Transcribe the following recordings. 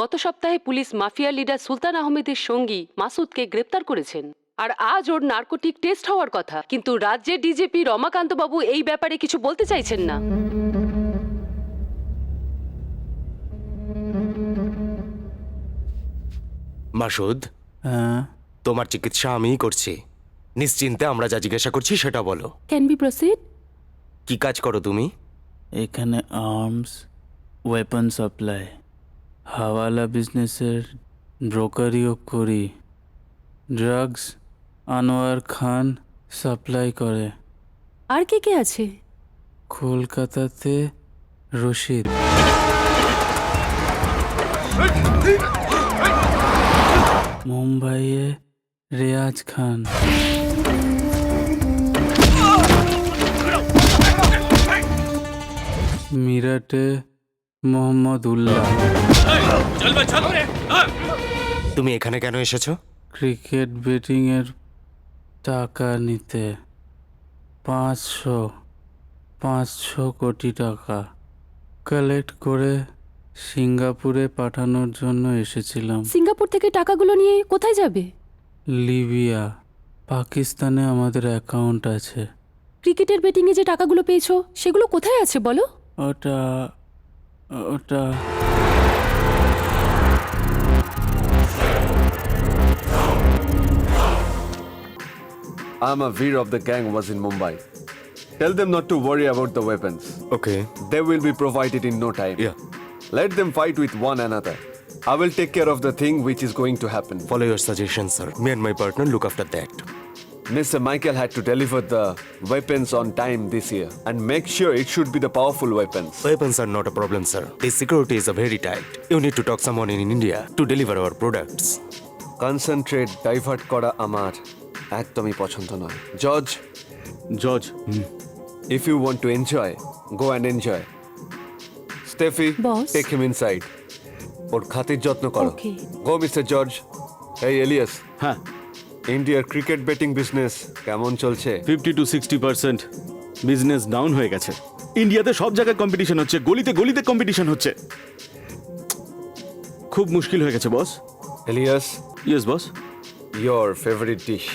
গত সপ্তাহে police mafia leader সুলতান আহমেদের সঙ্গী মাসুদকে গ্রেপ্তার করেছেন। আর আজ ওর নার্কোটিক টেস্ট হওয়ার কথা, কিন্তু রাজ্যের ডিজিপি রমাকান্ত বাবু এই ব্যাপারে কিছু বলতে চাইছেন না। মাসুদ, হ্যাঁ, তোমার চিকিৎসা আমিই করছি। নিশ্চিন্তে আমরা যা জিজ্ঞাসা করছি সেটা বলো। Can be proceed? কি কাজ করো তুমি? এখানে আর্মস, ওয়েপন সাপ্লাই, হাওয়ালা বিজনেসের ব্রোকারিও করি। ড্রাগস আনোয়ার খান সাপ্লাই করে। আর কে কে আছে? কলকাতাতে রশিদ, মুম্বাইয়ে রেয়াজ খান, মিরাটে মোহাম্মদ উল্লাহ। তুমি এখানে কেন এসেছো? ক্রিকেট বেটিংয়ের টাকা নিতে 500 কোটি টাকা কালেক্ট করে সিঙ্গাপুরে পাঠানোর জন্য এসেছিলাম। সিঙ্গাপুর থেকে টাকাগুলো নিয়ে কোথায় যাবে? লিবিয়া, পাকিস্তানে আমাদের অ্যাকাউন্ট আছে। ক্রিকেটের বেটিংয়ে যে টাকাগুলো পেয়েছো সেগুলো কোথায় আছে বলো? ওটা ওটা I'm a veer of the gang was in Mumbai. Tell them not to worry about the weapons. Okay, They will be provided in no time. Yeah. Let them fight with one another. I will take care of the thing which is going to happen. Follow your suggestion sir. Me and my partner look after that. Mr. Michael had to deliver the weapons on time this year and make sure it should be the powerful weapons. Weapons are not a problem, sir. The security is very tight. You need to talk someone in India to deliver our products. Concentrate, divert করা আমার একদমই পছন্দ নয়। George, if you want to enjoy, go and enjoy. Steffi, Boss. take him inside. ওর খাতির যত্ন করো। Okay. Go, Mr. George. Hey, Elias. হ্যাঁ, ইন্ডিয়ার ক্রিকেট বেটিং বিজনেস কেমন চলছে? 50 to 60% বিজনেস ডাউন হয়ে গেছে। ইন্ডিয়াতে সব জায়গায় কম্পিটিশন হচ্ছে, গলিতে গলিতে কম্পিটিশন হচ্ছে। খুব মুশকিল হয়ে গেছে boss. Elias, yes boss. your favorite dish?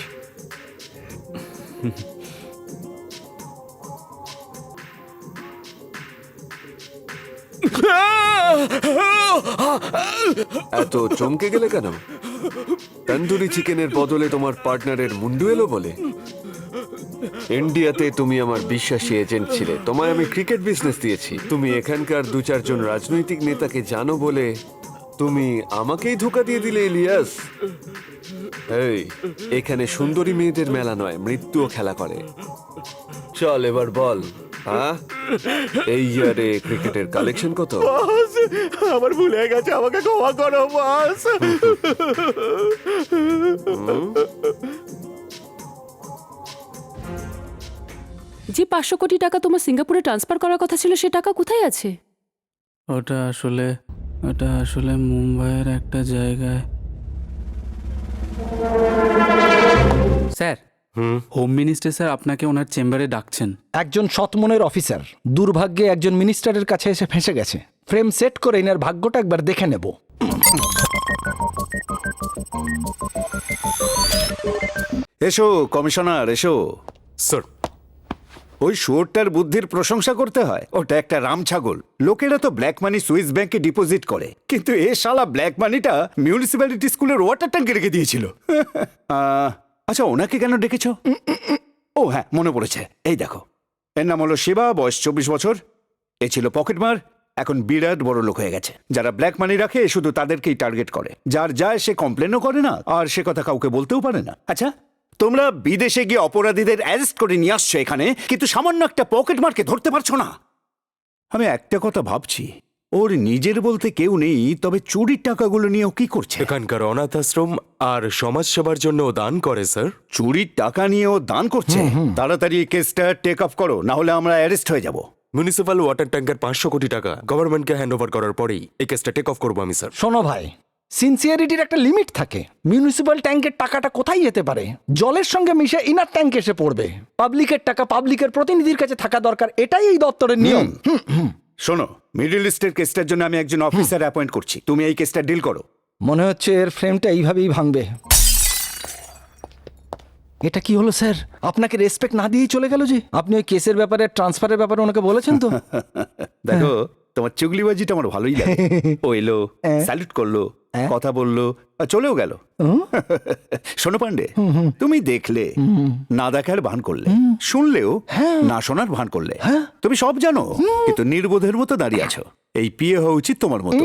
এত চমকে গেলে কেন? তন্দুরি চিকেনের বদলে তোমার পার্টনারের মুন্ডু এলো বলে? ইন্ডিয়াতে তুমি আমার বিশ্বাসী এজেন্ট ছিলে, তোমায় আমি ক্রিকেট বিজনেস দিয়েছি। তুমি এখানকার 2-4 জন রাজনৈতিক নেতাকে জানো বলে তুমি আমাকেই ধোঁকা দিয়ে দিলে ইলিয়াস। এই, এখানে সুন্দরী মেয়েদের মেলা নয়, মৃত্যুও খেলা করে। চল এবার বল, হ্যাঁ এই ইয়ারে ক্রিকেটের কালেকশন কত? বস, আমার ভুল হয়ে গেছে, আমাকে ক্ষমা করো বস। যে 500 কোটি টাকা তোমার সিঙ্গাপুরে ট্রান্সফার করার কথা ছিল সে টাকা কোথায় আছে? ওটা আসলে মুম্বাইয়ের একটা জায়গায়। স্যার, হোম মিনিস্টার স্যার আপনাকে ওনার চেম্বারে ডাকছেন। একজন সৎমনের অফিসার দুর্ভাগ্যে একজন মিনিস্টারের কাছে এসে ফেঁসে গেছে। ফ্রেম সেট করে এনার ভাগ্যটা একবার দেখে নেব। এসো কমিশনার, এসো। স্যার, ওই শুয়োরটার বুদ্ধির প্রশংসা করতে হয়। ওটা একটা রামছাগল। লোকেরা তো ব্ল্যাক মানি সুইস ব্যাংকে ডিপোজিট করে, কিন্তু এ শালা ব্ল্যাক মানিটা মিউনিসিপ্যালিটি স্কুলের ওয়াটার ট্যাঙ্কে রেখে দিয়েছিল। আচ্ছা, ওনাকে কেন ডেকেছ? ও হ্যাঁ, মনে পড়েছে। এই দেখো, এর নাম হলো শিবা, বয়স 24 বছর। এ ছিল পকেটমার, এখন বিরাট বড় লোক হয়ে গেছে। যারা ব্ল্যাক মানি রাখে শুধু তাদেরকেই টার্গেট করে। যার যায় সে কমপ্লেনও করে না, আর সে কথা কাউকে বলতেও পারে না। আচ্ছা, তোমরা বিদেশে গিয়ে অপরাধীদের অ্যারেস্ট করে নিয়ে আসছো এখানে, কিন্তু সামান্য একটা পকেটমারকে ধরতে পারছো না। আমি একটা কথা ভাবছি, ওর নিজের বলতে কেউ নেই, তবে চুরির টাকাগুলো নিয়ে ও কি করছে? এখানকার অনাথ আশ্রম আর সমাজ সেবার জন্য ও দান করে স্যার। চুরির টাকা নিয়ে ও দান করছে? তাড়াতাড়ি এই কেসটা টেক অফ করো, না হলে আমরা অ্যারেস্ট হয়ে যাব। মিউনিসিপ্যাল ওয়াটার ট্যাঙ্কের 500 কোটি টাকা গভর্নমেন্টকে হ্যান্ড ওভার করার পরেই এই কেসটা টেক অফ করবো আমি স্যার। শোনো ভাই, সিনসিয়ারিটির একটা লিমিট থাকে। মিউনিসিপ্যাল ট্যাঙ্কের টাকাটা কোথায় যেতে পারে? জলের সঙ্গে মিশে ইনার ট্যাঙ্কে এসে পড়বে। পাবলিকের টাকা পাবলিকের প্রতিনিধির কাছে থাকা দরকার, এটাই এই দপ্তরের নিয়ম। শোনো, মিডল ইস্টের কেসটার জন্য আমি একজন অফিসার অ্যাপয়েন্ট করছি, তুমি এই কেসটা ডিল করো। মনে হচ্ছে এর ফ্রেমটা এইভাবেই ভাঙবে। এটা কি হলো স্যার? আপনাকে রেসপেক্ট না দিয়েই চলে গেল যে? আপনি ওই কেসের ব্যাপারে, ট্রান্সফারের ব্যাপারে ওনাকে বলেছেন তো? দেখো, তোমার চুগলিবাজিটা আমার ভালোই লাগে। ও এলো, স্যালুট করলো, কথা বললো, আর চলেও গেল। শোনো পান্ডে, তুমি দেখলে, না দেখার ভান করলে, শুনলেও না শোনার ভান করলে। তুমি সব জানো, কিন্তু নির্বোধের মতো দাঁড়িয়ে আছো। এই পিএ হওয়া উচিত তোমার মতো।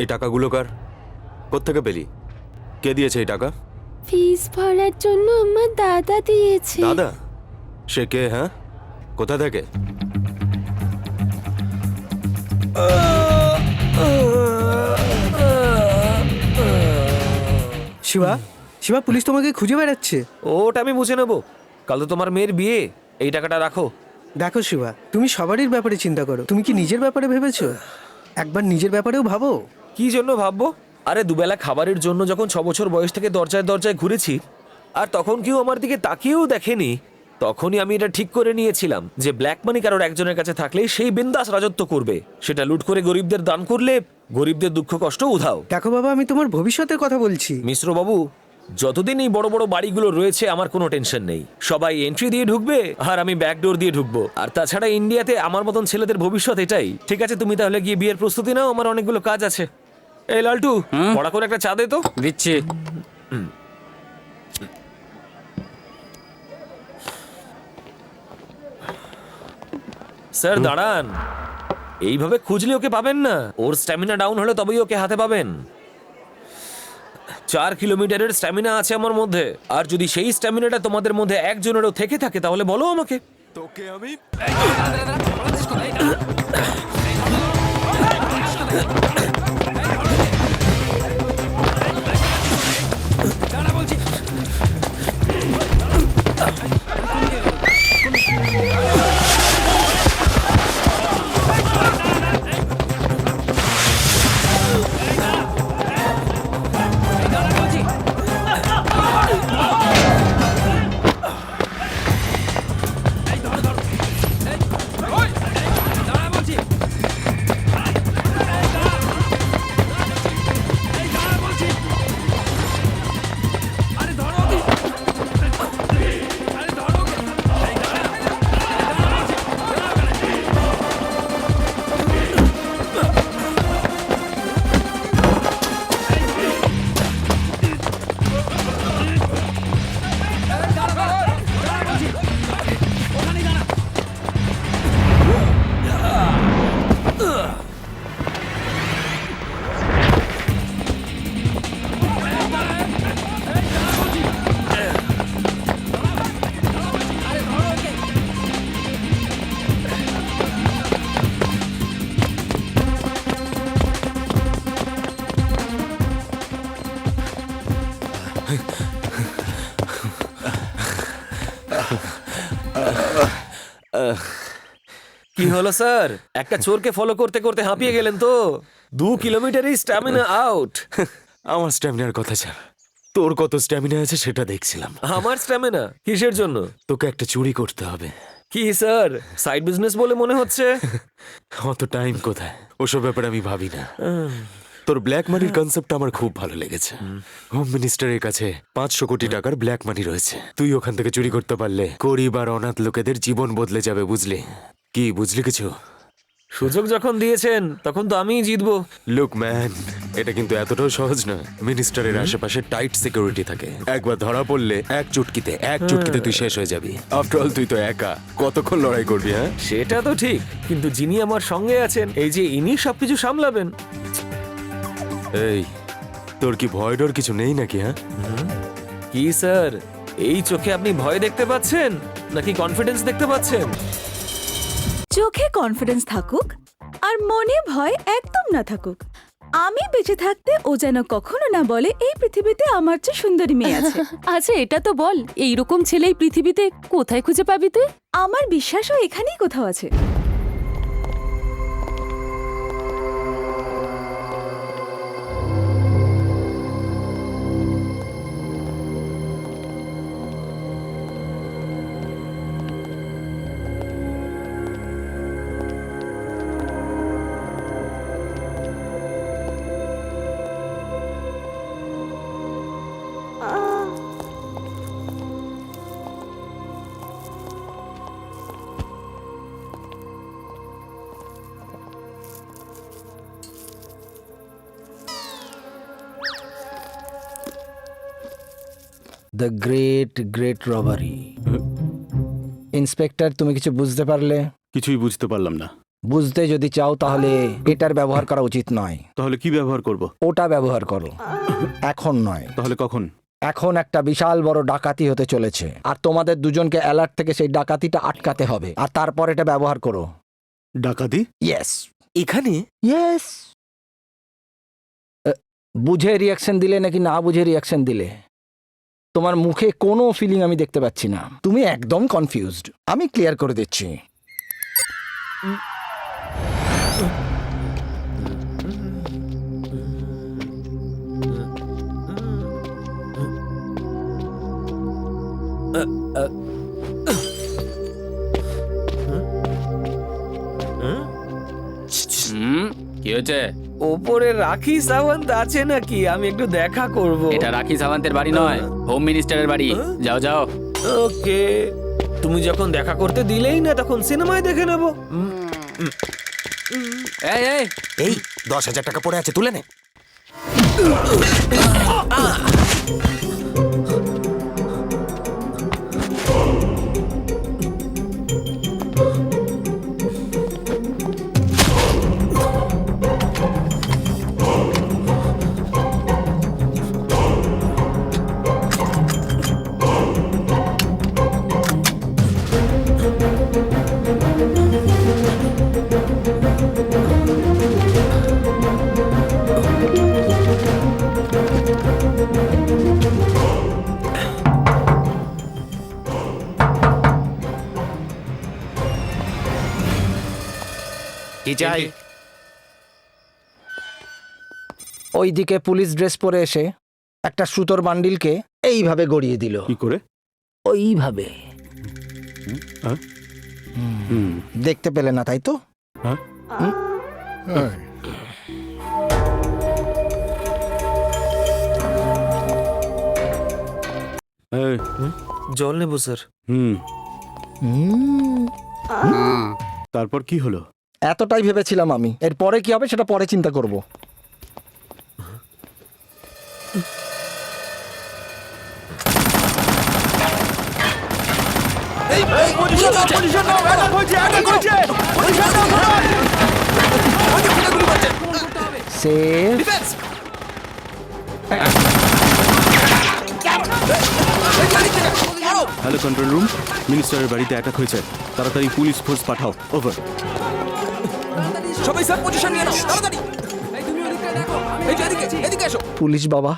এই টাকাগুলো কার? কোত্থেকে পেলি? কে দিয়েছে এই টাকা? ফিস ভরার জন্য আমার দাদা দিয়েছে। দাদা? সে কে? হ্যাঁ, কোথা থেকে? শিবা, শিবা, পুলিশ তোমাকে খুঁজে বেড়াচ্ছে। ওটা আমি বুঝে নেবো, কাল তো তোমার মেয়ের বিয়ে, এই টাকাটা রাখো। দেখো শিবা, তুমি সবারই ব্যাপারে চিন্তা করো, তুমি কি নিজের ব্যাপারে ভেবেছো? একবার নিজের ব্যাপারেও ভাবো। কি জন্য ভাববো? আরে দুবেলা খাবারের জন্য যখন 6 বছর বয়স থেকে দরজায় দরজায় ঘুরেছি, আর তখন কেউ আমার দিকে তাকিয়েও দেখেনি, তখনই আমি এটা ঠিক করে নিয়েছিলাম যে ব্ল্যাক মানি কারোর একজনের কাছে থাকলে সেই বিন্দাস রাজত্ব করবে, সেটা লুট করে গরিবদের দান করলে গরিবদের দুঃখ কষ্ট উধাও। দেখো বাবা, আমি তোমার ভবিষ্যতের কথা বলছি। মিশ্র বাবু, যতদিন এই বড় বড় বাড়িগুলো রয়েছে আমার কোনো টেনশন নেই, সবাই এন্ট্রি দিয়ে ঢুকবে আর আমি ব্যাকডোর দিয়ে ঢুকবো। আর তাছাড়া ইন্ডিয়াতে আমার মতন ছেলেদের ভবিষ্যৎ এটাই। ঠিক আছে, তুমি তাহলে গিয়ে বিয়ের প্রস্তুতি নাও, আমার অনেকগুলো কাজ আছে। এই লালটু, পড়া করে একটা চা দে তো। দিচ্ছি। স্যার দাঁড়ান, এইভাবে খুঁজলে ওকে পাবেন না, ওর স্ট্যামিনা ডাউন হলে তবেই ওকে হাতে পাবেন। 4 কিলোমিটারের স্ট্যামিনা আছে আমার মধ্যে, আর যদি সেই স্ট্যামিনাটা তোমাদের মধ্যে একজনেরও থেকে থাকে তাহলে বলো আমাকে। তোকে আমি কি হলো স্যার, একটা চোরকে ফলো করতে করতে হাঁপিয়ে গেলেন তো? 2 কিলোমিটারই স্ট্যামিনা আউট। আমার স্ট্যামিনার কথা ছাড়, তোর কত স্ট্যামিনা আছে সেটা দেখছিলাম। আমার স্ট্যামিনা কিসের জন্য? তোকে একটা চুরি করতে হবে। কি স্যার, সাইড বিজনেস বলে মনে হচ্ছে? অত টাইম কোথায়, ওসব ব্যাপারে আমি ভাবি না। তোর ব্ল্যাক মানির কনসেপ্ট আমার খুব ভালো লেগেছে। হোম মিনিস্টারের কাছে 500 কোটি টাকার ব্ল্যাক মানি রয়েছে, তুই ওখান থেকে চুরি করতে পারলে গরিব আর অনাথ লোকেদের জীবন বদলে যাবে, বুঝলি? কি বুঝলি কিছু? সুযোগ যখন দিয়েছেন তখন তো আমিই জিতবো। লুক ম্যান, এটা কিন্তু এতটাও সহজ না। মিনিস্টারের আশেপাশে টাইট সিকিউরিটি থাকে, একবার ধরা পড়লে এক চুটকিতে তুই শেষ হয়ে যাবি। আফটার অল তুই তো একা, কতক্ষণ লড়াই করবি? হ্যাঁ, সেটা তো ঠিক, কিন্তু যিনি আমার সঙ্গে আছেন, এই যে ইনি সবকিছু সামলাবেন। এই, তোর কি ভয় ডর কিছু নেই নাকি? হ্যাঁ, কি স্যার, এই চোখে আপনি ভয় দেখতে পাচ্ছেন নাকি কনফিডেন্স দেখতে পাচ্ছেন? চোখে কনফিডেন্স থাকুক আর মনে ভয় একদম না থাকুক, আমি বেঁচে থাকতে ও যেন কখনো না বলে এই পৃথিবীতে আমার চেয়ে সুন্দরী মেয়ে আছে। আচ্ছা এটা তো বল, এইরকম ছেলে এই পৃথিবীতে কোথায় খুঁজে পাবি তুই? আমার বিশ্বাসও এখানেই কোথাও আছে। The great great robbery. Inspector, তুমি কিছু বুঝতে পারলে? কিছুই বুঝতে পারলাম না। বুঝতে যদি চাও তাহলে এটার ব্যবহার করা উচিত নয়। তাহলে কি ব্যবহার করব? ওটা ব্যবহার করো। এখন নয়। তাহলে কখন? এখন একটা বিশাল বড় ডাকাতি হতে চলেছে, আর তোমাদের দুজনকে অ্যালার্ট থেকে সেই ডাকাতিটা আটকাতে হবে, আর তারপর এটা ব্যবহার করো। ডাকাতি? ইয়েস এখানে? ইয়েস। বুঝে রিয়াকশন দিলে নাকি না বুঝে রিয়াকশন দিলে? তোমার মুখে কোনো ফিলিং আমি দেখতে পাচ্ছি না, তুমি একদম কনফিউজড। আমি ক্লিয়ার করে দিচ্ছি। কি হয়েছে? ওপরে রাখি সাওয়ান্ত আছে নাকি? আমি একটু দেখা করব। এটা রাখি সাওয়ান্তের বাড়ি নয়, হোম মিনিস্টারের বাড়ি। যাও যাও। ওকে, তুমি যখন দেখা করতে দিলেই না, তখন সিনেমায় দেখে নেব। এই এই এই 10,000 টাকা পড়ে আছে, তুলে নে। কি চাই? ওইদিকে পুলিশ ড্রেস পরে এসে একটা সুতোর বান্ডিলকে এইভাবে গড়িয়ে দিল। কি করে? ওইভাবে। হ্যাঁ? দেখতে পেলে না, তাই তো? হ্যাঁ? এই, জল নেব স্যার। তারপর কি হলো? এতটাই ভেবেছিলাম আমি। এর পরে কি হবে সেটা পরে চিন্তা করব। সেফ। হ্যালো কন্ট্রোল রুম, মিনিস্টারের বাড়িতে অ্যাটাক হয়েছে। তাড়াতাড়ি পুলিশ ফোর্স পাঠাও। ওভার। সবাই স্যার পজিশন নিয়ে নাও, তাড়াতাড়ি। পুলিশ বাবা,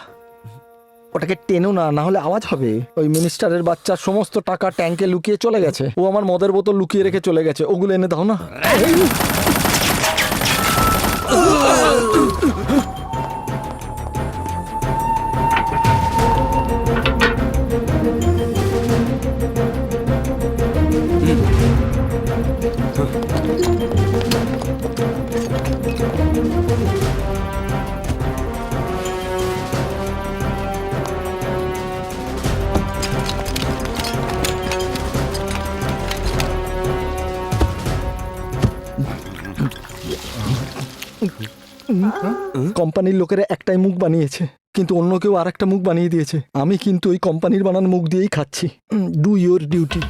ওটাকে টেনো না, না হলে আওয়াজ হবে। ওই মিনিস্টারের বাচ্চার সমস্ত টাকা ট্যাঙ্কে লুকিয়ে চলে গেছে। ও আমার মদের বোতল লুকিয়ে রেখে চলে গেছে, ওগুলো এনে দাও না। কোম্পানির লোকেরা একটাই মুখ বানিয়েছে, কিন্তু অন্য কেউ আর একটা মুখ বানিয়ে দিয়েছে। আমি কিন্তু ওই কোম্পানির বানানো মুখ দিয়েই খাচ্ছি। Do your duty.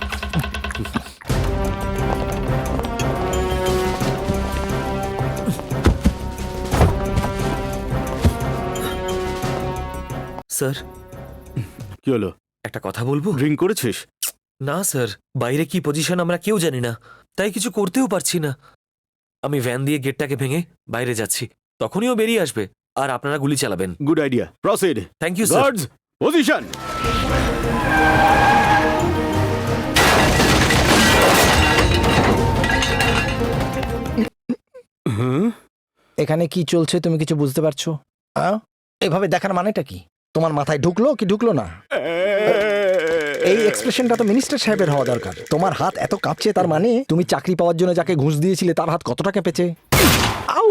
স্যার, কি হলো? একটা কথা বলবো? ড্রিঙ্ক করেছিস? না স্যার, বাইরে কি পজিশন আমরা কেউ জানি না, তাই কিছু করতেও পারছি না। আমি ভ্যান দিয়ে গেটটাকে ভেঙে বাইরে যাচ্ছি, তখনই ও বেরিয়ে আসবে। আর আপনারা গুলি চালাবেন। Good idea, proceed. Thank you sir. Guards position. এখানে কি চলছে তুমি কিছু বুঝতে পারছো? এভাবে দেখার মানেটা কি? তোমার মাথায় ঢুকলো কি ঢুকলো না? এই এক্সপ্রেশনটা তো মিনিস্টার সাহেবের হওয়া দরকার। তোমার হাত এত কাঁপছে, তার মানে তুমি চাকরি পাওয়ার জন্য যাকে ঘুষ দিয়েছিলে তার হাত কতটা কেঁপেছে। আউ!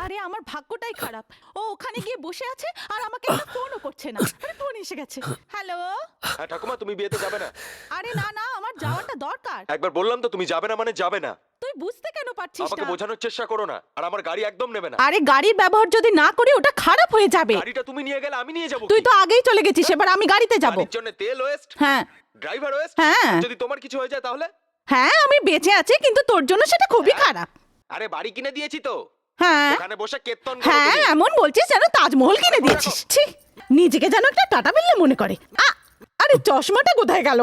আরে আমার ভাগ্যটাই খারাপ, ও ওখানে গিয়ে বসে আছে আর আমাকে একটা ফোনও করছে না। আরে ফোন এসে গেছে। হ্যালো। হ্যাঁ ঠাকুমা, তুমি বিয়েতে যাবে না? আরে না না, আমার যাওয়াটা দরকার। একবার বললাম তো, তুমি যাবে না মানে যাবে না। তুই বুঝতে কেন পারছিস আমাকে না? বোঝানোর চেষ্টা করো না। আর আমার গাড়ি একদম নেবে না। আরে গাড়ির ব্যবহার যদি না করি ওটা খারাপ হয়ে যাবে। গাড়িটা তুমি নিয়ে গেলে আমি নিয়ে যাবো। তুই তো আগেই চলে গেছিস, এবার আমি গাড়িতে যাব। গাড়ির জন্য তেল ওয়েস্ট, হ্যাঁ ড্রাইভার ওয়েস্ট। হ্যাঁ যদি তোমার কিছু হয়ে যায় তাহলে? হ্যাঁ, আমি বেঁচে আছি কিন্তু তোর জন্য সেটা খুবই খারাপ। আরে বাড়ি কিনে দিয়েছি তো, হ্যাঁ ওখানে বসে কেত্তন করো হ্যাঁ, তুমি। এমন বলছিস যেন তাজমহল কিনে দিয়েছিস। ছি, নিজেকে যেন একটা টাটা বিল্লা মনে করে। আরে চশমাটা কোথায় গেল?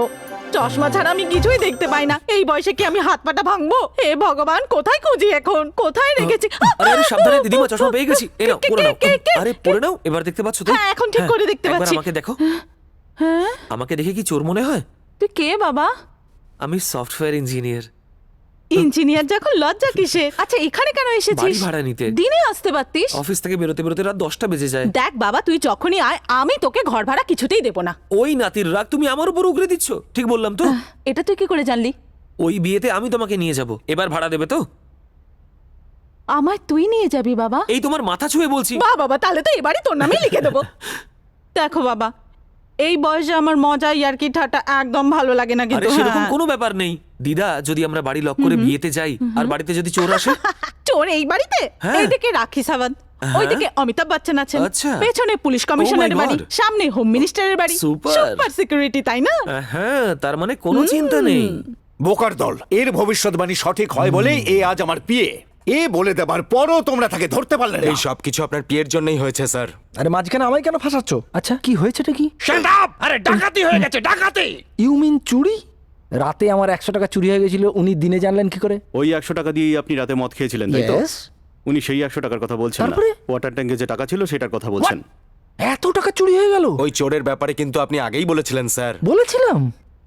চশমা ছাড়া আমি কিছুই দেখতে পাই না। এই বয়সে কি আমি হাত পাটা ভাঙবো? হে ভগবান, কোথায় খুঁজি এখন? কোথায় রেখেছি? আরে আরে সাবধানে দিদিমা, চশমা পেয়ে গেছি। এই নাও, পরে নাও। কে? আরে পরে নাও, এবার দেখতে পাচ্ছ তো? হ্যাঁ, এখন ঠিক করে দেখতে একবার পাচ্ছি। আমাকে দেখো। হ্যাঁ, আমাকে দেখে কি চোর মনে হয়? তুই কে বাবা? আমি সফটওয়্যার ইঞ্জিনিয়ার। ইঞ্জিনিয়ার যখন লজ্জা কিসের? আচ্ছা, এখানে কেন এসেছিস? বাড়ি ভাড়া নিতে। দিনে আসতে পারতিস। অফিস থেকে বেরোতে বেরোতে রাত 10টা বেজে যায়। দেখ বাবা, তুই যখনই আয় আমি তোকে ঘর ভাড়া কিছুতেই দেবো না। ওই নাতির রাগ তুমি আমার উপর উগরে দিচ্ছ। ঠিক বললাম তো? এটা তুই কি করে জানলি? ওই বিয়েতে আমি তোমাকে নিয়ে যাব। এবার ভাড়া দেবে তো? আমায় তুই নিয়ে যাবি বাবা? এই তোমার মাথা ছুঁয়ে বলছি। বাবা, তাহলে তো এবারই তোর নামে লিখে দেবো। দেখো বাবা, এই বয়সে আমার মজা ইয়ার্কি ঠাটা একদম ভালো লাগে না আরে কিন্তু। সেরকম হ্যাঁ। কোনো ব্যাপার নেই দিদা। যদি আমরা বাড়ি লক করে বিয়েতে যাই আর বাড়িতে যদি চোর আসে? চোর এই বাড়িতে? হ্যাঁ। এইদিকে রাখি সাওয়ান্ত, ওইদিকে অমিতাভ বচ্চন আছেন, আচ্ছা। পেছনে পুলিশ কমিশনারের Oh my বাড়ি, God. সামনে হোম মিনিস্টারের বাড়ি। Super. সুপার সিকিউরিটি, তাই না? হ্যাঁ, তার মানে কোনো চিন্তা নেই। বোকার দল, এর ভবিষ্যৎবাণী সঠিক হয় বলেই এ আজ আমার পিয়ে। এ বলে দেবার পরও তোমরা তাকে ধরতে পারলে না। এই সব কিছু আপনার বিয়ের জন্যই হয়েছে স্যার। আরে মাঝখানে আমায় কেন ফাঁসাচ্ছ? আচ্ছা, কি হয়েছেটা কি? Shut up! আরে ডাকাতি হয়ে গেছে, ডাকাতি! ইউ মিন চুরি? রাতে আমার 100 টাকা চুরি হয়ে গেছিল, উনি দিনে জানলেন কি করে? ওই 100 টাকা দিয়েই আপনি রাতে মদ খেয়েছিলেন, তাই তো? Yes. উনি সেই 100 টাকার কথা বলছেন না, তারপরে? ওয়াটার ট্যাঙ্কে যে টাকা ছিল সেটার কথা বলছেন। এত টাকা চুরি হয়ে গেল? ওই চোরের ব্যাপারে কিন্তু আপনি আগেই বলেছিলেন স্যার। বলেছিলাম,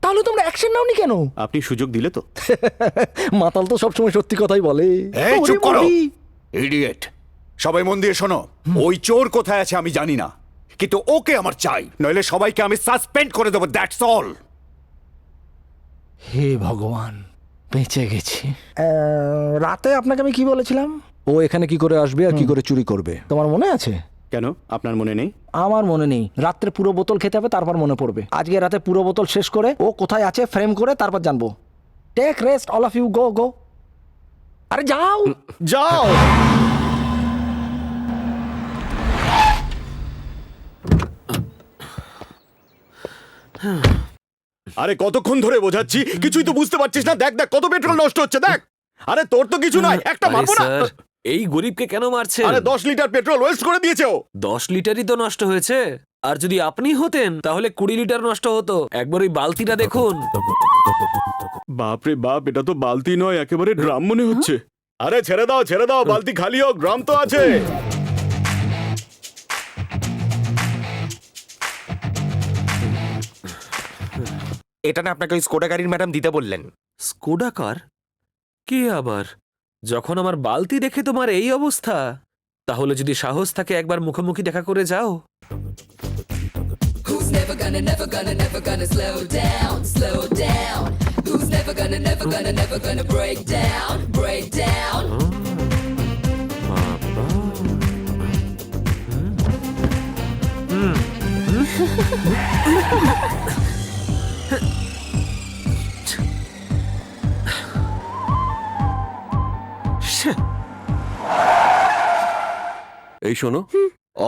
তাহলে তোমরা অ্যাকশন নাওনি কেন? আপনি সুযোগ দিলে তো? মাতাল তো সবসময় সত্যি কথাই বলে। এই চুপ ওরে করো, বলি। ইডিয়েট! সবাই মন দিয়ে শোনো। ওই চোর কোথায় আছে আমি জানি না, কিন্তু ওকে আমার চাই, নইলে সবাইকে আমি সাসপেন্ড করে দেবো, দ্যাটস অল। হে ভগবান, বেঁচে গেছি। রাতে আপনাকে আমি কি বলেছিলাম? ও এখানে কি করে আসবে আর কি করে চুরি করবে, তোমার মনে আছে? কেন, আপনার মনে নেই? আমার মনে নেই। রাত্রে পুরো বোতল খেতে হবে, তারপর মনে পড়বে। আজকে রাতে পুরো বোতল শেষ করে ও কোথায় আছে ফ্রেম করে তারপর জানবো। Take rest all of you, go go. আরে যাও যাও। আরে কতক্ষণ ধরে বোঝাচ্ছি, কিছুই তো বুঝতে পারছিস না। দেখ দেখ কত পেট্রোল নষ্ট হচ্ছে, দেখ। আরে তোর তো কিছু নাই, একটা আরে মারবো না। স্যার, এই গরিবকে কেন মারছেন? আরে 10 লিটার পেট্রোল ওয়েস্ট করে দিয়েছে ও। 10 লিটারই তো নষ্ট হয়েছে। আর যদি আপনি হতেন তাহলে 20 লিটার নষ্ট হতো। একবার ওই বালতিটা দেখুন। বাপরে বাপ, এটা তো বালতি নয়, একেবারে ড্রাম মনে হচ্ছে। আরে ছেড়ে দাও, বালতি খালি হোক, ড্রাম তো আছে। এটা না আপনাকে ওই স্কোডা গাড়ির ম্যাডাম দিতে বললেন। স্কোডা কার? কে আবার? যখন আমার বালতি দেখে তোমার এই অবস্থা, তাহলে যদি সাহস থাকে একবার মুখোমুখি দেখা করে যাও। Who's never gonna slow down? Who's never gonna break down? আছে? এই শোনো,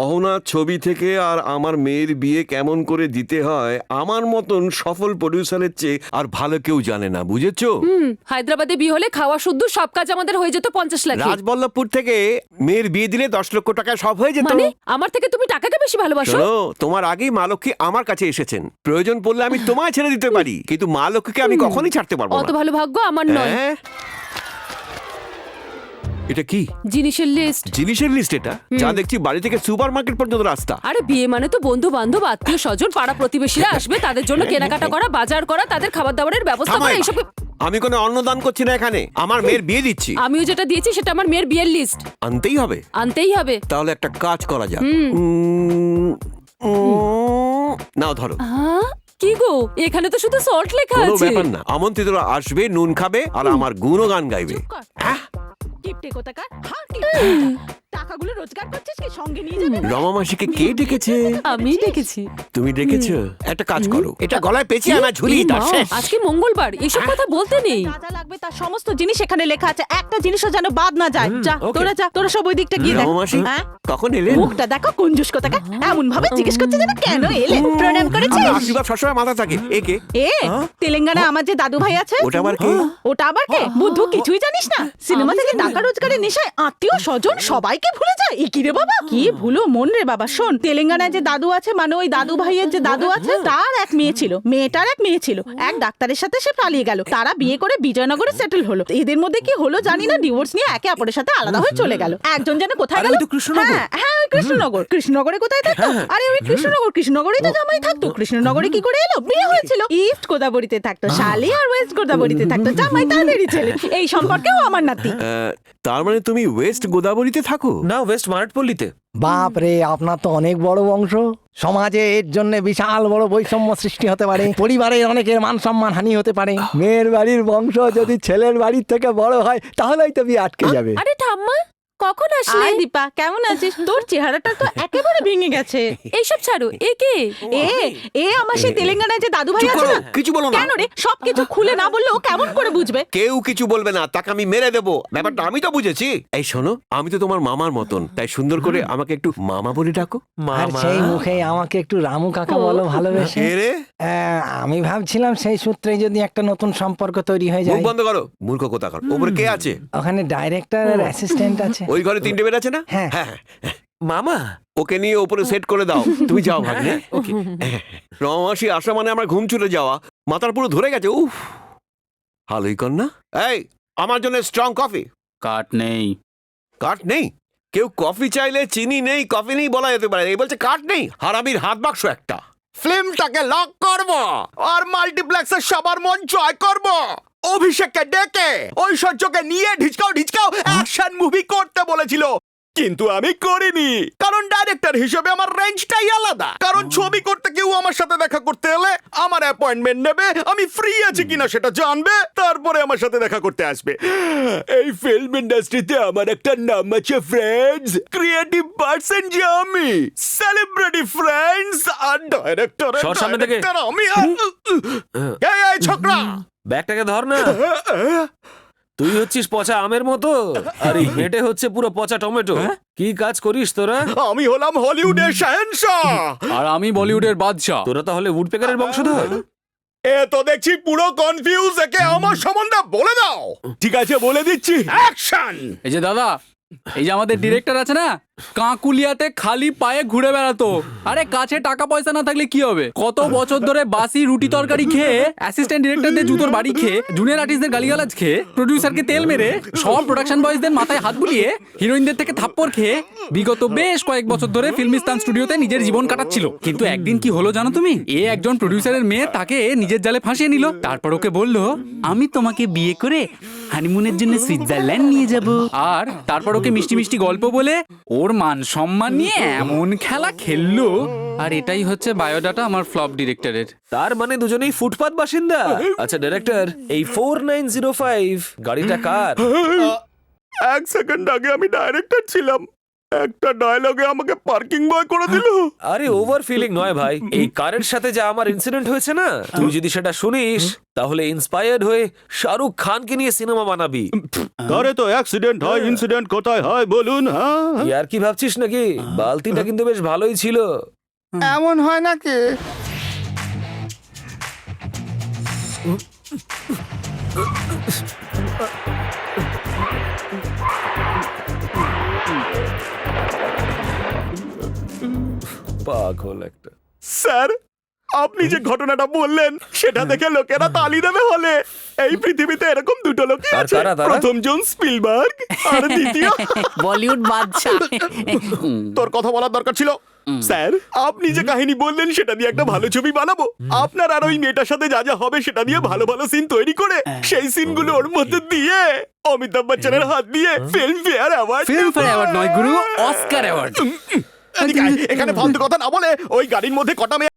অহনার ছবি থেকে আর আমার মেয়ের বিয়ে কেমন করে দিতে হয় আমার মতন সফল প্রডিউসারের চেয়ে আর ভালো কেউ জানে না, বুঝেছো? হায়দ্রাবাদে বিয়ে হলে খাওয়া শুদ্ধ সব কাজ আমাদের হয়ে যেত 50 লাখ। রাজবল্লভপুর থেকে মেয়ের বিয়ে দিলে 10 লক্ষ টাকা সব হয়ে যেত। মানে আমার থেকে তুমি টাকাকে বেশি ভালোবাসো? শোনো, তোমার আগেই মা লক্ষ্মী আমার কাছে এসেছেন, প্রয়োজন পড়লে আমি তোমায় ছেড়ে দিতে পারি, কিন্তু মা লক্ষ্মীকে আমি কখনোই ছাড়তে পারবো অত না। ভালো ভাগ্য আমার নয়। হ্যাঁ? এটা কি জিনিসের লিস্ট। জিনিসের লিস্ট? এটা যা দেখছি বাড়ি থেকে সুপার মার্কেট পর্যন্ত রাস্তা। আরে বিয়ে মানে তো বন্ধু বান্ধব, আত্মীয় স্বজন, পাড়া প্রতিবেশীরা আসবে, তাদের জন্য কেনাকাটা করা, বাজার করা, তাদের খাবার দাবারের ব্যবস্থা থামাই করা, মা। এইসব। আমি কোনো অন্নদান করছি না এখানে, আমার মেয়ের বিয়ে দিচ্ছি। আমিও যেটা দিয়েছি সেটা আমার মেয়ের বিয়ের লিস্ট। আনতেই হবে? আনতেই হবে। তাহলে একটা কাজ করা যাক। নাও ধরো। কি গো, এখানে তো শুধু সল্ট লেখা কোনো আছে। ব্যাপার না, আমন্ত্রিতরা আসবে, নুন খাবে আর আমার গুণগান গাইবে। কিপটে কোথাকার, হ্যাঁ কিপটে। টাকাগুলো রোজগার করছিস কি সঙ্গে নিয়ে যাবে? রমা মাসিকে কে ডেকেছে? আমি ডেকেছি। তুমি ডেকেছো? একটা কাজ করো, এটা গলায় পেঁচিয়ে আমার ঝুলিয়ে দাও। মা, আজকে মঙ্গলবার, এসব কথা বলতে নেই। যা যা লাগবে তার সমস্ত জিনিস এখানে লেখা আছে, একটা জিনিসও যেন বাদ না যায়। যা তোরা যা, তোরা সব ওই দিকটা গিয়ে দেখ। রমা মাসি হ্যাঁ? কখন এলেন? মুখটা দেখো কঞ্জুস কোথাকার, এমন ভাবে জিজ্ঞেস করছে যেন কেন এলেন। প্রণাম করেছিস? আমার আশীর্বাদ সবসময় মাথা থাকে। একে এ তেলেঙ্গানা আমার যে দাদু ভাই আছে, ওটা আবার কে? ওটা আবার কে? বুদ্ধু কিছুই জানিস না? সিনেমা থেকে টাকা রোজগারের নেশায় আত্মীয় স্বজন সবাইকে ভুলে যায়। এ কি রে বাবা, কি ভুলো মন রে বাবা। শোন, তেলেঙ্গানায় যে দাদু আছে, মানে ওই দাদু ভাইয়ের যে দাদু আছে, তার এক মেয়ে ছিল, মেয়েটার এক মেয়ে ছিল। এক ডাক্তারের সাথে সে পালিয়ে গেল, তারা বিয়ে করে বিজয়নগরে সেটেল হলো। এদের মধ্যে কি হলো জানি না, ডিভোর্স নিয়ে একে অপরের সাথে আলাদা হয়ে চলে গেল। একজন যেন কোথায় গেল? হ্যাঁ হ্যাঁ, ওই কৃষ্ণনগর। কৃষ্ণনগরে কোথায় থাকতো? আরে ওই কৃষ্ণনগরেই তো জামাই থাকতো। কৃষ্ণনগরে কি করে এলো? বিয়ে হয়েছিল। ইস্ট গোদাবরীতে থাকতো শালি, আর ওয়েস্ট গোদাবরীতে থাকতো জামাই, তাদেরই ছেলে। এই সম্পর্কেও আমার নাতি। তার মানে তুমি ওয়েস্ট গোদাবরীতে থাকো? না, ওয়েস্ট মারাটপল্লিতে। বাপ রে, আপনার তো অনেক বড় বংশ। সমাজে এর জন্য বিশাল বড় বৈষম্য সৃষ্টি হতে পারে, পরিবারের অনেকের মান সম্মান হানি হতে পারে। মেয়ের বাড়ির বংশ যদি ছেলের বাড়ির থেকে বড় হয় তাহলেই তো বিয়ে আটকে যাবে। আরে ঠাম্মা, কখন আসলে? আয় দীপা, কেমন আছিস? তোর চেহারাটা তো একেবারে ভেঙে গেছে। এইসব ছাড়ো, এ কে? এ আমার সেই তেলেঙ্গানায় যে দাদু ভাই চুপ আছে করো, না? কিছু বলো না। কেন রে, সবকিছু খুলে না বললেও কেমন করে বুঝবে? কেউ কিছু বলবে না, তাকে আমি মেরে দেবো। ব্যাপারটা আমি তো বুঝেছি। এই শোনো, আমি তো তোমার মামার মতন, তাই সুন্দর করে আমাকে একটু মামা বলে ডাকো। আর সেই মুখে আমাকে একটু রামু কাকা বলো ভালোবেসে। কে রে? আমি ভাবছিলাম সেই সূত্রে যদি একটা নতুন সম্পর্ক তৈরি হয়ে মুখ যায়। বন্ধ করো, মূর্খ কোথাকার। ওপরে কে আছে? ওখানে ডাইরেক্টর আর অ্যাসিস্ট্যান্ট আছে। ওই ঘরে 3টে বেড আছে না? হ্যাঁ। হ্যাঁ। মামা, ওকে নিয়ে ওপরে সেট করে দাও। তুমি যাও ভাগ্নে। রমাসি আসা মানে আমার ঘুম চলে যাওয়া, মাথার পুরো ধরে গেছে। উফ, ভালোই কর না। এই, আমার জন্য স্ট্রং কফি। কাট নেই। কাঠ নেই? কেউ কফি চাইলে চিনি নেই, কফি নেই বলা যেতে পারে, এই বলছে কাঠ নেই। হারামির হাত বাক্স একটা। ফিল্মটাকে লক করব আর মাল্টিপ্লেক্সের সবার মন জয় করব। অভিষেককে ডেকে ঐশ্বর্যকে নিয়ে ঢিচকাও ঢিচকাও অ্যাকশন মুভি করতে বলেছিল, কিন্তু আমি করিনি। কারণ ডাইরেক্টর হিসেবে আমার রেঞ্জটাই আলাদা। কারণ ছবি করতে কেউ আমার সাথে দেখা করতে এলে আমার অ্যাপয়েন্টমেন্ট নেবে, আমি ফ্রি আছি কিনা সেটা জানবে, তারপরে আমার সাথে দেখা করতে আসবে। এই ফিল্ম ইন্ডাস্ট্রিতে আমার একটা নাম আছে ফ্রেন্ডস, ক্রিয়েটিভ পার্সন যে আমি, সেলিব্রিটি ফ্রেন্ডস, আর ডাইরেক্টর সর সামনে থেকে। আমি। এই ছোকরা, ব্যাগটাকে ধর না। তুই হচ্ছিস পচা আমের মতো, আর এই হেঁটে হচ্ছে পুরো পচা টমেটো। কি কাজ করিস তোরা? আমি হলাম হলিউডের শাহেনশাহ। আর আমি বলিউডের বাদশা। তোরা তাহলে উডপেকারের বংশধর? এ তো দেখছি পুরো কনফিউজ, একে আমার সম্বন্ধে বলে দাও। ঠিক আছে, বলে দিচ্ছি। অ্যাকশন! এই যে দাদা, এই যে আমাদের ডিরেক্টর আছে না, কাঁকুলিয়াতে খালি পায়ে ঘুরে বেড়াতো। আরে কাছে টাকা পয়সা না থাকলে কি হবে? কত বছর ধরে বাসি রুটি তরকারি খেয়ে, অ্যাসিস্ট্যান্ট ডিরেক্টরদের জুতোর বাড়ি খেয়ে, জুনিয়র আর্টিস্টদের গালিগালাজ খেয়ে, প্রডিউসারকে তেল মেরে, সব প্রোডাকশন বয়েজদের মাথায় হাত বুলিয়ে, হিরোইনদের থেকে থাপ্পড় খেয়ে বিগত বেশ কয়েক বছর ধরে ফিল্মিস্তান স্টুডিওতে নিজের জীবন কাটাচ্ছিল। কিন্তু একদিন কি হলো জানো তুমি? এ একজন প্রডিউসারের মেয়ে তাকে নিজের জালে ফাঁসিয়ে নিল। তারপর ওকে বলল, আমি তোমাকে বিয়ে করে হানিমুনের জন্য সুইজারল্যান্ড নিয়ে যাব। আর তারপর ওকে মিষ্টি মিষ্টি গল্প বলে ওর মান সম্মান নিয়ে এমন খেলা খেললো। আর এটাই হচ্ছে বায়োডাটা আমার ফ্লপ ডিরেক্টরের। তার মানে দুজনেই ফুটপাত বাসিন্দা। আচ্ছা ডাইরেক্টর, এই 4905 গাড়িটা কার? 1 সেকেন্ড আগে আমি ডাইরেক্টর ছিলাম, একটা ডায়লগে আমাকে পার্কিং বয় করে দিল। আরে ওভার ফিলিং নয় ভাই, এই কারের সাথে যা আমার ইনসিডেন্ট হয়েছে না, তুই যদি সেটা শুনিস তাহলে ইন্সপায়ার্ড হয়ে শাহরুখ খানকে নিয়ে সিনেমা বানাবি। কারে তো অ্যাক্সিডেন্ট হয়, ইনসিডেন্ট কোথায় হয় বলুন? হ্যাঁ, আর কি ভাবছিস নাকি? বালতিটা কিন্তু বেশ ভালোই ছিল। এমন হয় নাকি? পাগল একটা। স্যার আপনি যে ঘটনাটা বললেন সেটা দেখে লোকেরা তালি দেবে হলে। এই পৃথিবীতে এরকম দুটো লোকই আর আছে, কারা তারা? প্রথম জন স্পিলবার্গ আর দ্বিতীয় বলিউড বাদশা। তোর কথা বলার দরকার ছিল। স্যার আপনি যে কাহিনী বললেন সেটা দিয়ে একটা ভালো ছবি বানাবো। আপনার আর ওই মেয়েটার সাথে যা যা হবে সেটা দিয়ে ভালো ভালো সিন তৈরি করে সেই সিনগুলো ওর মধ্যে দিয়ে অমিতাভ বচ্চনের হাত দিয়ে ফিল্মফেয়ার অ্যাওয়ার্ড। ফিল্মফেয়ার অ্যাওয়ার্ড নয় গুরু, অস্কার অ্যাওয়ার্ড। এখানে ফালতু কথা না বলে ওই গাড়ির মধ্যে কটা মেয়ে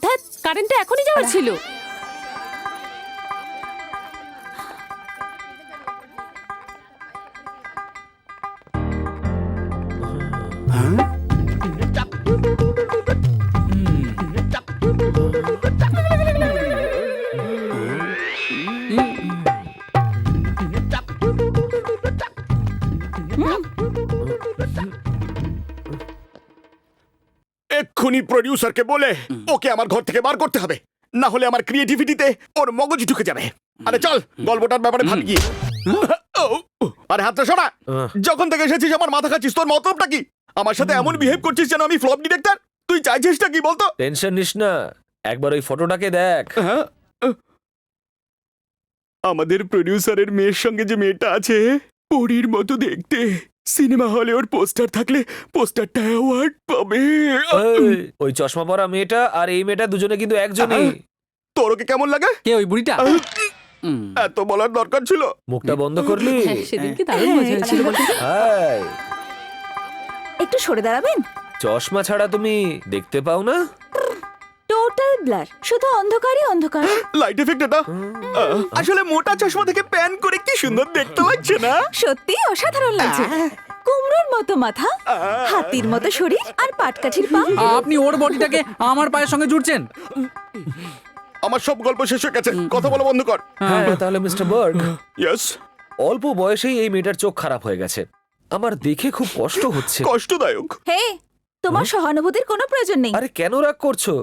ধ্যাৎ, কারেন্টটা এখনই যাওয়ার ছিল। এক্ষুনি প্রডিউসারকে বলে ওকে আমার ঘর থেকে বার করতে হবে, না হলে আমার ক্রিয়েটিভিটিতে ওর মগজ ঢুকে যাবে। আরে চল গল্পটার ব্যাপারে ভাবি গিয়ে। আরে হাতটা সরা, যখন থেকে এসেছিস আমার মাথা খাচ্ছিস। তোর মতলবটা কি? আমার সাথে এমন বিহেভ করছিস যেন আমি ফ্লপ ডিরেক্টর। তুই চাইছিসটা কি বলতো? টেনশন নিস না, একবার ওই ফটোটাকে দেখ। আমাদের প্রডিউসারের মেয়ের সঙ্গে যে মেয়েটা আছে পরীর মতো দেখতে। সিনেমা হলে ওর পোস্টার থাকলে পোস্টারটা অ্যাওয়ার্ড পাবে। এই, ওই চশমা পরা মেয়েটা আর এই মেয়েটা দুজনে কিন্তু একজনই। তোর ওকে কেমন লাগে? কে ওই বুড়িটা? এত বলার দরকার ছিল? মুখটা বন্ধ করলি? সেদিন কি দারুণ মজা হয়েছিল বলতো। হাই, একটু সরে দাঁড়াবেন? চশমা ছাড়া তুমি দেখতে পাও না? টোটাল ব্লার, শুধু অন্ধকারই অন্ধকার। লাইট এফেক্ট এটা। আসলে মোটা চশমা থেকে প্যান করে কি সুন্দর দেখতে লাগছে না? সত্যি অসাধারণ লাগছে। কুমড়োর মতো মাথা, হাতির মতো শরীর আর পাটকাঠির পা। আপনি ওর বডিটাকে আমার পায়ের সঙ্গে জুড়ছেন। আমার সব গল্প শেষ হয়ে গেছে, কথা বলা বন্ধ কর। হ্যাঁ, তাহলে মিস্টার বার্গ, ইয়েস। অল্প বয়সেই এই মেয়েটার চোখ খারাপ হয়ে গেছে। আমার দেখে খুব কষ্ট হচ্ছে। কষ্টদায়ক। হে, তোমার সহানুভূতির কোনো প্রয়োজন নেই। আরে কেন রাগ করছো?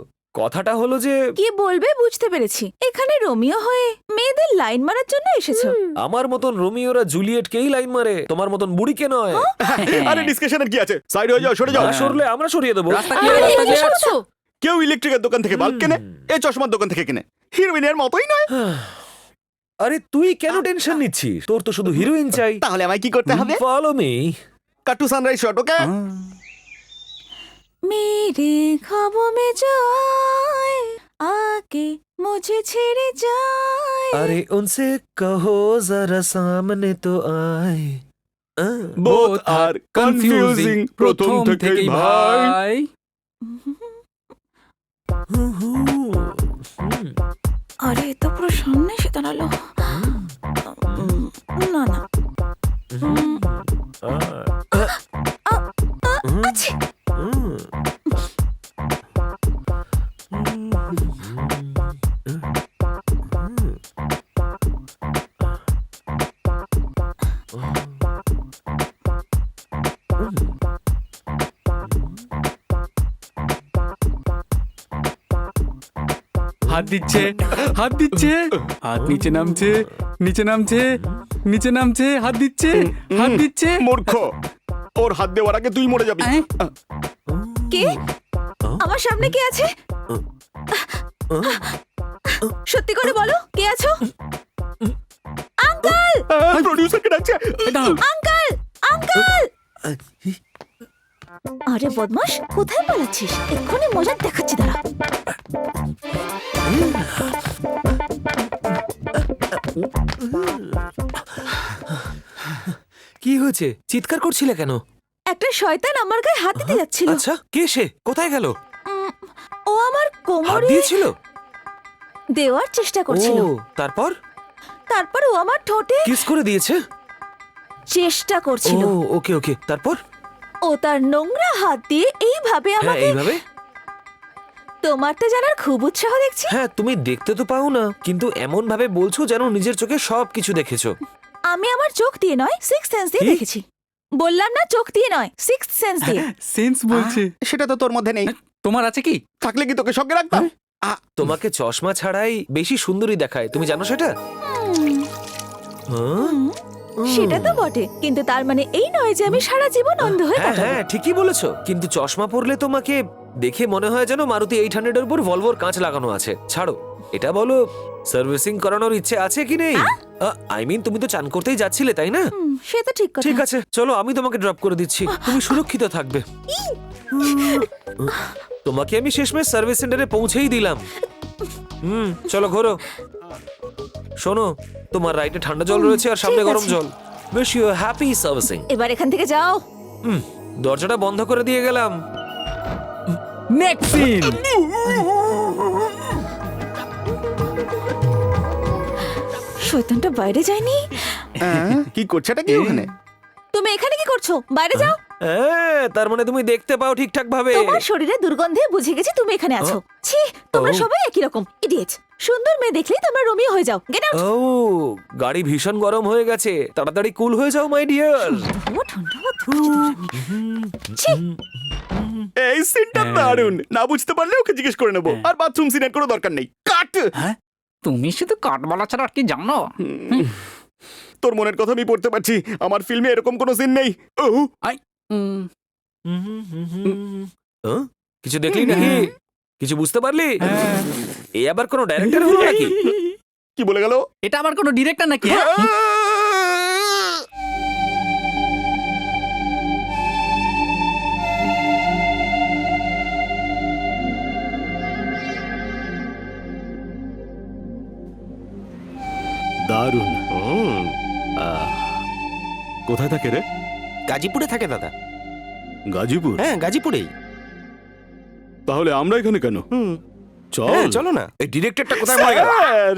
কথাটা হলো যে কি বলবে বুঝতে পেরেছি। এখানে রোমিও হয়ে মেয়েদের লাইন মারার জন্য এসেছো। আমার মতন রোমিওরা জুলিয়েটকেই লাইন মারে, তোমার মতন বুড়িকে নয়। আরে ডিসকাশনের কি আছে? সাইড হয়ে যাও, সরে যাও। না সরলে আমরা সরিয়ে দেবো। রাস্তা ক্লিয়ার, রাস্তা ক্লিয়ার। কেউ ইলেকট্রিকের দোকান থেকে বাল্ব কেনে, এ চশমার দোকান থেকে কেনে। হিরোইনের মতোই নয়। আরে তুই কেন টেনশন নিচ্ছিস? তোর তো শুধু হিরোইন চাই। তাহলে আমায় কি করতে হবে? Follow me. Cut to sunrise shot, okay? मेरे ख्वाबों में जो आए आके मुझे छेड़े जाए। अरे उनसे कहो जरा सामने तो आए। বোথ আর কনফিউজিং প্রথম থেকেই ভাই। আরে তো পুরো সামনে এসে দাঁড়ালো। না না, আচ্ছা। হাত দিচ্ছে, হাত দিচ্ছে, হাত নিচে নামছে, নিচে নামছে, নিচে নামছে, হাত দিচ্ছে, হাত দিচ্ছে। মূর্খ, ওর হাত দেওয়ার আগে তুই মরে যাবি। কে? আমার সামনে কে আছে? সত্যি করে বলো, কে আছো? আঙ্কেল! প্রডিউসারকে ডাকছে। আঙ্কেল! আঙ্কেল! আরে বদমাস, কোথায় পালাচ্ছিস? এক্ষুনি মজা দেখাচ্ছি, দাঁড়া। কি হয়েছে? চিৎকার করছিলে কেন? একটা শয়তান আমার গায়ে হাত দিতে যাচ্ছিল। আচ্ছা, কে সে? কোথায় গেল? ও আমার হাত কোমরে দিয়েছিল? দেওয়ার চেষ্টা করছিল। ও, তারপর তারপর ও আমার ঠোঁটে কিস করে দিয়েছে? চেষ্টা করছিল। ও, ওকে ওকে, তারপর? ও তার নোংরা হাত দিয়ে এইভাবে হ্যাঁ, আমাকে। এইভাবে? তোমারটা জানার খুব উৎসাহ দেখছি। হ্যাঁ, তুমি দেখতে তো পাও না, কিন্তু এমন ভাবে বলছো যেন নিজের চোখে সবকিছু দেখেছো। আমি আমার চোখ দিয়ে নয়, সিক্স সেন্স দিয়ে কি? দেখেছি। বললাম না, চোখ দিয়ে নয়, সিক্স সেন্স দিয়ে। সেন্স বলছে। সেটা তো তোর মধ্যে নেই। তোমার আছে কি? থাকলে কি তোকে সঙ্গে রাখতাম? তোমাকে চশমা ছাড়াই বেশি সুন্দরী দেখায়, তুমি জানো সেটা? হ্যাঁ? সেটা তো বটে, কিন্তু তার মানে এই নয় যে আমি সারা জীবন অন্ধ হয়ে হ্যাঁ কাটাবো। হ্যাঁ, ঠিকই বলেছো, কিন্তু চশমা পরলে তোমাকে দেখে মনে হয় যেন মারুতি 800 এর উপর ভলভোর কাঁচ লাগানো আছে। ছাড়ো এটা, বলো সার্ভিসিং করানোর ইচ্ছে আছে কি নেই? আই মিন, তুমি তো চান করতেই যাচ্ছিলে, তাই না? সে তো ঠিক কথা। ঠিক আছে, চলো আমি তোমাকে ড্রপ করে দিচ্ছি, তুমি সুরক্ষিত থাকবে। তোমাকে আমি শেষমেশ সার্ভিস সেন্টারে পৌঁছেই দিলাম। চলো ঘোরো। শোনো, তোমার রাইটে ঠান্ডা জল রয়েছে আর সামনে ঠিক গরম আছে। জল। Wish you happy servicing. এবার এখান থেকে যাও। দরজাটা বন্ধ করে দিয়ে গেলাম। Next scene. শয়তানটা বাইরে যায়নি। কি করছেটা কি ওখানে? তুমি এখানে কি করছো? বাইরে যাও। হ্যাঁ, তার মানে তুমি দেখতে পাও ঠিকঠাক ভাবে। তোমার শরীরে দুর্গন্ধে বুঝে গেছি তুমি এখানে আছো। ছি, তোমরা সবাই একই রকম ইডিয়েটস। সুন্দর মেয়ে দেখলেই তোমরা রোমিও হয়ে যাও। Get out. ও, গাড়ি ভীষণ গরম হয়ে গেছে, তাড়াতাড়ি কুল হয়ে যাও মাই ডিয়ার। এই সিনটা দারুণ। না বুঝতে পারলে ওকে জিজ্ঞেস করে নেবো। আর বাথরুম সিনের কোনো দরকার নেই। কাট। তুমি শুধু কাট বলা ছাড়া আর কি জানো? তোর মনের কথা আমি পড়তে পারছি। আমার ফিল্মে এরকম কোনো সিন নেই। ও, কিছু দেখলি নাকি? কিছু বুঝতে পারলি? এ আবার কোনো ডাইরেক্টর হলো নাকি? কি বলে গেল? এটা আবার কোনো ডিরেক্টর নাকি? হ্যাঁ? দারুণ। কোথায় থাকে রে? গাজীপুরে থাকে দাদা। গাজীপুর? হ্যাঁ, গাজীপুরেই। তাহলে আমরা এখানে কেন? চল। হ্যাঁ, চলো না। এই ডিরেক্টরটা কোথায় মরে গেল? স্যার,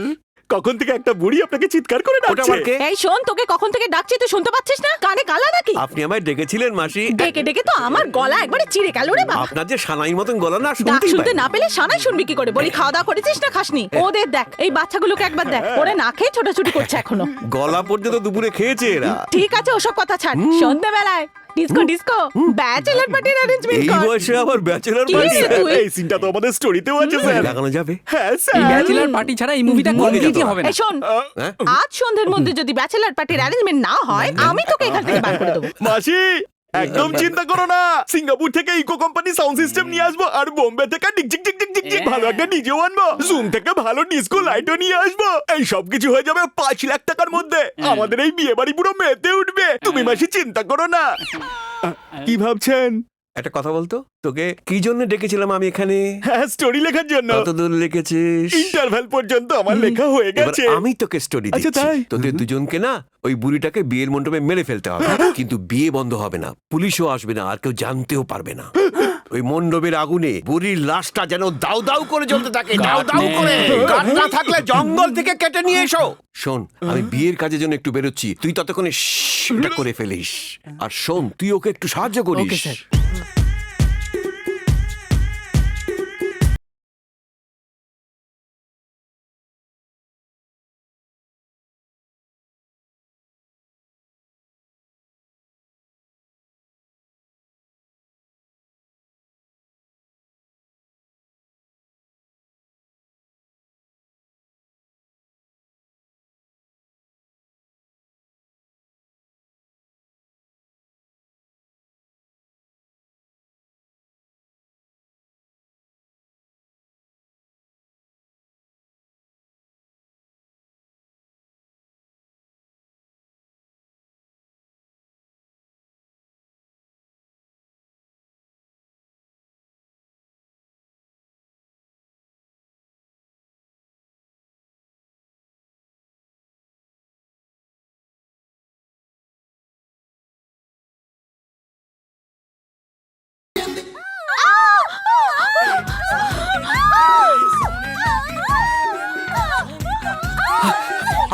কখন থেকে একটা বুড়ি আপনাকে চিৎকার করে ওটা ডাকছে। আবার কে? এই শোন, তোকে কখন থেকে ডাকছি তুই শুনতে পাচ্ছিস না? কানে কালা নাকি? আপনি আমায় ডেকেছিলেন মাসি। ডেকে ডেকে তো আমার গলা একবারে চিড়ে গেল রে বাবা। আপনার যে সানাইর মতন গলা না, ডাক শুনতেই শুনতে পাই। না পেলে সানাই শুনবি কি করে? বলি, খাওয়া দাওয়া করেছিস না খাসনি? ওদের দেখ, এই বাচ্চাগুলোকে একবার দেখ, ওরা না খেয়ে ছোটাছুটি করছে এখনো। গলা পর্যন্ত দুপুরে খেয়েছে এরা। ঠিক আছে, ওসব কথা ছাড়। সন্ধ্যেবেলায় ডিস্কো ডিস্কো ব্যাচেলর পার্টির অ্যারেঞ্জমেন্ট এই কর। বয়সে আবার ব্যাচেলর কি পার্টি রে তুই? এই সিনটা তো আমাদের স্টোরিতেও আছে স্যার। লাগানো যাবে? হ্যাঁ এই স্যার। ব্যাচেলর পার্টি ছাড়া এই মুভিটা কমপ্লিটই হবে না। এই শোন, হ্যাঁ? আজ সন্ধ্যের মধ্যে যদি ব্যাচেলর পার্টির অ্যারেঞ্জমেন্ট না হয়, আমি তোকে এখান থেকে বার করে দেবো। মাসি, একদম চিন্তা করো না। সিঙ্গাপুর থেকে ইকো কোম্পানি সাউন্ড সিস্টেম নিয়ে আসবো, আর বোম্বে থেকে ডিকচিক টিক টিক টিক টিক ভালো একটা ডিজেও আনবো। জুম থেকে ভালো ডিস্কো লাইটও নিয়ে আসবো। এই সব কিছু হয়ে যাবে 5 লাখ টাকার মধ্যে। আমাদের এই বিয়ে বাড়ি পুরো মেতে উঠবে। তুমি মাসি চিন্তা করো না। কি ভাবছেন? একটা কথা বলতো, তোকে কি জন্য ডেকেছিলাম আমি এখানে? হ্যাঁ, স্টোরি লেখার জন্য। কতদূর লিখেছিস? ইন্টারভ্যাল পর্যন্ত আমার লেখা হয়ে এবার গেছে। আমি তোকে স্টোরি আচ্ছা, দিচ্ছি। তাই? তোদের দুজনকে না ওই বুড়িটাকে বিয়ের মণ্ডপে মেরে ফেলতে হবে, কিন্তু বিয়ে বন্ধ হবে না, পুলিশও আসবে না, আর কেউ জানতেও পারবে না। ওই মণ্ডপের আগুনে বুড়ির লাশটা যেন দাউ দাউ করে জ্বলতে থাকে, দাউ দাউ করে। কাঠ না থাকলে জঙ্গল থেকে কেটে নিয়ে এসো। শোন, আমি বিয়ের কাজের জন্য একটু বেরোচ্ছি, তুই ততক্ষণে এটা করে ফেলিস। আর শোন, তুই ওকে একটু সাহায্য করিস। Okay sir.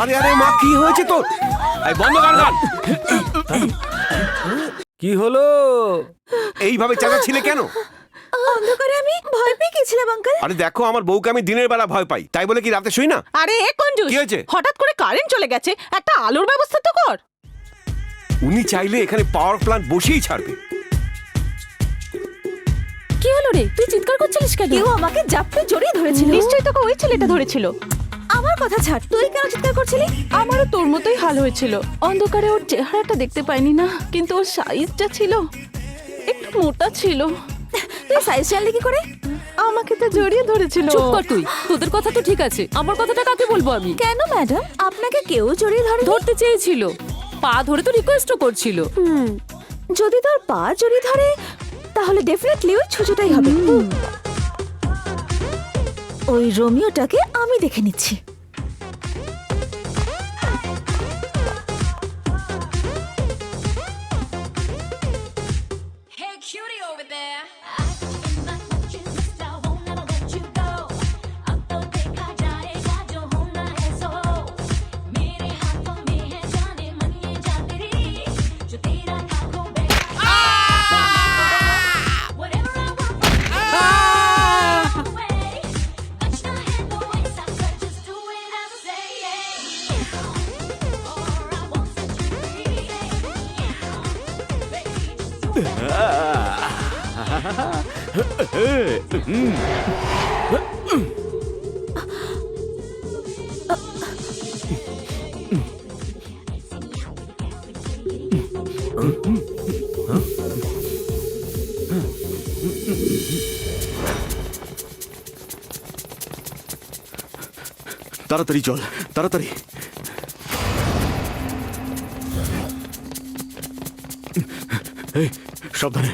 আরে আরে মা, কি হয়েছে তোর? এই বন্ধ কর গান। কি হলো? এইভাবে চেঁচাচ্ছিলে কেন? অন্ধকারে আমি ভয় পেয়ে গেছিলাম আঙ্কেল। আরে দেখো, আমার বউকে আমি দিনের বেলা ভয় পাই, তাই বলে কি রাতে শুই না? আরে কঞ্জুস, কি হয়েছে? হঠাৎ করে কারেন্ট চলে গেছে, একটা আলোর ব্যবস্থা তো কর। উনি চাইলে এখানে পাওয়ার প্ল্যান্ট বসিয়েই ছাড়বে। কি হলো রে, তুই চিৎকার করছিলিস কেন? কেউ আমাকে জাপটে জড়িয়ে ধরেছিল। নিশ্চয়ই তোকে ওই ছেলেটা ধরেছিল। আমার কথা ছাড়, তুই কেন চিৎকার করছিলি? আমারও তোর মতোই হাল হয়েছিল। অন্ধকারে ওর চেহারাটা দেখতে পাইনি না, কিন্তু ওর সাইজটা ছিল একটু মোটা ছিল। তুই সাইজ জানলি কি করে? আমাকে তো জড়িয়ে ধরেছিল। চুপ কর তুই, তোদের কথা তো ঠিক আছে, আমার কথাটা কাকে বলবো আমি? কেন ম্যাডাম, আপনাকে কেউ জড়িয়ে ধরে? ধরতে চেয়েছিল, পা ধরে তো রিকোয়েস্টও করছিল। যদি তোর পা জড়িয়ে ধরে তাহলে ডেফিনেটলি ওই ছুঁচোটাই হবে। ওই রোমিওটাকে আমি দেখে নিচ্ছি। Hey, cutie over there. তাড়াতাড়ি চল, তাড়াতাড়ি। এই, সাবধানে।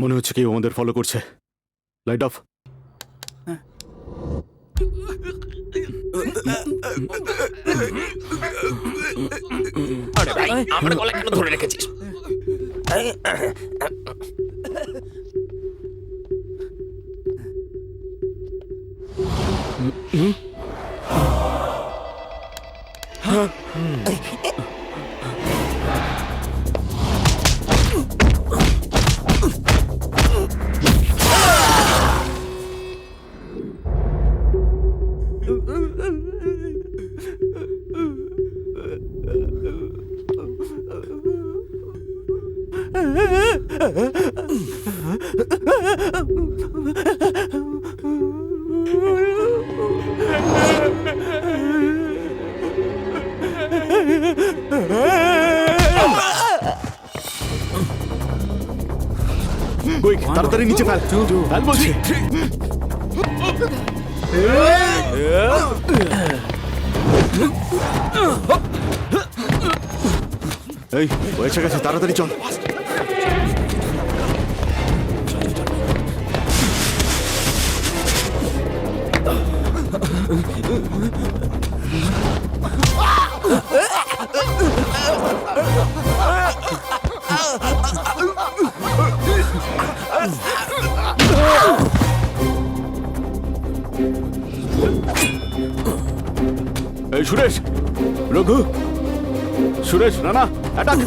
মনে হচ্ছে কেউ আমাদের ফলো করছে। Light off. আরে ভাই, আমার গলা কেন ধরে রেখেছিস? কুইক, তাড়াতাড়ি নিচে ফেল। ফেল বলছি। এই, ও এসে গেছে, তাড়াতাড়ি চল। এই সুরেশ, রঘু, সুরেশ, রানা, অ্যাটাক!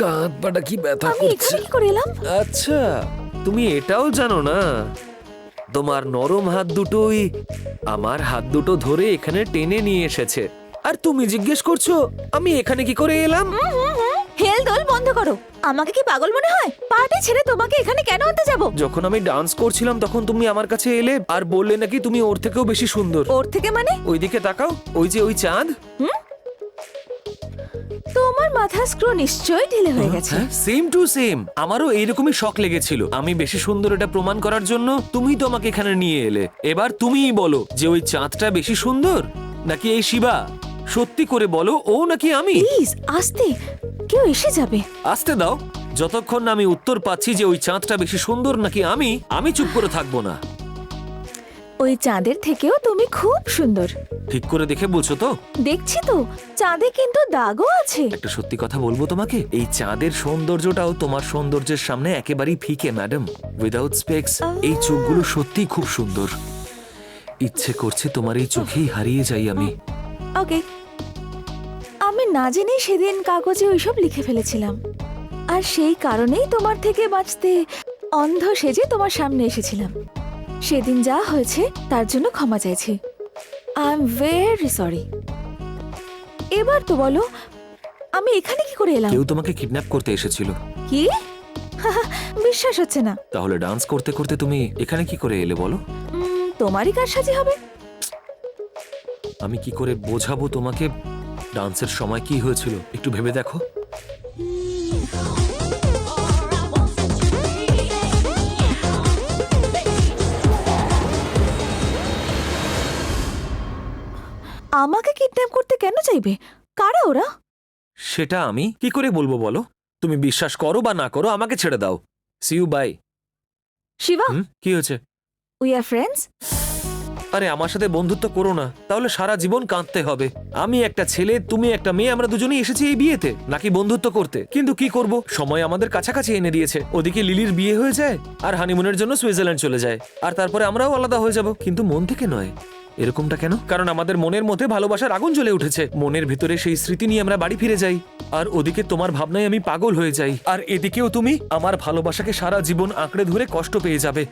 গা হাত পাটা কি ব্যথা আমি এখানে কি করে এলাম? আচ্ছা, তুমি এটাও জানো না তোমার নরম হাত দুটোই আমার হাত দুটো ধরে এখানে টেনে নিয়ে এসেছে, আর তুমি জিজ্ঞেস করছো আমি এখানে কি করে এলাম? হেল দোল বন্ধ করো। আমাকে কি পাগল মনে হয়? পার্টি ছেড়ে তোমাকে এখানে কেন আনতে যাব? যখন আমি ডান্স করছিলাম তখন তুমি আমার কাছে এলে আর বললে নাকি তুমি ওর থেকেও বেশি সুন্দর। ওর থেকে মানে? ওইদিকে তাকাও, ওই যে ওই চাঁদ। তোমার মাথার স্ক্রু নিশ্চয়ই ঢিলে হয়ে গেছে। সেম টু সেম, আমারও এইরকমই শখ লেগেছিল। আমি বেশি সুন্দর এটা প্রমাণ করার জন্য তুমি তো আমাকে এখানে নিয়ে এলে। এবার তুমিই বলো যে ওই চাঁদটা বেশি সুন্দর নাকি এই শিবা? সত্যি করে বলো, ও নাকি আমি? প্লিজ আস্তে, কেউ এসে যাবে। আসতে দাও, যতক্ষণ না আমি উত্তর পাচ্ছি যে ওই চাঁদটা বেশি সুন্দর নাকি আমি চুপ করে থাকবো না। ওই চাঁদের থেকেও তুমি খুব সুন্দর। ঠিক করে দেখে বলছো তো? দেখছি তো, চাঁদে কিন্তু দাগও আছে। একটা সত্যি কথা বলবো তোমাকে, এই চাঁদের সৌন্দর্যটাও তোমার সৌন্দর্যের সামনে একেবারেই ফিকে ম্যাডাম। উইদাউট স্পেক্স এই চোখগুলো সত্যিই খুব সুন্দর। ইচ্ছে করছে তোমার এই চোখেই হারিয়ে যাই আমি। ওকে, আমি না জেনেই সেদিন কাগজে ওইসব লিখে ফেলেছিলাম, আর সেই কারণেই তোমার থেকে বাঁচতে অন্ধ সেজে তোমার সামনে এসেছিলাম। সেদিন যা হয়েছে তার জন্য ক্ষমা চাইছি। I am very sorry. এবার তো বলো, আমি এখানে কি করে এলাম? কেউ তোমাকে কিডন্যাপ করতে এসেছিল। কি? বিশ্বাস হচ্ছে না। তাহলে ডান্স করতে করতে তুমি এখানে কি করে এলে বলো? তোমারই কারসাজি হবে। আমি কি করে বোঝাবো তোমাকে ডান্সের সময় কি হয়েছিল? একটু ভেবে দেখো। আমাকে কিডন্যাপ করতে কেন চাইবে? কারা ওরা? সেটা আমি কি করে বলবো বলো? তুমি বিশ্বাস করো বা না করো, আমাকে ছেড়ে দাও। C you by. শিবা, কি হয়েছে? We are friends. আরে আমার সাথে বন্ধুত্ব করো না, তাহলে সারা জীবন কাঁদতে হবে। আমি একটা ছেলে, তুমি একটা মেয়ে, আমরা দুজনেই এসেছি এই বিয়েতে, নাকি বন্ধুত্ব করতে। কিন্তু কি করব, সময় আমাদের কাছাকাছি এনে দিয়েছে। ওদিকে লিলির বিয়ে হয়ে যায় আর হানিমুনের জন্য সুইজারল্যান্ড চলে যায়, আর তারপরে আমরাও আলাদা হয়ে যাব। কিন্তু মন থেকে নয়। এরকমটা কেন? কারণ আমাদের মনের মধ্যে ভালোবাসার আগুন জ্বলে উঠেছে। মনের ভিতরে সেই স্মৃতি নিয়ে আমরা বাড়ি ফিরে যাই, আর ওদিকে তোমার ভাবনায় আমি পাগল হয়ে যাই, আর এদিকেও তুমি আমার ভালোবাসাকে সারা জীবন আঁকড়ে ধরে কষ্ট পেয়ে যাবে।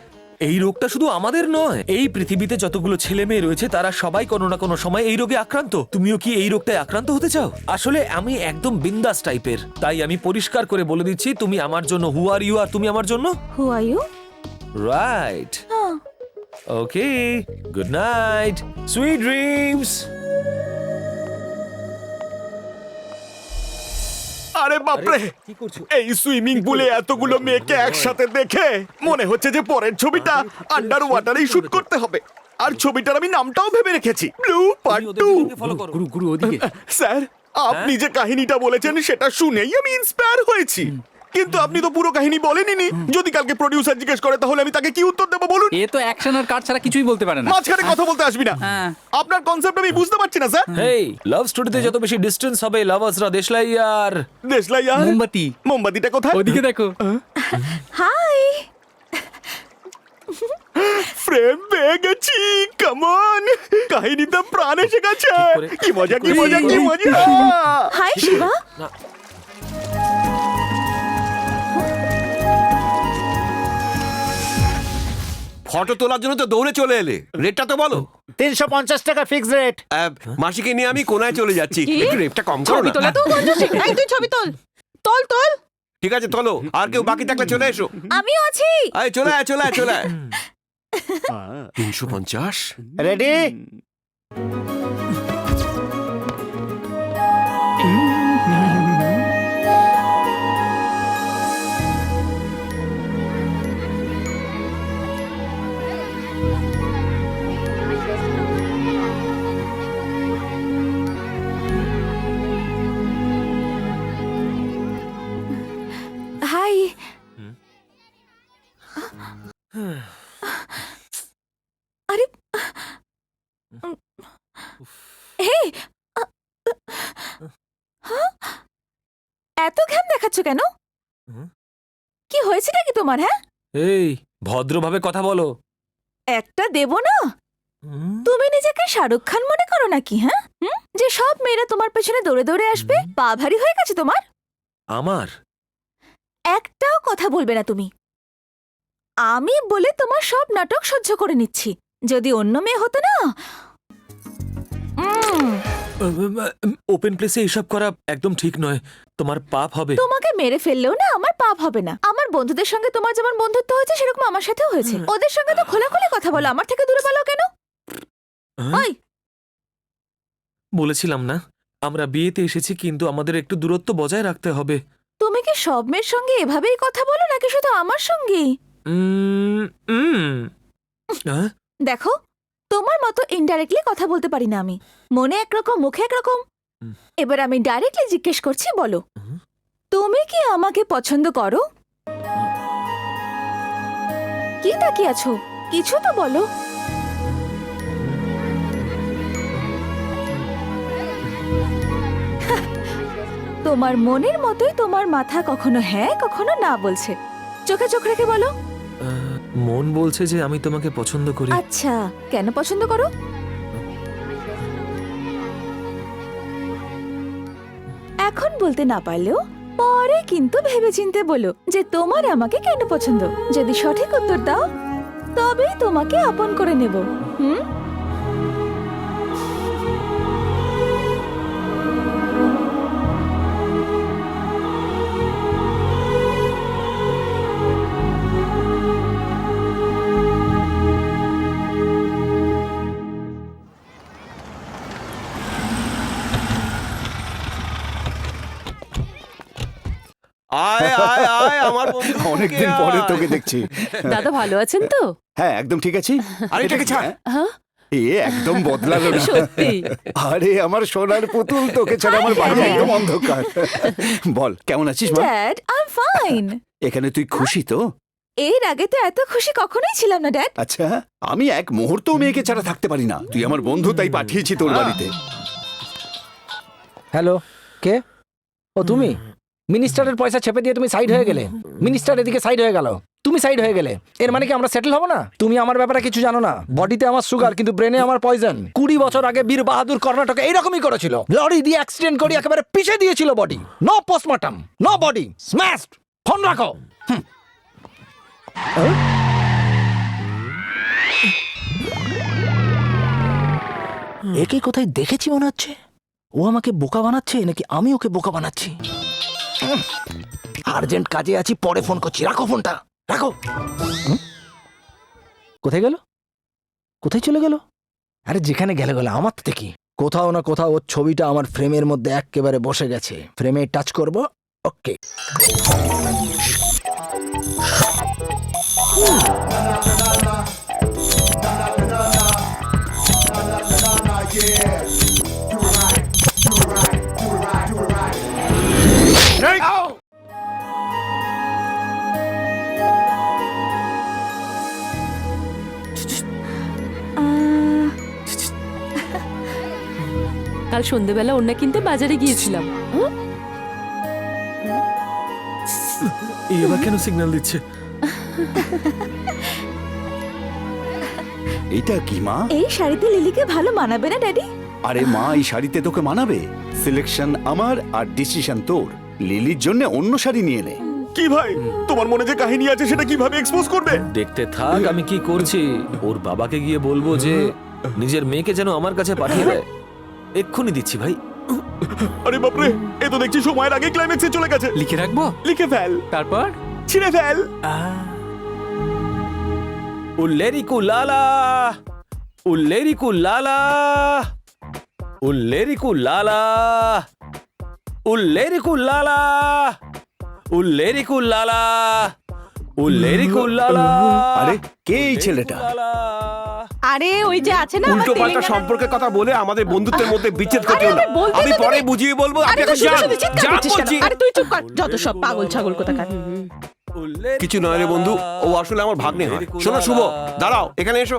এই রোগটা শুধু আমাদের নয়, এই পৃথিবীতে যতগুলো ছেলে মেয়ে রয়েছে তারা সবাই কোনো না কোনো সময় এই রোগে আক্রান্ত। তুমিও কি এই রোগটায় আক্রান্ত হতে চাও? আসলে আমি একদম বিন্দাস টাইপের, তাই আমি পরিষ্কার করে বলে দিচ্ছি, তুমি আমার জন্য হু আর ইউ, আর তুমি আমার জন্য who are you? Right. Okay, good night, sweet dreams. আরে বাপরে, এই সুইমিং পুলে এতগুলো মেয়েকে একসাথে দেখে মনে হচ্ছে যে পরের ছবিটা আন্ডার ওয়াটারেই শুট করতে হবে। আর ছবিটার আমি নামটাও ভেবে রেখেছি, ব্লু পার্ট 2। গুরু ওদিকে। স্যার, আপনি যে কাহিনীটা বলেছেন সেটা শুনেই আমি ইন্সপায়ার হয়েছি, কিন্তু আপনি তো পুরো কাহিনী বলেননি। যদি কালকে প্রডিউসার জিজ্ঞেস করে তাহলে আমি তাকে কি উত্তর দেবো বলুন? এ তো অ্যাকশন আর কাট ছাড়া কিছুই বলতে পারে না। মাঝখানে কথা বলতে আসবি না। আপনার কনসেপ্ট আমি বুঝতে পারছি না স্যার। হেই, লাভ স্টোরিতে যত বেশি ডিসটেন্স হবে, লাভার্সরা দেশলাই আর দেশলাইয়া মোমবাতি। মোমবাতিটা কোথায়? ওদিকে দেখো। হাই, ফ্রেম পেয়ে গেছি। কামন, কাহিনীতে প্রাণ এসে গেছে। কি মজা, কি মজা, কি মজা। হাই শিবা। ফটো তোলার জন্য তো দৌড়ে চলে এলে, রেটটা তো বলো। 350 টাকা ফিক্স রেট। মাসিকে নিয়ে আমি কোনায় চলে যাচ্ছি, একটু রেটটা কম করো না। এই তুই ছবি তোল, তোল তোল। ঠিক আছে তোলো, আর কেউ বাকি থাকলে চলে এসো। আমিও আছি। আয় চলে আয়, চলে আয়, চলে আয়। 350। রেডি? হাই। আরে হে, এত ঘাম দেখাচ্ছ কেন? কি হয়েছে নাকি তোমার? হ্যাঁ, এই ভদ্রভাবে কথা বলো। একটা দেব না? তুমি নিজেকে শাহরুখ খান মনে করো নাকি? হ্যাঁ, যে সব মেয়েরা তোমার পেছনে দৌড়ে দৌড়ে আসবে? পা ভারী হয়ে গেছে তোমার? আমার কথা বলবে না তুমি। আমি বলে তোমার সব নাটক সহ্য করে নিচ্ছি। যদি অন্য মেয়ে হতো না, ওপেন প্লেসে এসব করা একদম ঠিক নয়, তোমার পাপ হবে। তোমাকে মেরে ফেললেও না আমার পাপ হবে না। আমার বন্ধুদের সঙ্গে তোমার যেমন বন্ধুত্ব হয়েছে সেরকম আমার সাথেও হয়েছে। ওদের সঙ্গে তো খোলাখুলি কথা বলো, আমার থেকে দূরে পালাও কেন? ওই বলেছিলাম না আমরা বিয়েতে এসেছি, কিন্তু আমাদের একটু দূরত্ব বজায় রাখতে হবে। তুমি কি সব মেয়ের সঙ্গে এভাবেই কথা বলো নাকি শুধু আমার সঙ্গেই? দেখো, তোমার মতো ইনডাইরেক্টলি কথা বলতে পারি না আমি। মনে একরকম, মুখে একরকম। এবার আমি ডাইরেক্টলি জিজ্ঞেস করছি, বলো তুমি কি আমাকে পছন্দ করো? কি তাকিয়ে আছো? কিছু তো বলো। তোমার মনের মতোই তোমার মাথা কখনো হ্যাঁ কখনো না বলছে। চোখে চোখ রেখে বলো। মন বলছে যে আমি তোমাকে পছন্দ করি। আচ্ছা, কেন পছন্দ করো? এখন বলতে না পারলেও পরে কিন্তু ভেবেচিন্তে বলো যে তোমার আমাকে কেন পছন্দ। যদি সঠিক উত্তর দাও তবেই তোমাকে আপন করে নেব। হুম? আয় আয় আয় আমার বন্ধু, অনেকদিন কে পরে আয়? তোকে দেখছি। দাদা ভালো আছেন তো? হ্যাঁ, একদম ঠিক আছি। আরে এটাকে ছাড়। হ্যাঁ, এ একদম বদলালো না। সত্যি। আরে আমার সোনার পুতুল, তোকে ছাড়া আমার বাড়ি একদম অন্ধকার। বল কেমন আছিস মা? Dad, I am fine. এখানে তুই খুশি তো? এর আগে তো এত খুশি কখনোই ছিলাম না ড্যাড। আচ্ছা, আমি এক মুহূর্ত মেয়েকে ছাড়া থাকতে পারি না। তুই আমার বন্ধু, তাই পাঠিয়েছি তোর বাড়িতে। হ্যালো, কে? ও তুমি? মিনিস্টারের পয়সা চেপে দিয়ে তুমি সাইড হয়ে গেলে। মিনিস্টার এদিকে সাইড হয়ে গেল, তুমি সাইড হয়ে গেলে। এর মানে কি আমরা সেটেল হব না? তুমি আমার ব্যাপারে কিছু জানো না। বডিতে আমার সুগার, কিন্তু ব্রেনে আমার পয়জন। 20 বছর আগে বীর বাহাদুর কর্ণাটকে এইরকমই করেছিল। লরি দিয়ে অ্যাক্সিডেন্ট করে একেবারে পিষে দিয়েছিল body. No postmortem, no body, smashed. Phone রাখো। একে কোথায় দেখেছি মনে হচ্ছে। ও আমাকে বোকা বানাচ্ছে নাকি আমি ওকে বোকা বানাচ্ছি? আর্জেন্ট কাজে আছি, পরে ফোন করছি। রাখো ফোনটা, রাখো। কোথায় গেল? কোথায় চলে গেল? আরে যেখানে গেলে গেলে আমার তো দেখি কোথাও না কোথাও ওর ছবিটা আমার ফ্রেমের মধ্যে একেবারে বসে গেছে। ফ্রেমে টাচ করব। ওকে, কাল সন্ধ্যেবেলা ওড়না কিনতে বাজারে গিয়েছিলাম। এই এবার কেন সিগন্যাল দিচ্ছে? এটা কি মা? এই শাড়িতে লিলিকে ভালো মানাবে না ড্যাডি? আরে মা, এই শাড়িতে তোকে মানাবে। সিলেকশন আমার আর ডিসিশন তোর। লিলির জন্য অন্য শাড়ি নিয়ে নে। কি ভাই, তোমার মনে যে কাহিনী আছে সেটা কিভাবে এক্সপোজ করবে? দেখতে থাক আমি কি করছি। ওর বাবাকে গিয়ে বলবো যে নিজের মেয়েকে যেন আমার কাছে পাঠিয়ে দেয়। এক্ষুনি দিচ্ছি ভাই। আরে বাপরে, এ তো দেখছি সময়ের আগে ক্লাইম্যাক্সে চলে গেছে। লিখে রাখবো, লিখে ফেল, তারপর ছিঁড়ে ফেল। উল্লেরিকু লালা, উল্লেরিকু লালা, উল্লেরিকু লালা, উল্লেরিকু লালা, উল্লেরিকু লালা, উল্লেরিকু লালা। আরে কে এই ছেলেটা? আরে ওই যে আছে না উল্টো পাল্টা সম্পর্কের কথা বলে আমাদের বন্ধুত্বের মধ্যে বিচ্ছেদ ঘটিও না। আমি পরে বুঝিয়ে বলবো। আপনি এখন যান, যান বলছি। আরে তুই চুপ কর, যত সব পাগল ছাগল কোথাকার। কিছু নয় রে বন্ধু, ও আসলে আমার ভাগ্নে হয়। শোনো শুভ, দাঁড়াও, এখানে এসো।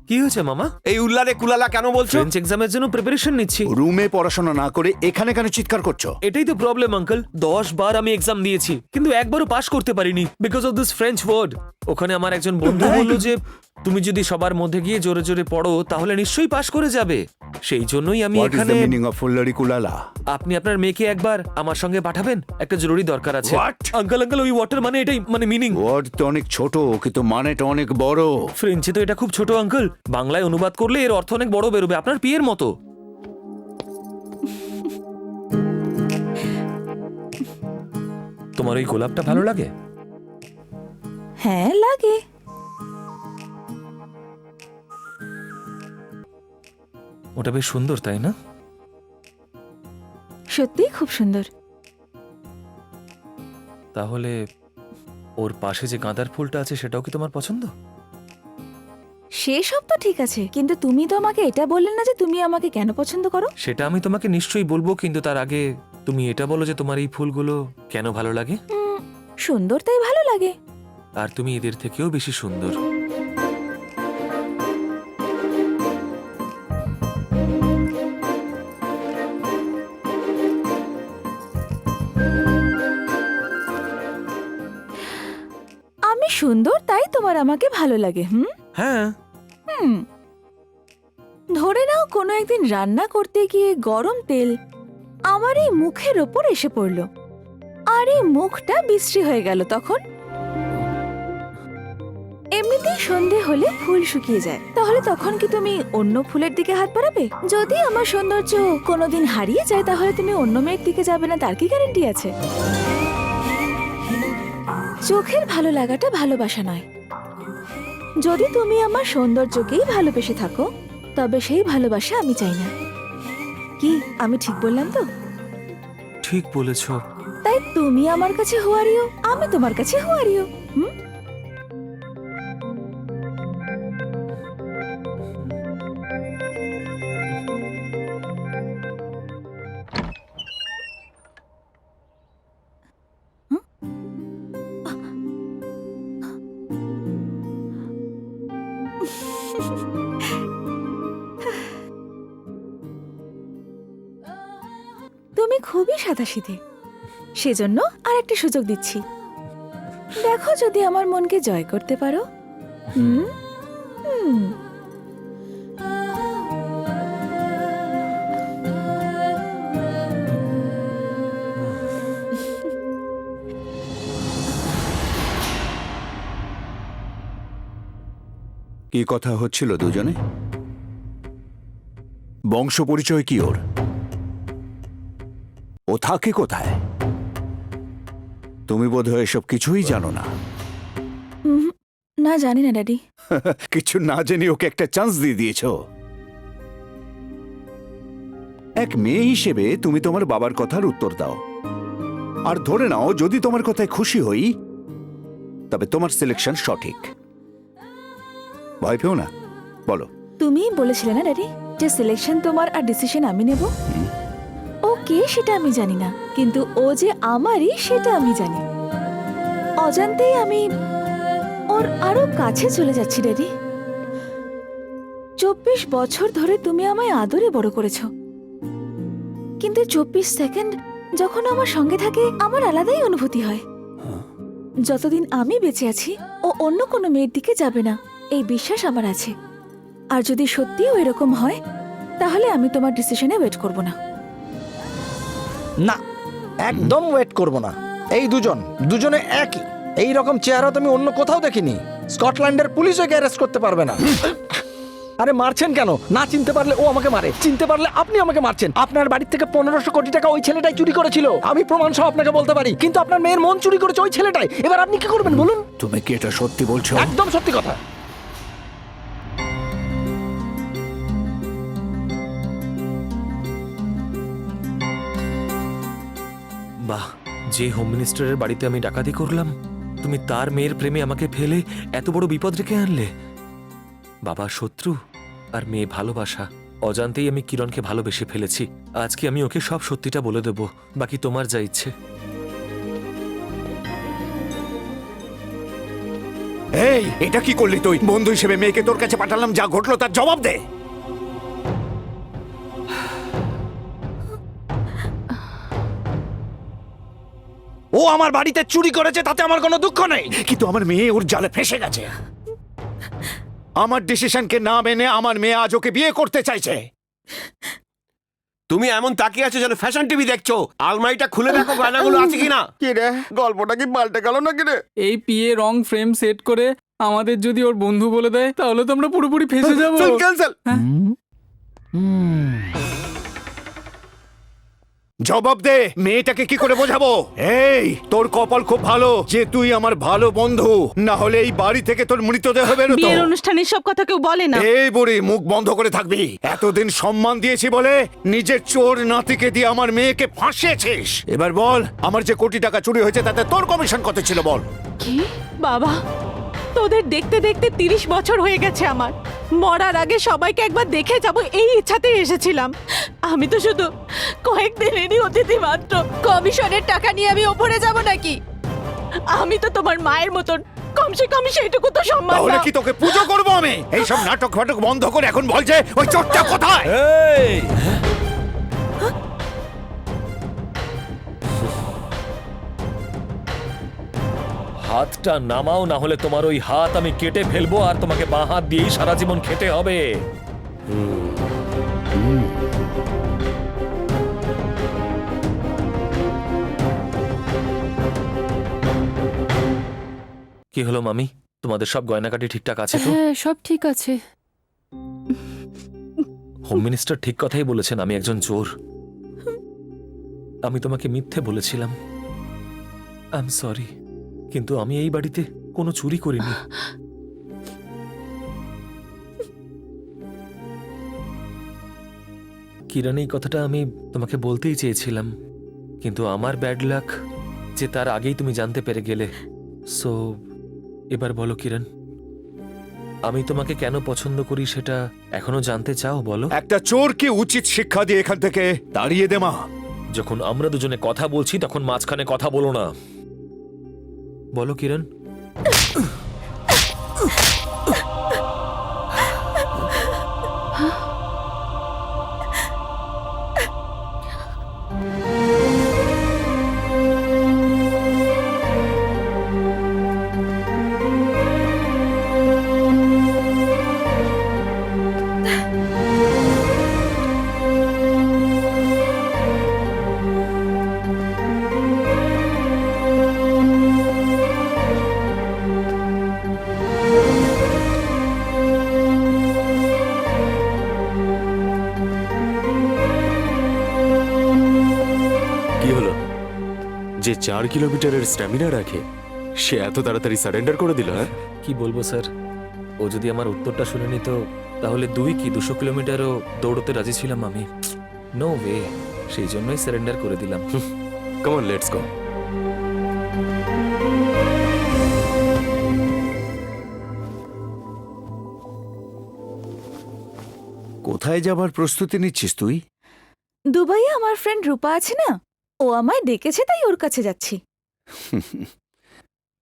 কি হয়েছে মামা? এই উল্লারে কুলালা কেন বলছো? ফ্রেঞ্চ এক্সামের জন্য প্রিপারেশন নিচ্ছি। রুমে পড়াশোনা না করে এখানে কেন চিৎকার করছো? এটাই তো প্রবলেম আঙ্কেল। 10 বার আমি এক্সাম দিয়েছি কিন্তু একবারও পাস করতে পারিনি because of this French word. ওখানে আমার একজন বন্ধু বললো যে তুমি যদি সবার মধ্যে গিয়ে জোরে জোরে পড়ো তাহলে নিশ্চয়ই পাশ করে যাবে। সেই জন্যই আমি হোয়াট ইজ এখানে। দ্য মিনিং অফ ফুল্লারি কুলালা? আপনি আপনার মেয়েকে একবার আমার সঙ্গে পাঠাবেন, একটা জরুরি দরকার আছে। What? আঙ্কেল আঙ্কেল, ওই ওয়াটার মানে এটাই, মানে মিনিং। ওয়ার্ড তো অনেক ছোট কিন্তু মানেটা অনেক বড়। ফ্রেঞ্চে তো এটা খুব ছোট আঙ্কেল, বাংলায় অনুবাদ করলে এর অর্থ অনেক বড় বেরোবে, আপনার পিয়ের মতো। তোমার ওই গোলাপটা ভালো লাগে? হ্যাঁ লাগে। ওটা বেশ সুন্দর, তাই না? সত্যিই খুব সুন্দর। তাহলে ওর পাশে যে গাঁদার ফুলটা আছে সেটাও কি তোমার পছন্দ? সেসব তো ঠিক আছে, কিন্তু তুমি তো আমাকে এটা বললে না যে তুমি আমাকে কেন পছন্দ করো। সেটা আমি তোমাকে নিশ্চয়ই বলবো, কিন্তু তার আগে তুমি এটা বলো যে তোমার এই ফুলগুলো কেন ভালো লাগে। সুন্দর তাই ভালো লাগে। আর তুমি এদের থেকেও বেশি সুন্দর। আমি সুন্দর তাই তোমার আমাকে ভালো লাগে। হ্যাঁ, ধরে নাও কোনো একদিন রান্না করতে গিয়ে গরম তেল আমার এই মুখের ওপর এসে পড়লো আর এই মুখটা বিশ্রী হয়ে গেল, তখন? এমনিতেই সন্ধে হলে ফুল শুকিয়ে যায়, তাহলে তখন কি তুমি অন্য ফুলের দিকে হাত বাড়াবে? যদি আমার সৌন্দর্য কোনোদিন হারিয়ে যায় তাহলে তুমি অন্য মেয়ের দিকে যাবে না, তার কি গ্যারান্টি আছে? চোখের ভালো লাগাটা ভালোবাসা নয়। যদি তুমি আমার সৌন্দর্যকেই ভালোবেসে থাকো তবে সেই ভালোবাসা আমি চাই না। কি আমি ঠিক বললাম তো? ঠিক বলেছো। তাই তুমি আমার কাছে হুয়ারিও, আমি তোমার কাছে হুয়ারিও। তুমি খুবই সাদাসিধে, সেজন্য আর একটা সুযোগ দিচ্ছি। দেখো যদি আমার মনকে জয় করতে পারো। কি কথা হচ্ছিল দুজনে? বংশ পরিচয় কি ওর? ও থাকে কোথায়? তুমি বোধহয় এসব কিছুই জানো না। না, জানি না ড্যাডি। কিছু না জেনে ওকে একটা চান্স দিয়ে দিয়েছো। এক মেয়ে হিসেবে তুমি তোমার বাবার কথার উত্তর দাও, আর ধরে নাও যদি তোমার কথায় খুশি হই তবে তোমার সিলেকশন সঠিক। ভয় পেও না, বলো। তুমি বলেছিলে না ড্যাডি যে সিলেকশন তোমার আর ডিসিশন আমি নেব। ও কে সেটা আমি জানি না, কিন্তু ও যে আমারই সেটা আমি জানি। অজান্তেই আমি ওর আরো কাছে চলে যাচ্ছি ড্যাডি। 24 বছর ধরে তুমি আমায় আদরে বড় করেছো, কিন্তু 24 সেকেন্ড যখন আমার সঙ্গে থাকে আমার আলাদাই অনুভূতি হয়। যতদিন আমি বেঁচে আছি ও অন্য কোনো মেয়ের দিকে যাবে না, এই বিশ্বাস আমার আছে। আর যদি সত্যিও এরকম হয় তাহলে আমি তোমার ডিসিশনে ওয়েট করব না। না, একদম ওয়েট করব না। এই দুজনে একই। এই রকম চেহারা তো আমি অন্য কোথাও দেখিনি। স্কটল্যান্ডের পুলিশ ওকে অ্যারেস্ট করতে পারবে না। আরে মারছেন কেন? না চিনতে পারলে ও আমাকে মারে, চিনতে পারলে আপনি আমাকে মারছেন। আপনার বাড়ি থেকে 1500 কোটি টাকা ওই ছেলেটাই চুরি করেছিল, আমি প্রমাণ সহ আপনাকে বলতে পারি। কিন্তু আপনার মেয়ের মন চুরি করেছে ওই ছেলেটাই। এবার আপনি কি করবেন বলুন? তুমি কি এটা সত্যি বলছো? একদম সত্যি কথা। বাহ, যে হোম মিনিস্টারের বাড়িতে আমি ডাকাতি করলাম, তুমি তার মেয়ের প্রেমে আমাকে ফেলে এত বড় বিপদ রেখে আনলে। বাবা শত্রু আর মেয়ে ভালোবাসা, অজান্তেই আমি কিরণকে ভালোবেসে ফেলেছি। আজকে আমি ওকে সব সত্যিটা বলে দেব, বাকি তোমার যা ইচ্ছে। এই, এটা কি করলি তুই? বন্ধু হিসেবে মেয়েকে তোর কাছে পাঠালাম, যা ঘটলো তার জবাব দে। ও আমার বাড়িতে চুরি করেছে, তাতে আমার কোনো দুঃখ নেই, কিন্তু আমার মেয়ে ওর জালে ফেসে গেছে। আমার ডিসিশনকে না মেনে আমার মেয়ে আজ ওকে বিয়ে করতে চাইছে। তুমি এমন তাকিয়ে আছো যেন ফ্যাশন টিভি দেখছো। আলমারিটা খুলে দেখো গয়নাগুলো আছে কিনা। কি রে, গল্পটা কি পাল্টে গেল নাকি রে? এই পিয়ে রং ফ্রেম সেট করে আমাদের যদি ওর বন্ধু বলে দেয় তাহলে তো আমরা পুরোপুরি ফেসে যাবো। ক্যান্সেল। জবাব দে, মেয়েটাকে কি করে বোঝাবো? এই তোর কপাল খুব ভালো যে তুই আমার ভালো বন্ধু, না হলে এই বাড়ি থেকে তোর মৃতদেহ বেরোতো। বিয়ের অনুষ্ঠানে সব কথা কেউ বলে না। এই বুড়ি, মুখ বন্ধ করে থাকবি। এতদিন সম্মান দিয়েছি বলে নিজের চোর নাতিকে দিয়ে আমার মেয়েকে ফাঁসিয়েছিস। এবার বল, আমার যে কোটি টাকা চুরি হয়েছে তাতে তোর কমিশন কত ছিল বল? কি বাবা, তোদের দেখতে দেখতে 30 বছর হয়ে গেছে আমার। মরার আগে সবাইকে একবার দেখে যাব এই ইচ্ছাতেই এসেছিলাম। আমি তো শুধু কয়েকদিনেরই অতিথি মাত্র। কমিশনের টাকা নিয়ে আমি ওপরে যাব নাকি? আমি তো তোমার মায়ের মতন, কমসে কম সেইটুকু তো সম্মান তাহলে দাও। কি তোকে পুজো করবো আমি? এইসব নাটক ফাটক বন্ধ করে এখন বল যে ওই চোরটা কোথায়? এই! হাতটা নামাও, না হলে তোমার ওই হাত আমি কেটে ফেলবো আর তোমাকে বাঁ হাত দিয়েই সারা জীবন খেতে হবে। কি হলো মামি, তোমাদের সব গয়নাকাটি ঠিকঠাক আছে তো? হ্যাঁ, সব ঠিক আছে। হোম মিনিস্টার ঠিক কথাই বলেছেন, আমি একজন চোর। আমি তোমাকে মিথ্যে বলেছিলাম। আই এম সরি, কিন্তু আমি এই বাড়িতে কোনো চুরি করিনি। কিরণ, এই কথাটা আমি তোমাকে বলতেই চেয়েছিলাম, কিন্তু আমার ব্যাড লাক যে তার আগেই তুমি জানতে পেরে গেলে। সো এবার বলো কিরণ, আমি তোমাকে কেন পছন্দ করি সেটা এখনো জানতে চাও? বলো। একটা চোরকে উচিত শিক্ষা দিয়ে এখান থেকে তাড়িয়ে দে মা। যখন আমরা দুজনে কথা বলছি তখন মাঝখানে কথা বলো না। বলো কিরণ। কি হলো? যে 4 কিলোমিটারের স্ট্যামিনা রাখে সে এত তাড়াতাড়ি সারেন্ডার করে দিল? হ্যাঁ, কি বলবো স্যার, ও যদি আমার উত্তরটা শুনে নিত তাহলে 200 কিলোমিটারও দৌড়তে রাজি ছিলাম আমি। নো ওয়ে, সেই জন্যই সারেন্ডার করে দিলাম। Come on, let's go. কোথায় যাবার প্রস্তুতি নিচ্ছিস তুই? দুবাইয়ে আমার ফ্রেন্ড রূপা আছে না, ও আমায় ডেকেছে তাই ওর কাছে যাচ্ছি।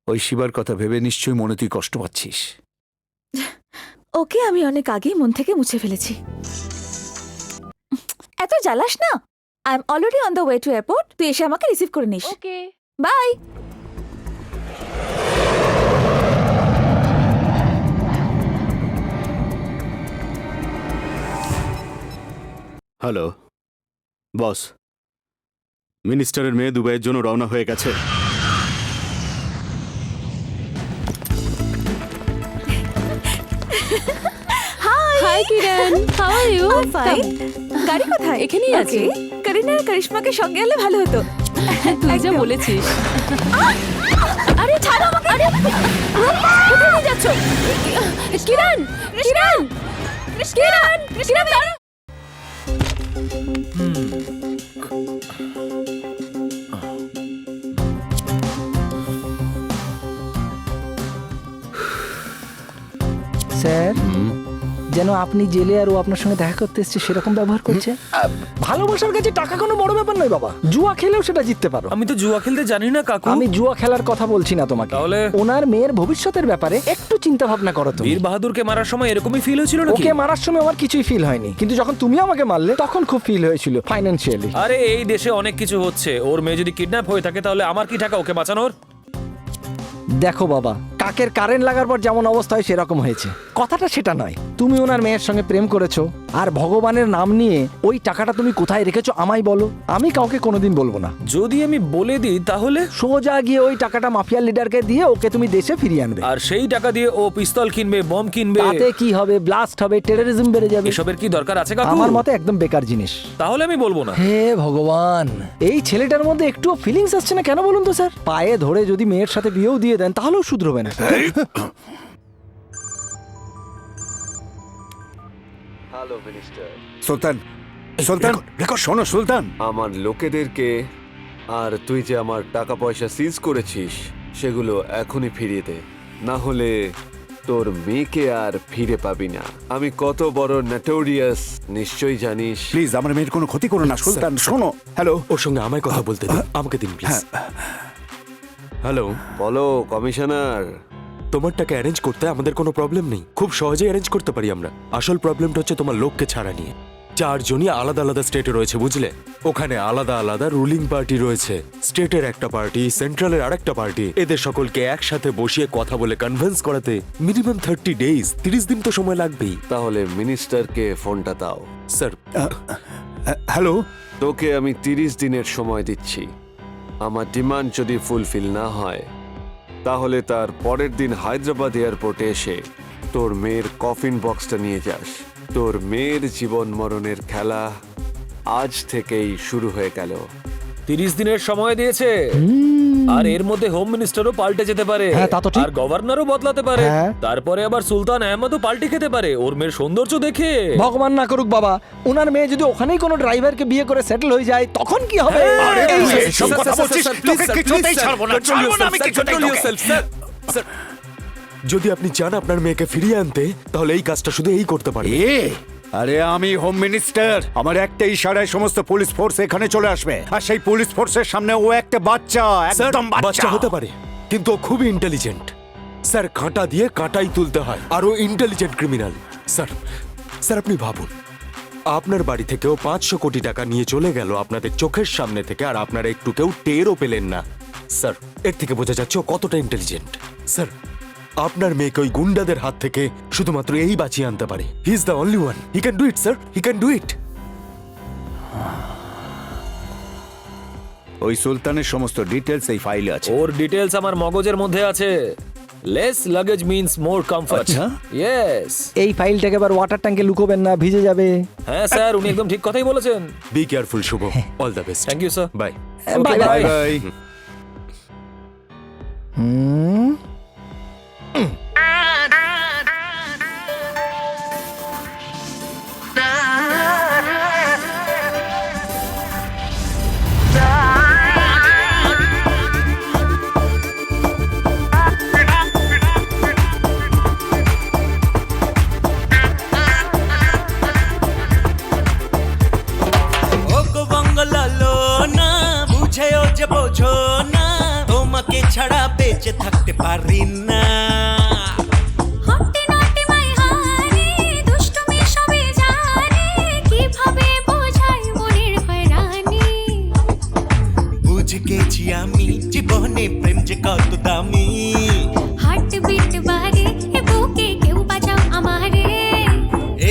ওই শিবার কথা ভেবে নিশ্চয়ই মনে তুই কষ্ট পাচ্ছিস। ওকে আমি অনেক আগেই মন থেকে মুছে ফেলেছি। এত জ্বালাস না। I am already on the way to airport. তুই এসে আমাকে রিসিভ করে নিস। ওকে। বাই। হ্যালো বস, মিনিস্টারের মেয়ে দুবাইয়ের জন্য রওনা হয়ে গেছে। Hi Kiran, how are you? Fine. গাড়ি কোথায়? এখানেই আছে। করিনা আর করিশ্মাকে সঙ্গে এলে ভালো হতো। তুই যা বলেছিস। আরে ছাড়ো আমাকে। আরে কোথায় নিয়ে যাচ্ছ? কিরণ, কিরণ, কিরণ, কিরণ, দাঁড়া। স্যার, যেন আপনি জেলে আর ও আপনার সঙ্গে দেখা করতে এসছে সেরকম ব্যবহার করছে। ভালোবাসার কাছে টাকা কোনো বড় ব্যাপার নয় বাবা, জুয়া খেলেও সেটা জিততে পারো। আমি তো জুয়া খেলতে জানি না কাকু। আমি জুয়া খেলার কথা বলছি না তোমাকে, তাহলে? ওনার মেয়ের ভবিষ্যতের ব্যাপারে একটু চিন্তা ভাবনা করো তুমি। বীর বাহাদুরকে মারার সময় এরকমই ফিল হয়েছিল নাকি? ওকে মারার সময় আমার কিছুই ফিল হয়নি, কিন্তু যখন তুমি আমাকে মারলে তখন খুব ফিল হয়েছিল ফাইন্যান্সিয়ালি। আরে এই দেশে অনেক কিছু হচ্ছে, ওর মেয়ে যদি কিডন্যাপ হয়ে থাকে তাহলে আমার কি টাকা ওকে বাঁচানোর? দেখো বাবা, কাকের কারেন্ট লাগার পর যেমন অবস্থা হয় সেরকম হয়েছে, কথাটা সেটা নয়। তুমি ওনার মেয়ের সঙ্গে প্রেম করেছো, আর ভগবানের নাম নিয়ে ওই টাকাটা তুমি কোথায় রেখেছো আমায় বলো, আমি কাউকে কোনোদিন বলবো না। যদি আমি বলে দিই তাহলে? সোজা গিয়ে ওই টাকাটা মাফিয়ার লিডারকে দিয়ে ওকে তুমি দেশে ফিরিয়ে আনবে। আর সেই টাকা দিয়ে ও পিস্তল কিনবে, বম কিনবে। তাতে কি হবে? ব্লাস্ট হবে, টেররিজম বেড়ে যাবে। এসবের কি দরকার আছে কাকু? আমার মতে একদম বেকার জিনিস। তাহলে আমি বলবো না। হে ভগবান, এই ছেলেটার মধ্যে একটুও ফিলিংস আসছে না কেন বলুন তো স্যার? পায়ে ধরে যদি মেয়ের সাথে বিয়েও দিয়ে দেন তাহলেও শুধরবে না। Hello minister. সুলতান, সুলতান শোনো সুলতান, আমার লোকেদেরকে আর তুই যে আমার টাকা পয়সা সিজ করেছিস সেগুলো এখনই ফিরিয়ে দে, না হলে তোর মেয়েকে আর ফিরে পাবি না। আমি কত বড় নটোরিয়াস নিশ্চয়ই জানিস। প্লিজ আমার মেয়ের কোনো ক্ষতি করো না সুলতান। শোনো, হ্যালো, ওর সঙ্গে আমায় কথা বলতে দিন, আমাকে দিন প্লিজ। হ্যালো, বলো কমিশনার। তোমার টাকা অ্যারেঞ্জ করতে আমাদের কোনো প্রবলেম নেই, খুব সহজেই অ্যারেঞ্জ করতে পারি আমরা। আসল প্রবলেমটা হচ্ছে তোমার লোককে ছাড়া নিয়ে। 4 জনই আলাদা আলাদা স্টেটে রয়েছে, বুঝলে? ওখানে আলাদা আলাদা রুলিং পার্টি রয়েছে, স্টেটের একটা পার্টি, সেন্ট্রালের আরেকটা পার্টি। এদের সকলকে একসাথে বসিয়ে কথা বলে কনভিন্স করাতে মিনিমাম 30 ডেজ, 30 দিন তো সময় লাগবেই। তাহলে মিনিস্টারকে ফোনটা দাও। স্যার, হ্যালো, তোকে আমি 30 দিনের সময় দিচ্ছি। আমার ডিমান্ড যদি ফুলফিল না হয় তাহলে তার পরের দিন হায়দ্রাবাদ এয়ারপোর্টে এসে তোর মেয়ের কফিন বক্সটা নিয়ে যাস। তোর মেয়ের জীবন মরণের খেলা আজ থেকেই শুরু হয়ে গেল। 30 দিনের সময় দিয়েছে, আর এর মধ্যে হোম মিনিস্টারও পাল্টে যেতে পারে, হ্যাঁ, তা তো ঠিক। আর গভর্নরও বদলাতে পারে, হ্যাঁ। তারপরে আবার সুলতান আহমদও পাল্টে খেতে পারে ওর মেয়ের সৌন্দর্য দেখে। ভগবান না করুক বাবা, ওনার মেয়ে যদি ওখানেই কোনো ড্রাইভারকে বিয়ে করে সেটেল হয়ে যায় তখন কি হবে? আরে এই তুই যে- এসব কথা বলছিস, তোকে কিছুতেই ছাড়বো না, ছাড়বো না আমি কিছুতেই তোকে। যদি আপনি চান আপনার মেয়েকে ফিরিয়ে আনতে, তাহলে এই কাজটা শুধু এই করতে পারে। আরে আমি হোম মিনিস্টার, আমার একটা ইশারায় সমস্ত পুলিশ ফোর্স এখানে চলে আসবে, আর সেই পুলিশ ফোর্সের সামনে ও একটা বাচ্চা, একদম বাচ্চা হতে পারে, কিন্তু ও খুবই ইন্টেলিজেন্ট। স্যার, কাঁটা দিয়ে কাঁটাই তুলতে হয়, আর ও ইন্টেলিজেন্ট ক্রিমিনাল। স্যার, স্যার আপনি ভাবুন, আপনার বাড়ি থেকেও 500 কোটি টাকা নিয়ে চলে গেল আপনাদের চোখের সামনে থেকে, আর আপনারা একটু কেউ টেরও পেলেন না। স্যার, এর থেকে বোঝা যাচ্ছে ও কতটা ইন্টেলিজেন্ট। স্যার, আপনার মেয়েকে ওই গুন্ডাদের হাত থেকে শুধুমাত্র এই বাঁচিয়ে আনতে পারে। He is the only one, he can do it sir, he can do it. ওই সুলতানের সমস্ত ডিটেলস এই ফাইলে আছে। ওর ডিটেলস আমার মগজের মধ্যে আছে। লেস লাগেজ মিন্স মোর কমফর্ট। আচ্ছা। ইয়েস। এই ফাইলটাকে আবার ওয়াটার ট্যাঙ্কে লুকোবেন না, ভিজে যাবে। হ্যাঁ স্যার, উনি একদম ঠিক কথাই বলেছেন। Be careful Shubh, all the best. Thank you sir. Bye. Bye bye bye. Bye. বুঝেও যে বোঝো না, তোমাকে ছাড়া বেঁচে থাকতে পারি না। বুঝে গেছি আমি জীবনে প্রেম যে কত দামি।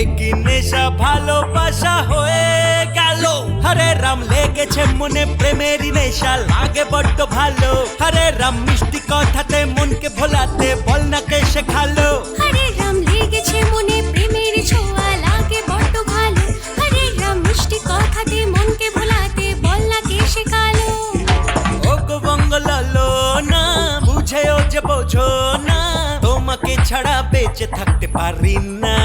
একই নেশা ভালোবাসা হয়ে গেল। হরে রাম লেগেছে মনে প্রেমেরই নেশা, লাগে বড্ড ভালো। হরে রাম মিষ্টি কথাতে মনকে ভোলাতে বল না কে শেখালো। হরে রাম লেগেছে মনে প্রেমের ছোঁয়া, লাগে বড্ড ভালো। হরে রাম মিষ্টি কথাতে মনকে ভোলাতে বল না কে শেখালো। ও গো বঙ্গলালো না, বুঝেও যে বোঝো না, তোমাকে ছাড়া বেঁচে থাকতে পারি না।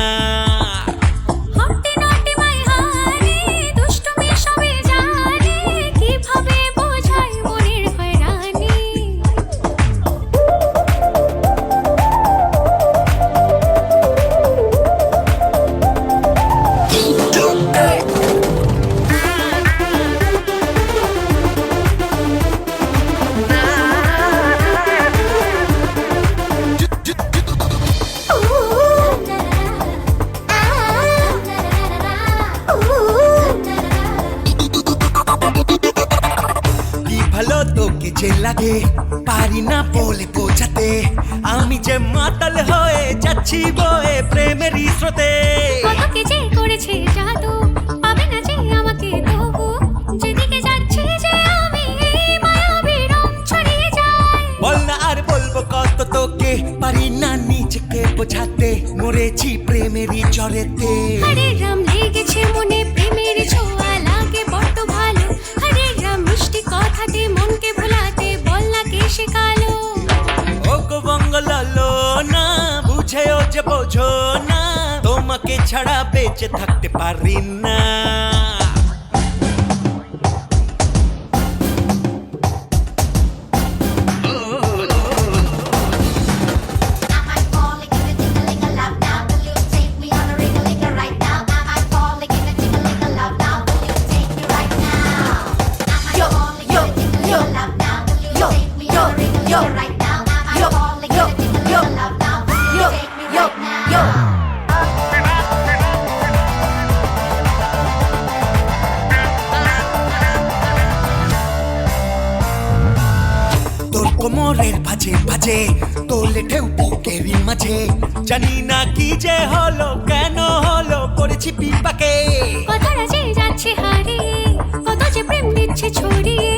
পারি না বলে বোঝাতে আমি যে মাতাল হয়ে যাচ্ছি বয়ে প্রেমেরই স্রোতে। কত কি যে করেছে জাদু পাবে না যে আমাকে তবু যেদিকে যাচ্ছে যে আমি এই মায়াবী রং ছড়িয়ে যাই। বল না আর বলবো কত তোকে পারি না নিজেকে বোঝাতে মরেছি প্রেমেরই জ্বরেতে। হরে রাম লেগেছে মনে প্রেমের ছোঁয়া লাগে বড্ড ভালো। হরে রাম মিষ্টি কথাতে মনকে ভোলাতে বল না কে শেখালো। ও গো বঙ্গলালো না বুঝেও যে বোঝো না তোমাকে ছাড়া বেঁচে থাকতে পারি না। তোর কোমরের ভাজে ভাজে তোলে ঢেউ বুকেরই মাঝে জানি না কি যে হলো কেন হলো পড়েছি পিপাকে। কথাটা যে যাচ্ছে হারিয়ে কত যে প্রেম দিচ্ছে ছড়িয়ে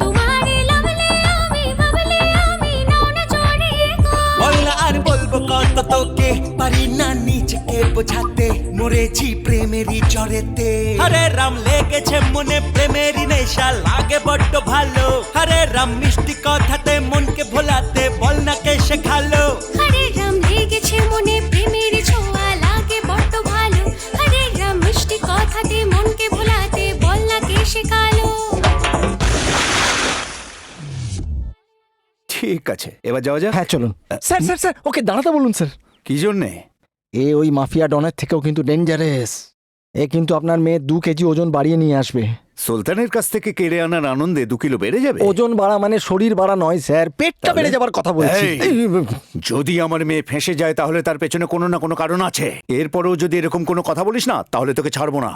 তোমার লাভলে আমি ভাবলে আমি নাও না জড়িয়ে গো। বল না আর বলবো কত তোকে পারি না নিজেকে বোঝাতে মরেছি প্রেমেরই জ্বরেতে। হরে রাম লেগেছে মনে প্রেমেরই নেশা লাগে বড্ড ভালো। হরে রাম মিষ্টি কথাতে মনকে ভোলাতে বল না কে শেখালো। হরে রাম লেগেছে মনে প্রেমের ছোঁয়া লাগে বড্ড ভালো। হরে রাম মিষ্টি কথাতে মনকে ভোলাতে বল না কে শেখালো। ঠিক আছে, এবার যাওয়া যাক। হ্যাঁ চলুন। স্যার স্যার স্যার ওকে দাঁড়াতে বলুন স্যার। কি জন্যে? এ ওই মাফিয়া ডনের থেকেও কিন্তু ডেঞ্জারাস। এ কিন্তু আপনার মেয়ে 2 কেজি ওজন বাড়িয়ে নিয়ে আসবে। সুলতানের কাছ থেকে কেড়ে আনার আনন্দে 2 কিলো বেড়ে যাবে? ওজন বাড়া মানে শরীর বাড়া নয় স্যার, পেটটা বেড়ে যাবার কথা বলছি। এই, যদি আমার মেয়ে ফেঁসে যায় তাহলে তার পেছনে কোনো না কোনো কারণ আছে। এরপরেও যদি এরকম কোনো কথা বলিস না তাহলে তোকে ছাড়বো না।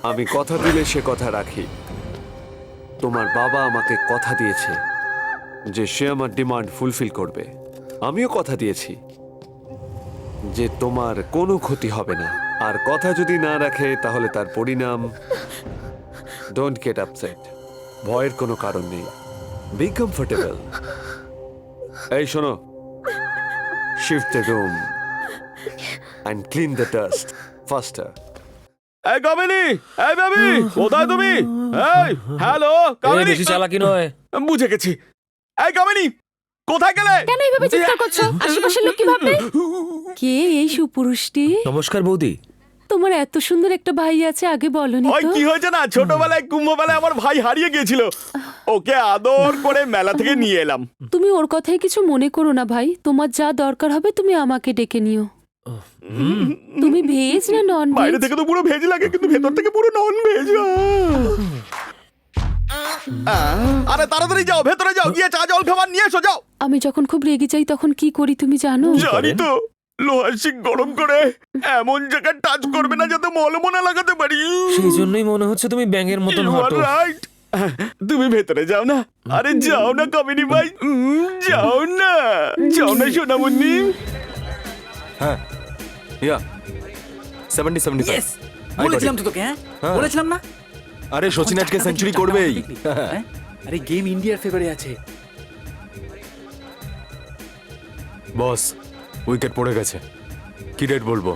আমি কথা দিলে সে কথা রাখি। তোমার বাবা আমাকে কথা দিয়েছে যে সে আমার ডিমান্ড ফুলফিল করবে। আমিও কথা দিয়েছি যে তোমার কোনো ক্ষতি হবে না। আর কথা যদি না রাখে তাহলে তার পরিণাম, ডোন্ট গেট আপসেট, ভয়ের কোনো কারণ নেই, বি কমফোর্টেবল। এই শোনো, shift the room and clean the dust ফাস্টার। এই কামিনী, এই বেবি, কোথায় তুমি? এই হ্যালো কামিনী। বেশি চালাকি নয়। বুঝে গেছি। এই কামিনী, কোথায় গেলে? কেন এইভাবে চিৎকার করছো? আশেপাশের লোক কি ভাববে? কে এই সুপুরুষটি? নমস্কার বৌদি। তোমার এত সুন্দর একটা ভাই আছে, আগে বলনি ওই তো। কি হয়েছে না, ছোটবেলায় কুম্ভমেলায় আমার ভাই হারিয়ে গিয়েছিল, ওকে আদর করে মেলা থেকে নিয়ে এলাম। তুমি ওর কথায় কিছু মনে করো না ভাই, তোমার যা দরকার হবে তুমি আমাকে ডেকে নিও। তুমি ভেজ না নন ভেজ? বাইরে থেকে তো পুরো ভেজ লাগে কিন্তু ভেতর থেকে পুরো নন ভেজ। আরে তাড়াতাড়ি যাও, ভেতরে যাও, গিয়ে চা জল খাবার নিয়ে এসো, যাও। আমি যখন খুব রেগে যাই তখন কি করি তুমি জানো? জানি তো। লোহার শিক গরম করে এমন জায়গায় টাচ করবে না যাতে মলমও না লাগাতে পারি। সেই জন্যই মনে হচ্ছে তুমি ব্যাঙের মতন You are হাঁটো। right. তুমি ভেতরে যাও না, আরে যাও না কামিনী ভাই, যাও না, যাও না সোনামণি। হ্যাঁ ইয়া 70-75 Yes! বলেছিলাম তো তোকে, হ্যাঁ বলেছিলাম না? আরে সচিন আজকে সেঞ্চুরি করবেই। হ্যাঁ? আরে গেম ইন্ডিয়ার ফেভারে আছে। বস উইকেট পড়ে গেছে, কি রেট বলবো?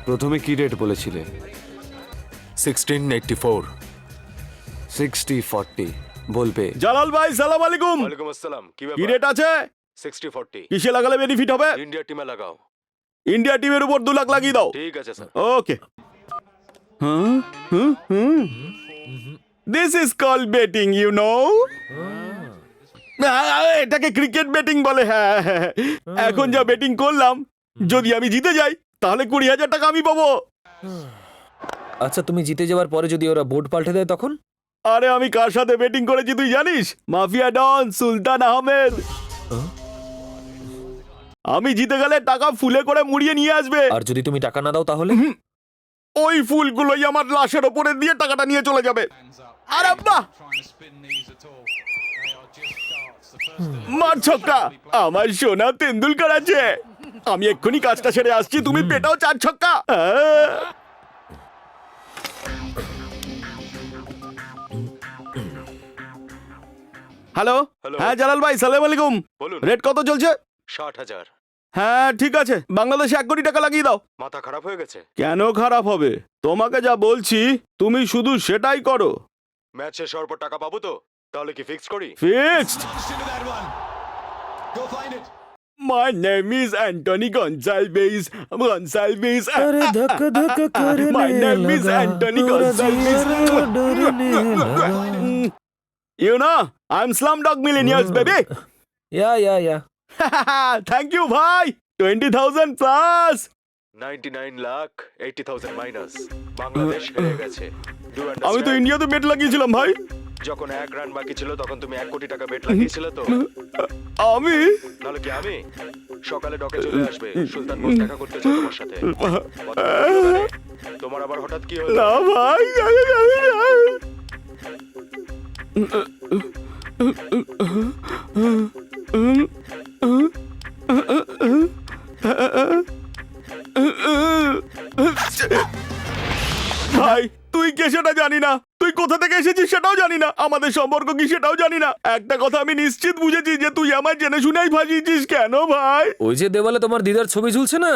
প্রথমে কি রেট বলেছিলে? 1684। 60-40 বলবে। জালাল ভাই সালাম আলাইকুম। ওয়ালাইকুম আসসালাম, কি কি রেট আছে? 60-40 কিসে লাগালে বেনিফিট হবে? ইন্ডিয়া টিমে লাগাও। ইন্ডিয়া টিমের উপর 2 লাখ লাগিয়ে দাও। ঠিক আছে sir. Okay. This is call betting, you know. এটাকে ক্রিকেট বেটিং বলে। হ্যাঁ, এখন যা বেটিং করলাম, যদি আমি জিতে যাই তাহলে 20,000 টাকা আমি পাবো। আচ্ছা, তুমি জিতে যাওয়ার পরে যদি ওরা বোর্ড পাল্টে দেয় তখন? আরে আমি কার সাথে বেটিং করেছি তুই জানিস? মাফিয়া ডন সুলতান আহমেদ। আমি জিতে গেলে টাকা ফুলে করে মুড়িয়ে নিয়ে আসবে। আর যদি তুমি টাকা না দাও তাহলে? ওই ফুলগুলোই আমার লাশের ওপরে দিয়ে টাকাটা নিয়ে চলে যাবে। আরে বাহ, মার ছক্কা, আমার সোনা তেন্ডুলকার আছে। আমি এক্ষুনি কাজটা সেরে আসছি, তুমি পেটাও 4 ছক্কা। হ্যালো, হ্যাঁ জালাল ভাই সালাম আলাইকুম। বলুন। রেট কত চলছে? 60,000। হ্যাঁ ঠিক আছে, বাংলাদেশে 1 কোটি টাকা লাগিয়ে দাও। মাথা খারাপ হয়ে গেছে? কেন খারাপ হবে? তোমাকে যা বলছি তুমি শুধু সেটাই করো। ম্যাচ শেষ হওয়ার পর টাকা পাবো তো? তাহলে কি ফিক্স করি? Fixed. My name is Anthony Gonsalves. Gonsalves. My name is Anthony Gonsalves. You know, I'm Slumdog Millionaires, baby. Yeah. Thank you, bhai. 20,000 plus. 99,80,000 minus. Bangladesh হেরে গেছে। Do you আমি তো understand? ইন্ডিয়াতে বেট লাগিয়েছিলাম ভাই। যখন 1 রান বাকি ছিল তখন তুমি 1 কোটি টাকা বেট লাগিয়েছিলে তো? আমি নাহলে কি আমি? সকালে ডকে চলে আসবে, সুলতান বোস দেখা করতে চায় তোমার সাথে। কথা বলতে পারে? তোমার আবার হঠাৎ কি হলো? না ভাই। ভাই তুই কে সেটা জানি না, তুই কোথা থেকে এসেছিস সেটাও জানি না, আমাদের সম্পর্ক কি সেটাও জানি না। একটা কথা আমি নিশ্চিত বুঝেছি যে তুই আমার জেনে শুনেই ফাঁসিয়েছিস। কেন ভাই? ওই যে দেওয়ালে তোমার দিদার ছবি ঝুলছে না,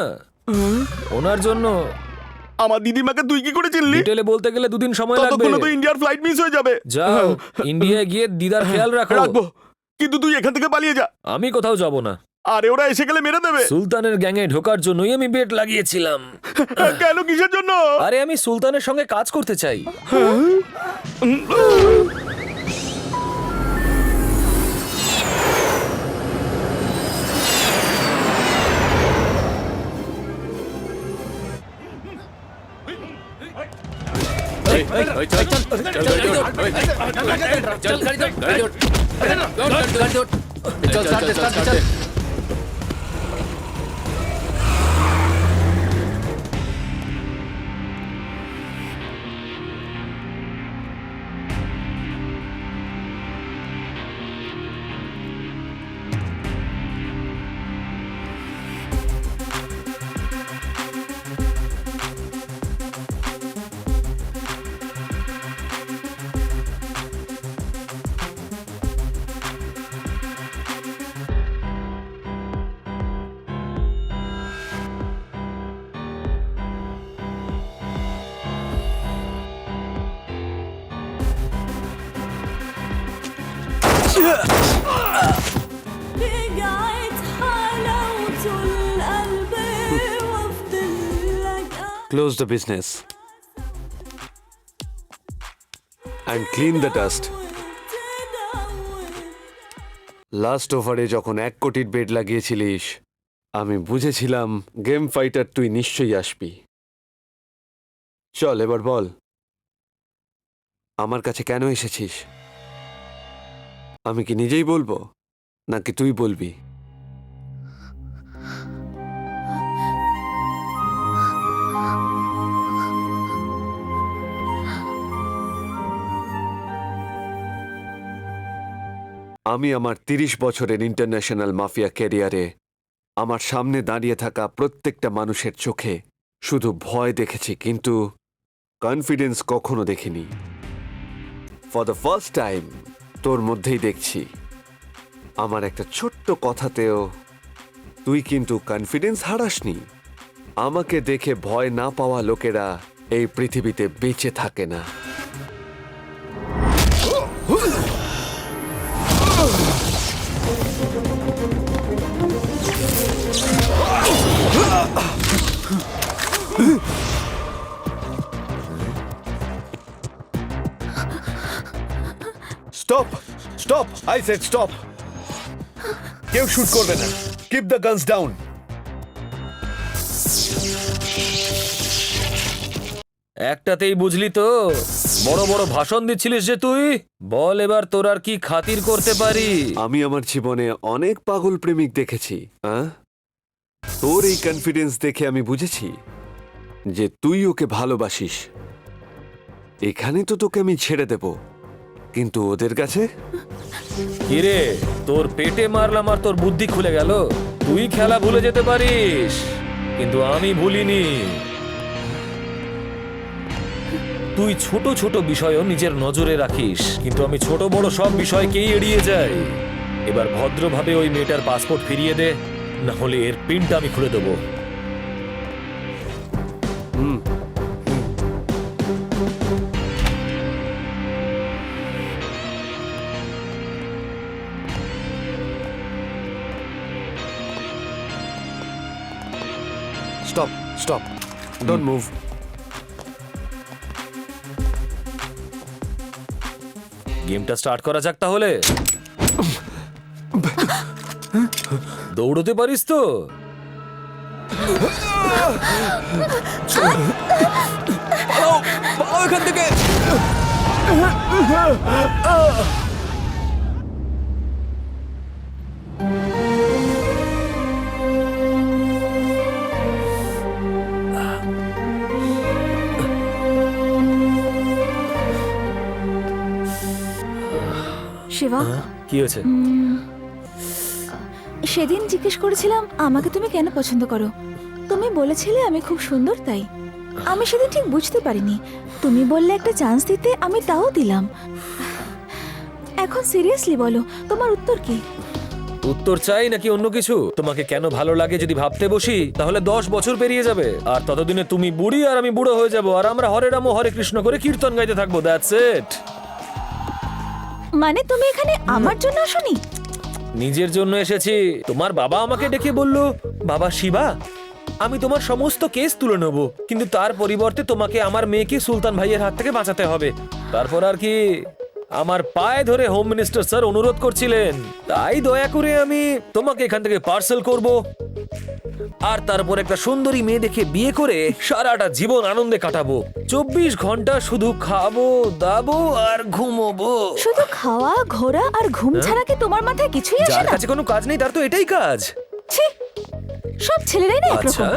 ওনার জন্য। আমার দিদিমাকে তুই কি করে চিনলি? ডিটেলে বলতে গেলে 2 দিন সময় লাগবে। ততক্ষণে তো ইন্ডিয়ার ফ্লাইট মিস হয়ে যাবে। যাও ইন্ডিয়ায় গিয়ে দিদার খেয়াল রাখো। রাখবো, কিন্তু তুই এখান থেকে পালিয়ে যা। আমি কোথাও যাব না। আরে ওরা এসে গেলে মেরে দেবে। সুলতানের গ্যাংয়ে ঢোকার জন্যই আমি বেট লাগিয়েছিলাম। কেন, কিসের জন্য? আরে আমি সুলতানের সঙ্গে কাজ করতে চাই। Close the business and clean the dust. Last ওভারে যখন 1 কোটির বেট লাগিয়েছিলিস, আমি বুঝেছিলাম গেম ফাইটার তুই নিশ্চয়ই আসবি। চল এবার বল, আমার কাছে কেন এসেছিস? আমি কি নিজেই বলবো নাকি তুই বলবি? আমি আমার 30 বছরের ইন্টারন্যাশনাল মাফিয়া ক্যারিয়ারে আমার সামনে দাঁড়িয়ে থাকা প্রত্যেকটা মানুষের চোখে শুধু ভয় দেখেছি, কিন্তু কনফিডেন্স কখনো দেখিনি। ফর দ্য ফার্স্ট টাইম তোর মধ্যেই দেখছি আমার একটা ছোট্ট কথাতেও তুই কিন্তু কনফিডেন্স হারাসনি। আমাকে দেখে ভয় না পাওয়া লোকেরা এই পৃথিবীতে বেঁচে থাকে না। Stop stop, I said stop. কেউ শুট করবে না। Keep the guns down. একটাতেই বুঝলি তো, বড় বড় ভাষণ দিচ্ছিলিস যে তুই। বল এবার তোর আর কি খাতির করতে পারি। আমি আমার জীবনে অনেক পাগল প্রেমিক দেখেছি। তোর এই কনফিডেন্স দেখে আমি বুঝেছি যে তুই ওকে ভালোবাসিস। এখানে তো তোকে আমি ছেড়ে দেব, কিন্তু ওদের কাছে কিরে, তোর পেটে মারলাম আর তোর বুদ্ধি খুলে গেল? তুই খেলা ভুলে যেতে পারিস, কিন্তু আমি ভুলিনি। তুই ছোট ছোট বিষয়ও নিজের নজরে রাখিস, কিন্তু আমি ছোট বড় সব বিষয়কেই এড়িয়ে যাই। এবার ভদ্রভাবে ওই মেয়েটার পাসপোর্ট ফিরিয়ে দে, না হলে এর পিনটা আমি খুলে দেবো। Stop stop, don't move. গেমটা স্টার্ট করা যাক তাহলে। দৌড়তে পারিস তো? ওখান থেকে শিবা, কি হয়েছে? সেদিন জিজ্ঞেস করেছিলাম আমাকে তুমি কেন পছন্দ করো। তুমি বলেছিলে আমি খুব সুন্দর, তাই। আমি সেদিন ঠিক বুঝতে পারিনি। তুমি বললে একটা চান্স দিতে, আমি তাও দিলাম। এখন সিরিয়াসলি বলো, তোমার উত্তর কি? উত্তর চাই নাকি অন্য কিছু? তোমাকে কেন ভালো লাগে যদি ভাবতে বসি, তাহলে 10 বছর পেরিয়ে যাবে, আর ততদিনে তুমি বুড়ি আর আমি বুড়ো হয়ে যাব, আর আমরা হরে রাম হরে কৃষ্ণ করে কীর্তন গাইতে থাকবো। That's it. মানে তুমি এখানে আমার জন্য আসোনি? নিজের জন্য এসেছি। তোমার বাবা আমাকে ডেকে বলল, বাবা শিবা, আমি তোমার সমস্ত কেস তুলে নেব, কিন্তু তার পরিবর্তে তোমাকে আমার মেয়েকে সুলতান ভাইয়ের হাত থেকে বাঁচাতে হবে। তারপর আর কি, আমার পায়ে ধরে হোম মিনিস্টার স্যার অনুরোধ করছিলেন, তাই দয়া করে আমি তোমাকে এখান থেকে পার্সেল করব, আর তারপর একটা সুন্দরী মেয়ে দেখে বিয়ে করে সারাটা জীবন আনন্দে কাটাবো। 24 ঘন্টা শুধু খাবো দাবো আর ঘুমোবো। শুধু খাওয়া, ঘোরা আর ঘুম ছাড়া কি তোমার মাথায় কিছুই আসে যার না? কাছে কোনো কাজ নেই তার তো এটাই কাজ। ছি, সব ছেলেরাই না একরকম। আচ্ছা।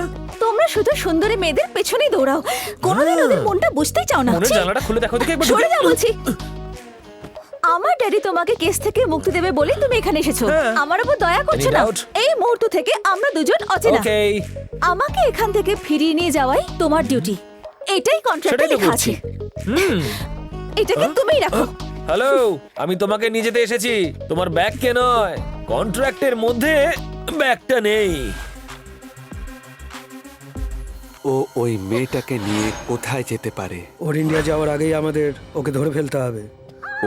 তোমরা শুধু সুন্দরী মেয়েদের পেছনেই দৌড়াও, কোনোদিন ওদের মনটা বুঝতেই চাও না। মনের ছি! জানলাটা খুলে দেখো দেখি একবার। সরে যাও বলছি। আমার ড্যাডি তোমাকে কেস থেকে মুক্তি দেবে বলে তুমি এখানে এসেছো। হ্যাঁ। আমার উপর দয়া করছো Any না। doubt? এই মুহূর্ত থেকে আমরা দুজন অচেনা। ওকে, আমাকে এখান থেকে ফিরিয়ে নিয়ে যাওয়াই তোমার ডিউটি। এটাই কন্ট্রাক্টে সেটাই তো লেখা বলছি। আছে। এটাকে তুমিই রাখো। হ্যালো, আমি তোমাকে নিয়ে যেতে এসেছি, তোমার ব্যাগকে নয়। কন্ট্রাক্টের মধ্যে ব্যাগটা নেই। ও ওই মেয়েটাকে নিয়ে কোথায় যেতে পারে? ওর ইন্ডিয়া যাওয়ার আগেই আমাদের ওকে ধরে ফেলতে হবে।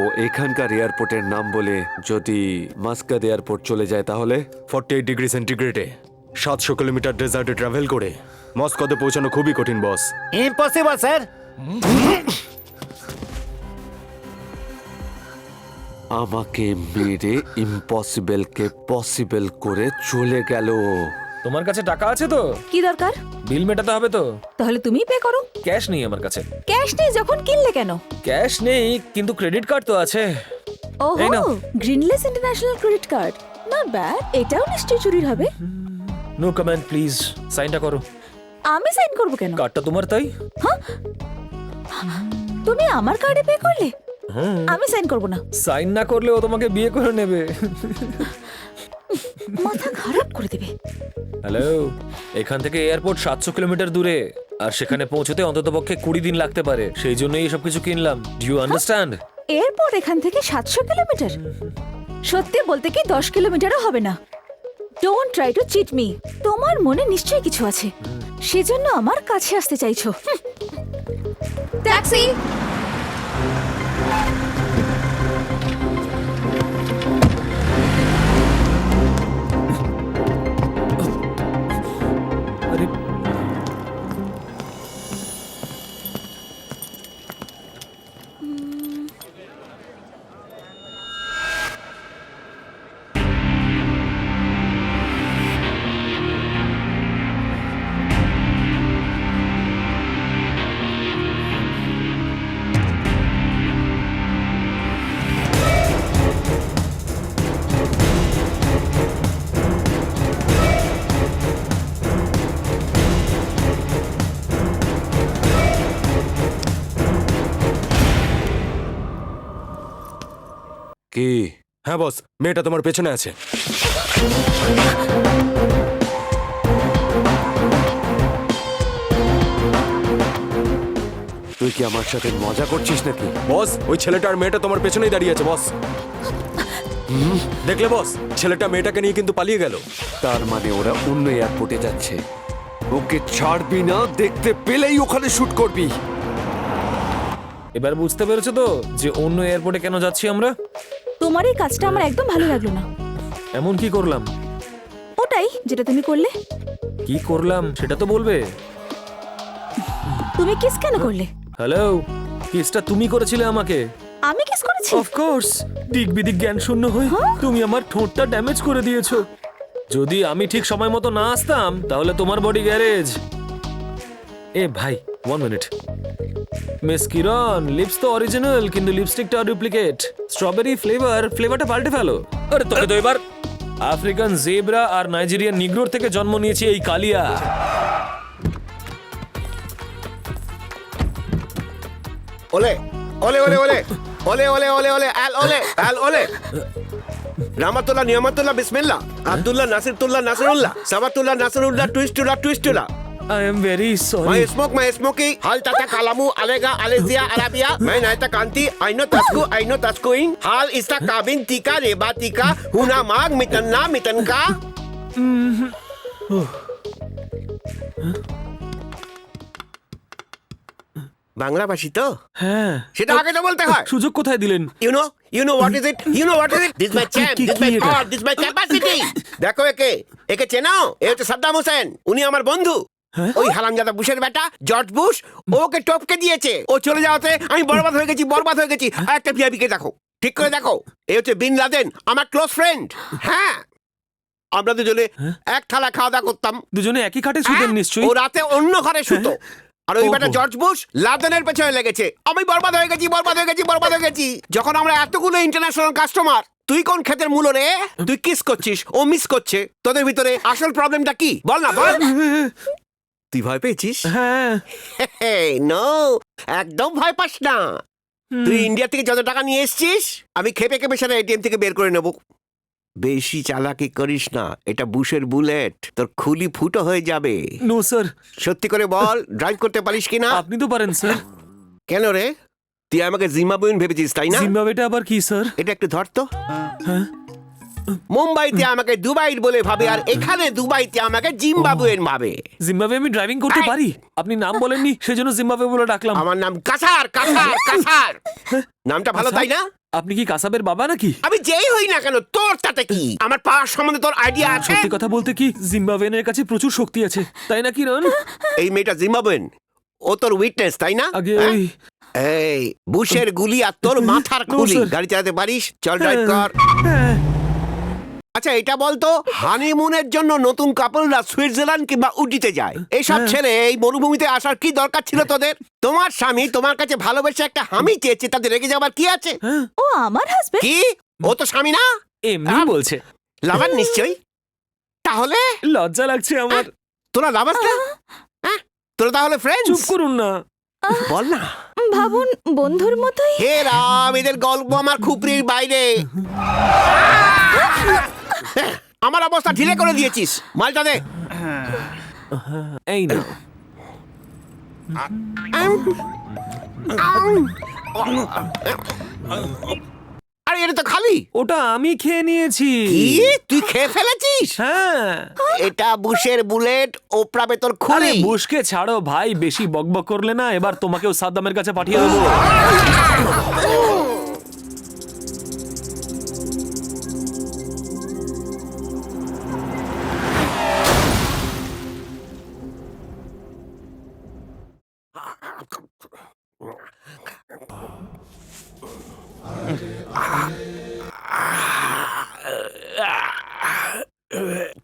ও এখানকার এয়ারপোর্টের নাম বলে যদি মাস্কাদ এয়ারপোর্ট চলে যায় তাহলে? 48 ডিগ্রি সেন্টিগ্রেডে 700 কিলোমিটার ডেজার্টে ট্রাভেল করে মস্কোতে পৌঁছানো খুবই কঠিন বস। Impossible sir. আমাকে মেরে ইম্পসিবলকে পসিবল করে চলে গেল। তোমার কাছে টাকা আছে তো? কি দরকার? বিল মেটাতে হবে তো? তাহলে তুমিই পে করো। ক্যাশ নেই আমার কাছে। ক্যাশ নেই যখন কিনলে কেন? ক্যাশ নেই, কিন্তু ক্রেডিট কার্ড তো আছে। ওহো, এই নাও। Grindlays international credit card, not bad. এটাও নিশ্চয়ই চুরির হবে। No comment please. সাইনটা করো। আমি সাইন করব কেন? কার্ডটা তোমার, তাই। তুমি আমার কার্ডে পে করলে? আমি সাইন করব না। সাইন না করলে ও তোমাকে বিয়ে করে নেবে। মাথা খারাপ করে দেবে। হ্যালো, এখান থেকে এয়ারপোর্ট 700 কিলোমিটার দূরে, আর সেখানে পৌঁছতে অন্ততপক্ষে 20 দিন লাগতে পারে। সেই জন্যই এসব কিছু কিনলাম। Do you understand? এয়ারপোর্ট এখান থেকে 700 কিলোমিটার? সত্যি বলতে কি 10 কিলোমিটারও হবে না। Don't try to cheat me. তোমার মনে নিশ্চয়ই কিছু আছে, সেজন্য আমার কাছে আসতে চাইছো। ট্যাক্সি! আরে কি? হ্যাঁ বস, মেয়েটা তোমার পেছনে আছে। তুই কি আমার সাথে মজা করছিস নাকি? বস, ওই ছেলেটা আর মেয়েটা তোমার পেছনেই দাঁড়িয়ে আছে বস। দেখলে বস, ছেলেটা মেয়েটাকে নিয়ে কিন্তু পালিয়ে গেল। তার মানে ওরা অন্য এয়ারপোর্টে যাচ্ছে। ওকে ছাড়বি না, দেখতে পেলেই ওখানে শুট করবি। এবার বুঝতে পেরেছো তো যে অন্য এয়ারপোর্টে কেন যাচ্ছি আমরা? তোমার এই কাজটা আমার একদম ভালো লাগলো না। এমন কি করলাম? ওটাই যেটা তুমি করলে। কি করলাম সেটা তো বলবে। তুমি কিস কেন করলে? হ্যালো, কিসটা তুমি করেছিলে আমাকে। আমি কিস করেছি? অফ কোর্স, দিক বিদিক জ্ঞান শূন্য হয়ে তুমি আমার ঠোঁটটা ড্যামেজ করে দিয়েছো। যদি আমি ঠিক সময় মতো না আসতাম তাহলে তোমার বডি গ্যারেজ। এ ভাই, 1 মিনিট। মিস কিরণ, লিপস তো অরিজিনাল কিন্তু লিপস্টিকটা ডুপ্লিকেট। স্ট্রবেরি ফ্লেভারটা পাল্টে ফেলো। আরে তোকে তো এবার আফ্রিকান জেব্রা আর নাইজেরিয়ান নিগ্রোর থেকে জন্ম নিয়েছে এই কালিয়া। ওলে ওলে ওলে ওলে ওলে ওলে ওলে ওলে আল ওলে আল ওলে রামাতুল্লাহ নিয়ামাতুল্লাহ বিসমিল্লাহ আব্দুল্লাহ নাসিরুল্লাহ নাসিরুল্লাহ সাবাতুল্লাহ নাসিরুল্লাহ টুইস্টুল্লাহ I am very sorry. मैं स्मोकी हाल ताता कालामू अलेगा अलेजिया अराबिया मैं नायता कांति आइनो तस्कुइन हाल इस्ता काबिन tika रेबा tika हुना माग मितन्ना मितनका। বাংলা ভাষী তো? হ্যাঁ। সেটা আগে তো বলতে হয়। সুযোগ কোথায় দিলেন? You know what is it? This my champ, this my power, this my capacity. দেখো একে চেনাও? এ হচ্ছে সাদ্দাম হোসেন, উনি আমার বন্ধু। ওই হারামজাদা বুশের বেটা জর্জ বুশ ওকে টপকে দিয়েছে। ও চলে যাওয়াতে আমি বরবাদ হয়ে গেছি। আর একটা ভিআইপি কে দেখো, ঠিক করে দেখো। এ হচ্ছে বিন লাদেন, আমার ক্লোজ ফ্রেন্ড। হ্যাঁ, আমরা দুজনে এক থালা খাওয়া দাওয়া করতাম। দুজনে একই খাটে শুতেন নিশ্চয়ই। ও রাতে অন্য ঘরে শুতো। আর ওই বেটা জর্জ বুশ লাদেনের পেছনে লেগেছে। আমি বরবাদ হয়ে গেছি। যখন আমরা এতগুলো ইন্টারন্যাশনাল কাস্টমার, তুই কোন ক্ষেতের মূল রে? তুই কিস করছিস, ও মিস করছে। তোদের ভিতরে আসল প্রবলেমটা কি বল না, বল। তুই ভয় পেয়েছিস? হ্যাঁ। নো, একদম ভয় পাস না। তুই ইন্ডিয়া থেকে যত টাকা নিয়ে এসেছিস আমি খেপে সেটা এটিএম থেকে বের করে নেব। বেশি চালাকি করিস না, এটা বুশের বুলেট, তোর খুলি ফুটো হয়ে যাবে। No sir. সত্যি করে বল, ড্রাইভ করতে পারিস কিনা? আপনি তো পারেন স্যার। কেন রে, তুই আমাকে জিম্বাবুয়েন ভেবেছিস তাই না? জিম্বাবুয়েটা আবার কি স্যার? এটা একটু ধর তো। মুম্বাইতে আমাকে দুবাইর বলে ভাবে, আর এখানে দুবাইতে আমাকে জিম্বাবুয়েন ভাবে। জিম্বাবুয়ে আমি ড্রাইভিং করতে পারি। আপনি নাম বলেননি, সেজন্য জিম্বাবুয়ে বলে ডাকলাম। আমার নাম কাসার। নামটা ভালো তাই না? আপনি কি কাসাবের বাবা নাকি? আমি যেই হই না কেন, তোর তাতে কি? আমার পাওয়ার সম্বন্ধে তোর আইডিয়া আছে? সত্যি কথা বলতে কি, জিম্বাবুয়েনের কাছে প্রচুর শক্তি আছে, তাই না কিরণ? এই মেয়েটা জিম্বাবুয়েন, ও তোর উইটনেস তাই না? আগে এই বুশের গুলি আর তোর মাথার খুলি। গাড়ি চালাতে পারিস? চল ড্রাইভ কর। আচ্ছা এটা বলতো, হানিমুনের জন্য নতুন কাপলরা সুইজারল্যান্ড কিংবা উটিতে যায়। এইসব ছেড়ে এই মরুভূমিতে আসার কি দরকার ছিল তোদের? তোমার স্বামী তোমার কাছে ভালোবেসে একটা হামি চেয়েছে, তাতে রেগে যাবার কি আছে? ও আমার হাজবেন্ড। কি? ও তো স্বামী না? এমনি বলছে। লাভার নিশ্চয়ই। তাহলে লজ্জা লাগছে আমার। তোরা লাভার না? তোরা তাহলে ফ্রেন্ডস? চুপ করুন না। বল না। ভাবুন বন্ধুর মতোই। হে রাম, এদের গল্প আমার খুপড়ির বাইরে। আমার অবস্থা ঢিলে করে দিয়েছিস, মালটা দে। এই না, আরে এটা তো খালি। ওটা আমি খেয়ে নিয়েছি। কি তুই খেয়ে ফেলেছিস? হ্যাঁ। এটা বুশের বুলেট, ওপরাবে তোর আরে খুলি। বুশকে ছাড়ো ভাই, বেশি বকবক করলে না এবার তোমাকেও সাদ্দামের কাছে পাঠিয়ে দেবো।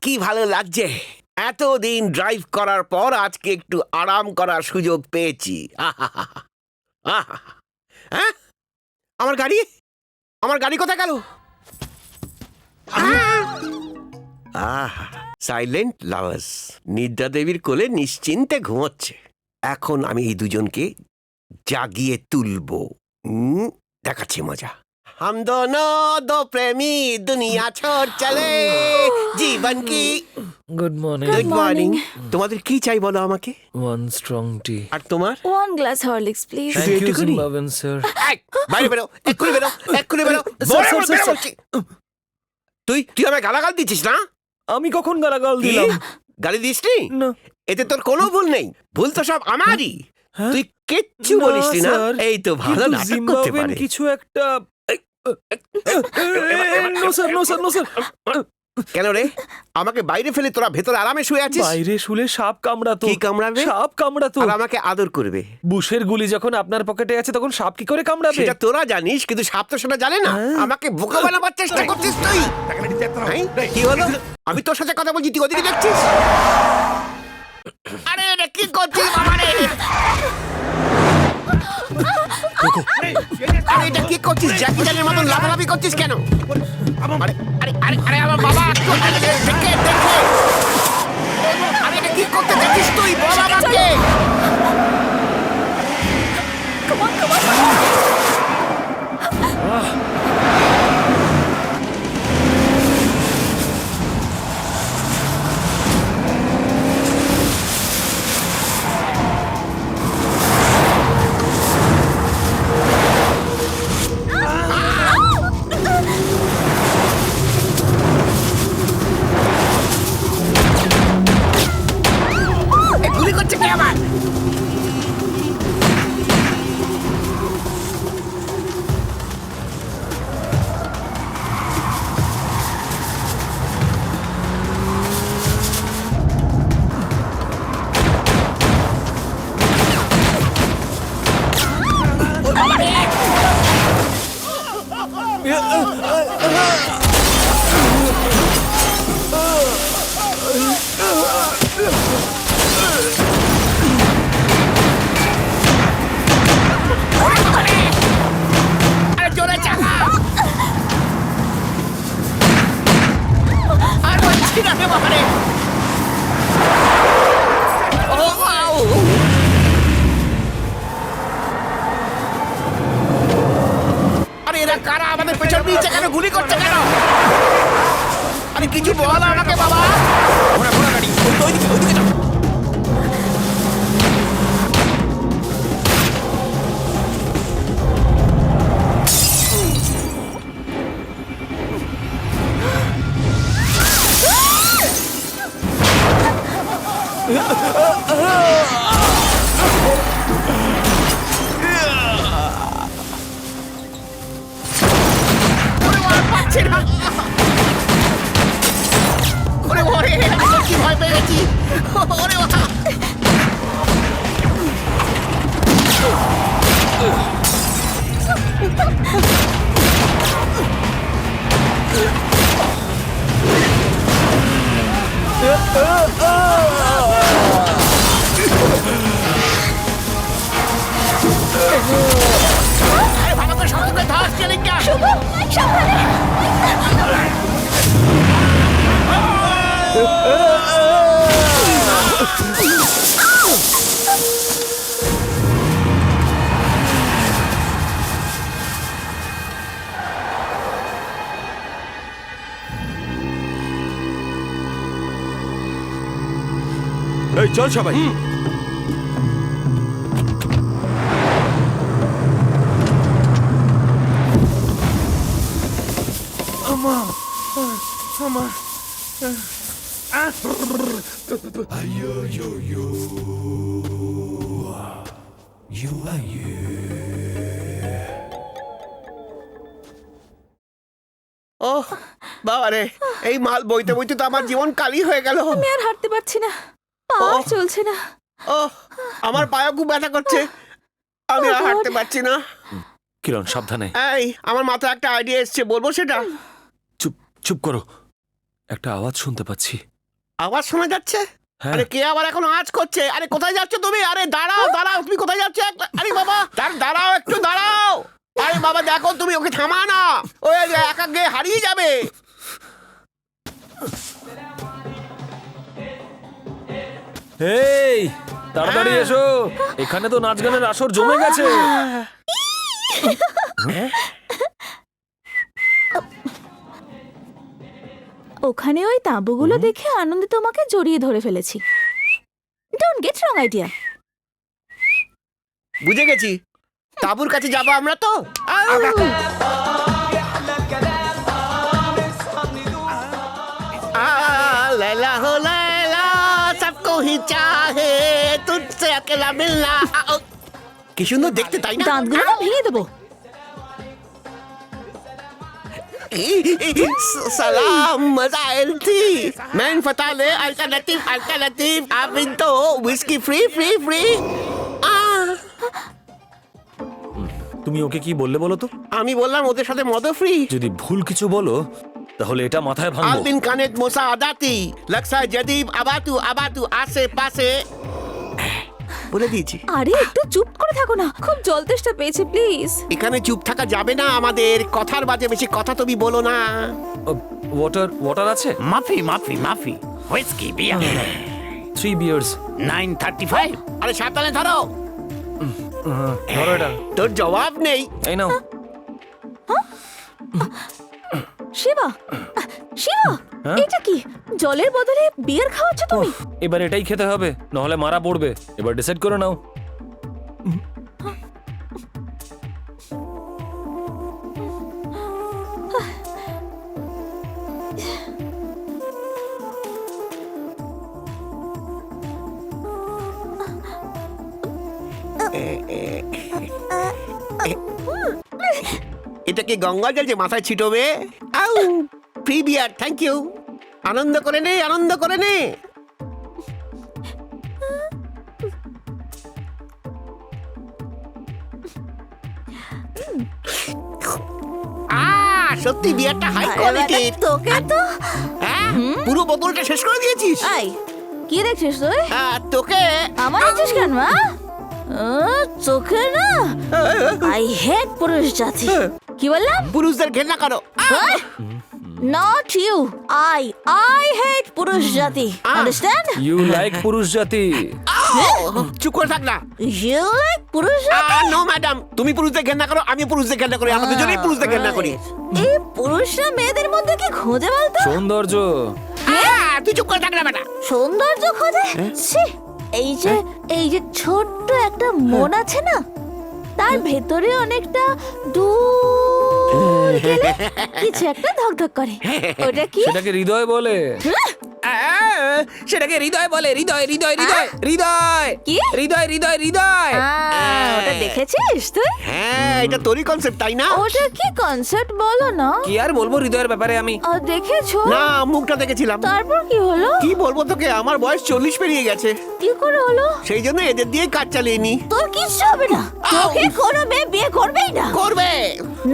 কি ভালো লাগছে, এতদিন ড্রাইভ করার পর আজকে একটু আরাম করার সুযোগ পেয়েছি। হ্যাঁ, আমার গাড়ি, আমার গাড়ি কোথায় গেল? সাইলেন্ট লাভার্স, নিদ্রা দেবীর কোলে নিশ্চিন্তে ঘুমোচ্ছে। এখন আমি এই দুজনকে জাগিয়ে তুলবো। দেখাচ্ছি মজা। हम दोनों दो प्रेमी दुनिया छोड़ चले जीवन की। Good morning. Good morning. তোমাদের কি চাই বলো আমাকে? ওয়ান স্ট্রং টি। আর তোমার? 1 গ্লাস হরলিক্স প্লিজ। শুধু এটুকুনি? স্যার। এই, বাইরে বেরো, এক্ষুনি বেরো, এক্ষুনি বেরো। বলে বেরো বলছি। তুই তুই আমায় গালাগাল দিচ্ছিস না? আমি কখন গালাগাল কি? দিলাম? গালি দিসনি? না। এতে তোর কোনো ভুল নেই, ভুল তো সব আমারই। তুই কিচ্ছু বলিসনি না? এই তো ভালো নাটক করতে পারে। কিছু একটা। No sir, no sir, no sir. কেন রে, আমাকে বাইরে ফেলে তোরা ভেতরে আরামে শুয়ে আছিস? বাইরে শুলে সাপ কামড়াতো। কি কামড়াবে? সাপ কামড়াতো। আর আমাকে আদর করবে। বুশের গুলি যখন আপনার পকেটে আছে তখন সাপ কি করে কামড়াবে? সেটা তোরা জানিস, কিন্তু সাপ তো সেটা জানে না। আমাকে বোকা বানাবার চেষ্টা করছিস তুই। হ্যাঁ? কি হলো? আমি তোর সাথে কথা বলছি, তুই ওদিকে দেখছিস? আরে রে, কি করছিস বাবা রে? আরে এটা কি করছিস? জ্যাকি চ্যানের মতন লাফালাফি করছিস কেন? আরে আরে আরে আরে আমার বাবা, দেখে দেখে। আরে এটা কি করতে যাচ্ছিস তুই? বল আমাকে। গুলি করছে কে আবার? আরে জোরে চালা। আর বলছি না রে বাবা রে। ও আউ। আরে এরা কারা? আমাদের পেছন নিচে কেন গুলি করছে কেন? আরে কিছু বল আমাকে বাবা। ঘোড়া ঘোড়া গাড়ি, ওইদিকে ওইদিকে যাও। পাচ্ছি না। ওরে ওরে, কি ভয় পেয়ে গেছি। এই চল সবাই। ওহ বাবা রে, এই মাল বইতে বইতে তো আমার জীবন কালি হয়ে গেল। আমি আর হাঁটতে পারছি না, পা আর চলছে না। ওহ, আমার পায়ে খুব ব্যথা করছে, আমি আর হাঁটতে পারছি না। কিরণ সাবধানে। এই আমার মাথায় একটা আইডিয়া এসছে, বলবো সেটা? চুপ চুপ করো, একটা আওয়াজ শুনতে পাচ্ছি। আওয়াজ শোনা যাচ্ছে? হ্যাঁ। আরে কে আবার এখন আওয়াজ করছে? আরে কোথায় যাচ্ছ তুমি? আরে দাঁড়াও দাঁড়াও, তুমি কোথায় যাচ্ছ? আরে বাবা দাঁড়াও, একটু দাঁড়াও। আরে বাবা দেখো, তুমি ওকে থামা না, ওই একা গিয়ে হারিয়ে যাবে। এই তাড়াতাড়ি এসো, এখানে তো নাচ গানের আসর জমে গেছে। ওখানে ওই তাঁবুগুলো দেখে আনন্দে তোমাকে জড়িয়ে ধরে ফেলেছি। Don't get wrong idea. বুঝে গেছি, তাঁবুর কাছে যাবো আমরা তো। लैला हो लैला सबको ही चाहे तुझसे अकेला मिलना। কি সুন্দর দেখতে, তাই না? দাঁতগুলো না ভেঙে দেবো। सलाम मजाइल थी मैन फताले अल्टरनेटिव अल्टरनेटिव अब तो विस्की फ्री फ्री फ्री। তুমি ওকে কি বললে বলো তো? আমি বললাম ওদের সাথে মদ ফ্রি। যদি ভুল কিছু বলো তাহলে এটা মাথায় ভাঙবো। আলবিন কানেত মোসা আদাতি লাক্সা জদীব আবাতু আবাতু আশে পাশে বলে দিয়েছি। আরে একটু চুপ করে থাকো না, খুব জল তেষ্টা পেয়েছে, প্লিজ। এখানে চুপ থাকা যাবে না আমাদের, কথার বাজে বেশি কথা তুমি বলো না। ওয়াটার ওয়াটার আছে? মাফি মাফি মাফি হুইস্কি বিয়ার 3 বিয়ার্স 935। আরে সাবধানে ধরো, ধরো এটা। তোর জবাব নেই। এই নাও। শিবা, শিবা, এটা কি জলের বদলে বিয়ার খাওয়াচ্ছ তুমি? এবার এটাই খেতে হবে, নাহলে মারা পড়বে। এবার ডিসাইড করে নাও। এটা কি গঙ্গা জল যে মাথায় ছিটবে? আউ ফ্রি বিয়ার, থ্যাংক ইউ। আনন্দ করে নে, আনন্দ করে নে। সত্যি বিয়ারটা হাই কোয়ালিটি। তোকে তো পুরো বোতলটা শেষ করে দিয়েছিস। আই কি দেখছিস তুই? তোকে আমার দেখছিস কেন? চোখে না, আই হেট পুরুষ জাতি। কি বললাম? পুরুষদের ঘেন্না করো। নট ইউ, আই হেট পুরুষ জাতি। আন্ডারস্ট্যান্ড? ইউ লাইক পুরুষ জাতি। চুপ করে থাক না। ইউ লাইক পুরুষ জাতি? নো ম্যাডাম, তুমি পুরুষদের ঘেন্না করো, আমি পুরুষদের ঘেন্না করি, আমরা দুজনেই পুরুষদের ঘেন্না করি। এই পুরুষরা মেয়েদের মধ্যে কি খোঁজে বলতো? সৌন্দর্য। তুই চুপ করে থাক না বেটা। সৌন্দর্য খোঁজে? ছি, এই যে ছোট্ট একটা মন আছে না, তার ভেতরে অনেকটা দূর গেলে কিছু একটা ধকধক করে। ওটা কি? সেটাকে হৃদয় বলে। সেটাকে হৃদয় বলে। হৃদয় হৃদয় হৃদয় হৃদয় কি? হৃদয় হৃদয় হৃদয়। ওটা দেখেছিস তুই? হ্যাঁ, এটা তোরই কনসেপ্ট, তাই না? ওটা কি কনসেপ্ট বলো না? কি আর বলবো হৃদয়ের ব্যাপারে আমি। দেখেছো? না, মুখটা দেখেছিলাম। তারপর কি হলো? কি বলবো তোকে, আমার বয়স 40 পেরিয়ে গেছে। কি করে হলো? সেই জন্য এদের দিয়ে কাজ চালিয়ে নি। তোর কিচ্ছু হবে না, তোকে কোনো মেয়ে বিয়ে করবেই না। করবে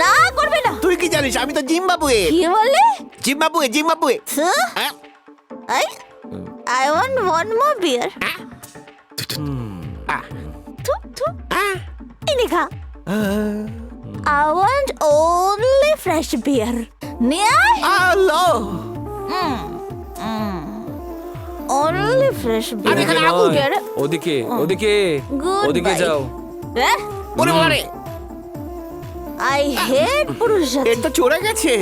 না, করবে না। তুই কি জানিস আমি তো জিম্বাবুয়ে। কি বললি? Zimbabwe Zimbabwe. I want one more beer. Inika. I want only fresh beer. Near? Hello, Only fresh beer. Get it? ওদিকে ওদিকে Goodbye. ওদিকে যাও। ওরে বাবা রে, I hate পুরুষ জাতি। এটা চড়ে গেছে।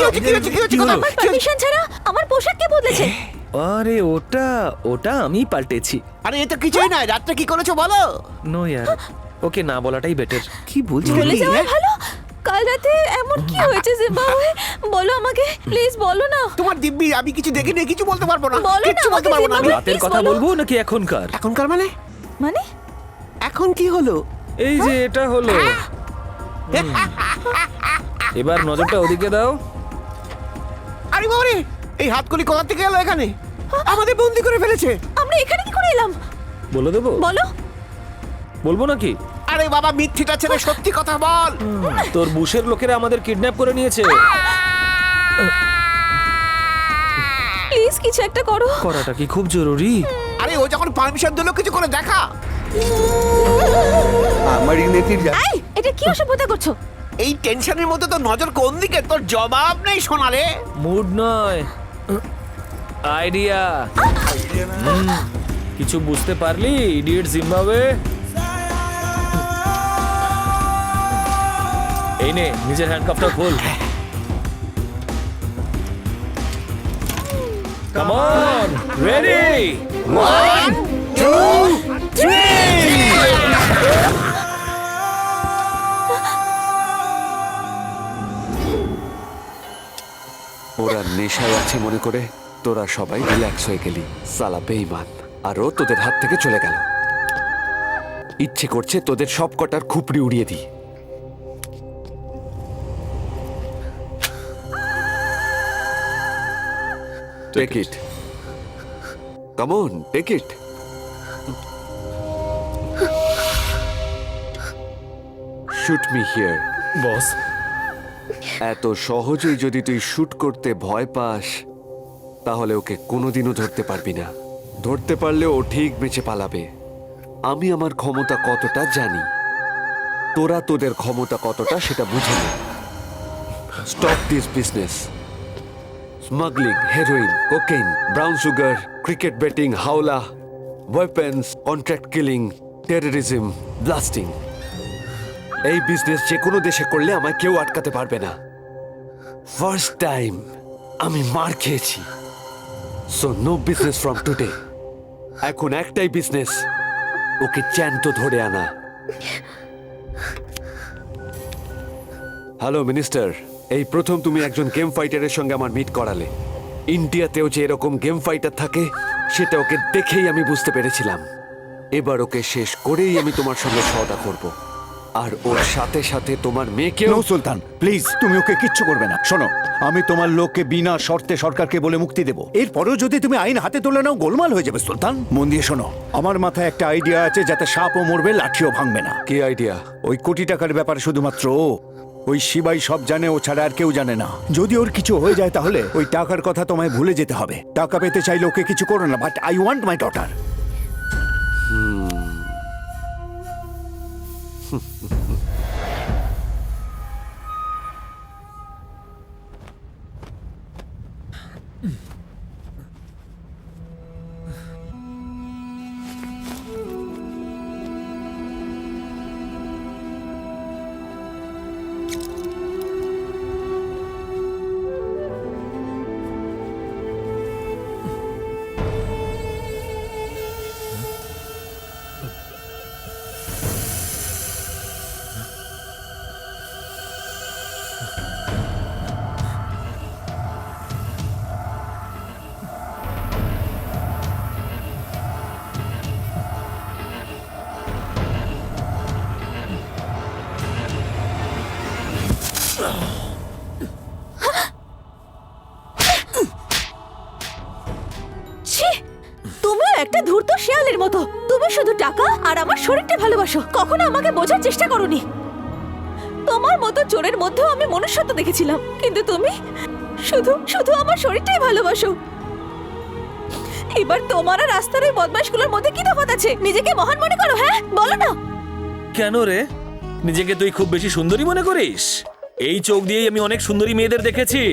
আমার পারমিশন ছাড়া আমার পোশাক কে বদলেছে? আরে ওটা আমি পাল্টেছি। আরে এটা কিছুই নয়, রাত্রে কি করেছো বলো? নো ইয়ার, ওকে না বলাটাই বেটার। কি বলছো বলে যাওয়া ভালো। কাল রাতে এমন কি হয়েছে জিম্বাবুয়ে? বলো আমাকে, প্লিজ বলো না। তোমার দিব্যি, আমি কিছু দেখিনি, কিছু বলতে পারবো না, বলো না কিচ্ছু বলতে আমাকে পারবো না আমি। জিম্বাবুয়ে, রাতের please কথা বলো। বলবো নাকি এখনকার? এখনকার মানে? মানে এখন কি হলো? এই যে এটা হলো। এবার নজরটা ওদিকে দাও। আরে বাবারে, এই হাতকড়ি কোথা থেকে এলো এখানে? আমাদের বন্দি করে ফেলেছে। আমরা এখানে কি করে এলাম? বলে দেবো? বলো। বলবো নাকি? আরে বাবা, মিথ্যেটা ছেড়ে সত্যি কথা বল। তোর বুশের লোকেরা আমাদের কিডন্যাপ করে নিয়েছে। প্লিজ কিছু একটা করো। করাটা কি খুব জরুরি? আরে ও যখন পারমিশন দিল, কিছু করে দেখা। আমার ইংরেজির এই, এটা কি অসভ্যতা করছো? এই টেনশনের মধ্যে তো নজর কোন দিকে, তোর জবাব নেই সোনারে। মুড নয়, আইডিয়া। কিছু বুঝতে পারলি ইডিয়েট জিম্বাবুয়ে? এই নে, নিজের হ্যান্ডকাফটা খোল। Come on, ready? 1 2 3। ওরা নেশায় আছে মনে করে তোরা সবাই রিল্যাক্স হয়ে গেলি। সালা বেঈমান, আর ও তোদের হাত থেকে চলে গেল। ইচ্ছে করছে তোদের সব কটার খুপড়ি উড়িয়ে দিই। Take it, come on, take it. Shoot me here. Boss, এত সহজেই যদি তুই শুট করতে ভয় পাস, তাহলে ওকে কোনোদিনও ধরতে পারবি না। ধরতে পারলে ও ঠিক বেঁচে পালাবে। আমি আমার ক্ষমতা কতটা জানি, তোরা তোদের ক্ষমতা কতটা সেটা বুঝে নে। Stop this business. Smuggling, heroin, cocaine, brown sugar, cricket betting, hawala, weapons, contract killing, terrorism, blasting. এই বিজনেস যে কোনো দেশে করলে আমায় কেউ আটকাতে পারবে না। ফার্স্ট টাইম আমি মার খেয়েছি, so no business from today. এখন একটাই বিজনেস, ওকে চ্যান্ত ধরে আনা। হ্যালো মিনিস্টার, এই প্রথম তুমি একজন গেম ফাইটারের সঙ্গে আমার মিট করালে। ইন্ডিয়াতেও যে এরকম গেম ফাইটার থাকে সেটা ওকে দেখেই আমি বুঝতে পেরেছিলাম। এবার ওকে শেষ করেই আমি তোমার সঙ্গে সওদা করব, আর ওর সাথে সাথে তোমার মেয়েকেও। নো সুলতান, প্লিজ তুমি ওকে কিচ্ছু করবে না। শোনো, আমি তোমার লোককে বিনা শর্তে সরকারকে বলে মুক্তি দেব। এরপরেও যদি তুমি আইন হাতে তুলে নাও, গোলমাল হয়ে যাবে। সুলতান, মন দিয়ে শোনো, আমার মাথায় একটা আইডিয়া আছে যাতে সাপও মরবে, লাঠিও ভাঙবে না। কি আইডিয়া? ওই কোটি টাকার ব্যাপারে শুধুমাত্র ওই শিবাই সব জানে, ও ছাড়া আর কেউ জানে না। যদি ওর কিছু হয়ে যায় তাহলে ওই টাকার কথা তোমায় ভুলে যেতে হবে। টাকা পেতে চাইলে ওকে কিছু করো না, but I want my daughter. তুমিও একটা ধূর্ত শেয়ালের মতো। তুমি শুধু টাকা আর আমার শরীরটা ভালোবাসো, কখনো আমাকে বোঝার চেষ্টা করোনি। তোমার মতো চোরের মধ্যেও আমি মনুষ্যত্ব দেখেছিলাম, কিন্তু তুমি শুধু শুধু আমার শরীরটাই ভালোবাসো। এবার তোমার আর রাস্তার ওই বদমাশগুলোর মধ্যে কি তফাৎ আছে? নিজেকে মহান মনে করো, হ্যাঁ বলো না। কেন রে, নিজেকে তুই খুব বেশি সুন্দরী মনে করিস? এই চোখ দিয়েই আমি অনেক সুন্দরী মেয়েদের দেখেছি।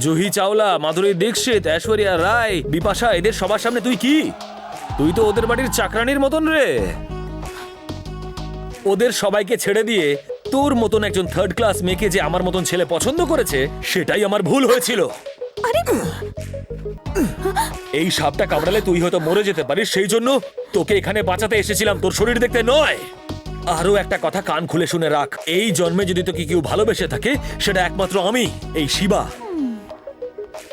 জুহি চাওলা, মাধুরী দীক্ষিত, ঐশ্বরিয়া রায়, বিপাশা, এদের সবার সামনে তুই কি? তুই তো ওদের বাড়ির চাকরানির মতন রে। ওদের সবাইকে ছেড়ে দিয়ে তোর মতন একজন থার্ড ক্লাস মেয়েকে যে আমার মতন ছেলে পছন্দ করেছে সেটাই আমার ভুল হয়েছিল। এই সাপটা কামড়ালে তুই হয়তো মরে যেতে পারিস, সেই জন্য তোকে এখানে বাঁচাতে এসেছিলাম, তোর শরীর দেখতে নয়। আরো একটা কথা কান খুলে শুনে রাখ, এই জন্মে যদি তোকে কেউ ভালোবেসে থাকে সেটা একমাত্র আমি, এই শিবা।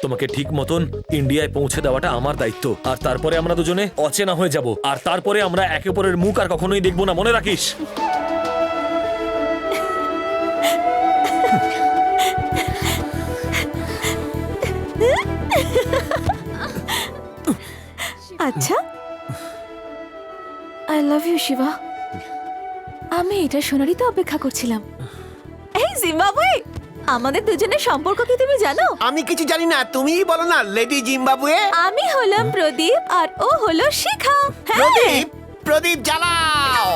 তোমাকে ঠিক মতন ইন্ডিয়ায় পৌঁছে দেওয়াটা আমার দায়িত্ব, আর তারপরে আমরা দুজনে অচেনা হয়ে যাব, আর তারপরে আমরা একে অপরের মুখ আর কখনোই দেখবো না, মনে রাখিস। আচ্ছা, আই লাভ ইউ শিবা। আমি এটা শোনারই তো অপেক্ষা করছিলাম। এই জিম্বাবুয়ে, আমাদের দুজনের সম্পর্ক কি তুমি জানো? আমি কিছু জানি না, তুমিই বলো না লেডি জিম্বাবুয়ে। আমি হলাম প্রদীপ আর ও হলো শিখা। হ্যাঁ, প্রদীপ, প্রদীপ জ্বালাও।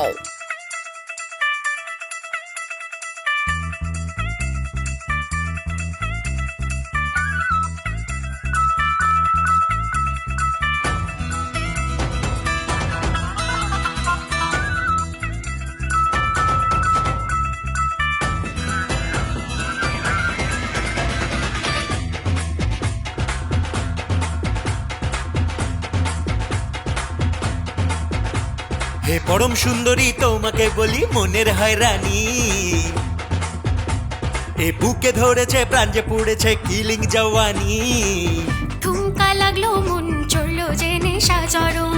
হে পরম সুন্দরী তোমাকে বলি মনের হয়রানি, এ বুকে ধরেছে প্রাণ যে পুড়েছে কিলিং জওয়ানি। ঠুমকা লাগলো মন চড়লো যে নেশা চরম,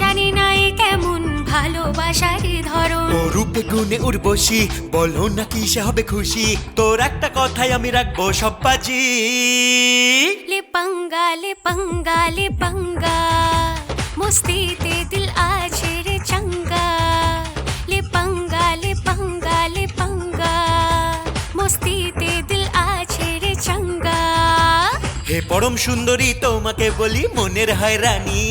জানি না এ কেমন ভালোবাসার ধরন। ও রূপে গুণে উর্বশী, বলো না কি সে হবে খুশি, তোর একটা কথাই আমি রাখবো সব বাজি। ले पंगा ले पंगा ले पंगा, मस्तीते दिल आज रे चंगा। ले पंगा ले पंगा ले पंगा, मस्तीते दिल आज रे चंगा। হে পরম সুন্দরী তোমাকে বলি মনের হয়রানি,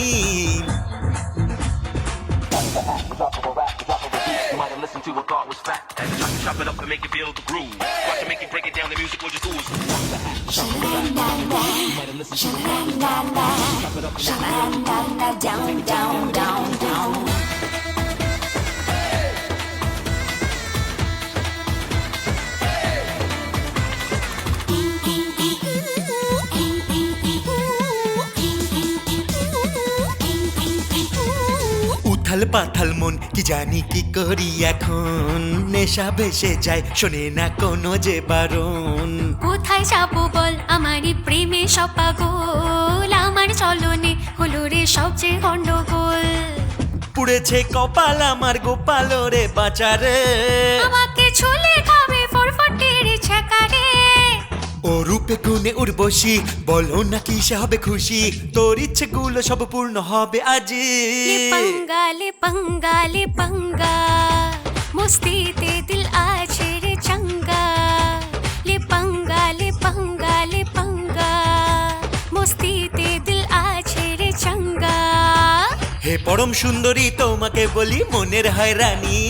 উথাল পাথাল মন কি জানি কি করি এখন, নেশা ভেসে যায় শোনে না কোনো যে বারণ। কোথায় যাবো বল আমারই প্রেমে সব পাগল, আমার চলনে হলো রে সবচেয়ে গন্ডগোল। পুড়েছে কপাল আমার গোপাল রে বাঁচারে, আমাকে ছুলে খাবে ফরফটের ছ্যাঁকারে। ও রূপে গুণে উর্বশী, বলো না কি সে হবে খুশি, তোর ইচ্ছেগুলো সব পূর্ণ হবে আজি। ले पंगा ले पंगा ले पंगा, मस्तीते दिल आज रे चंगा। ले पंगा ले पंगा ले पंगा, मस्तीते दिल आज रे चंगा। হে পরম সুন্দরী তোমাকে বলি মনের হয়রানি,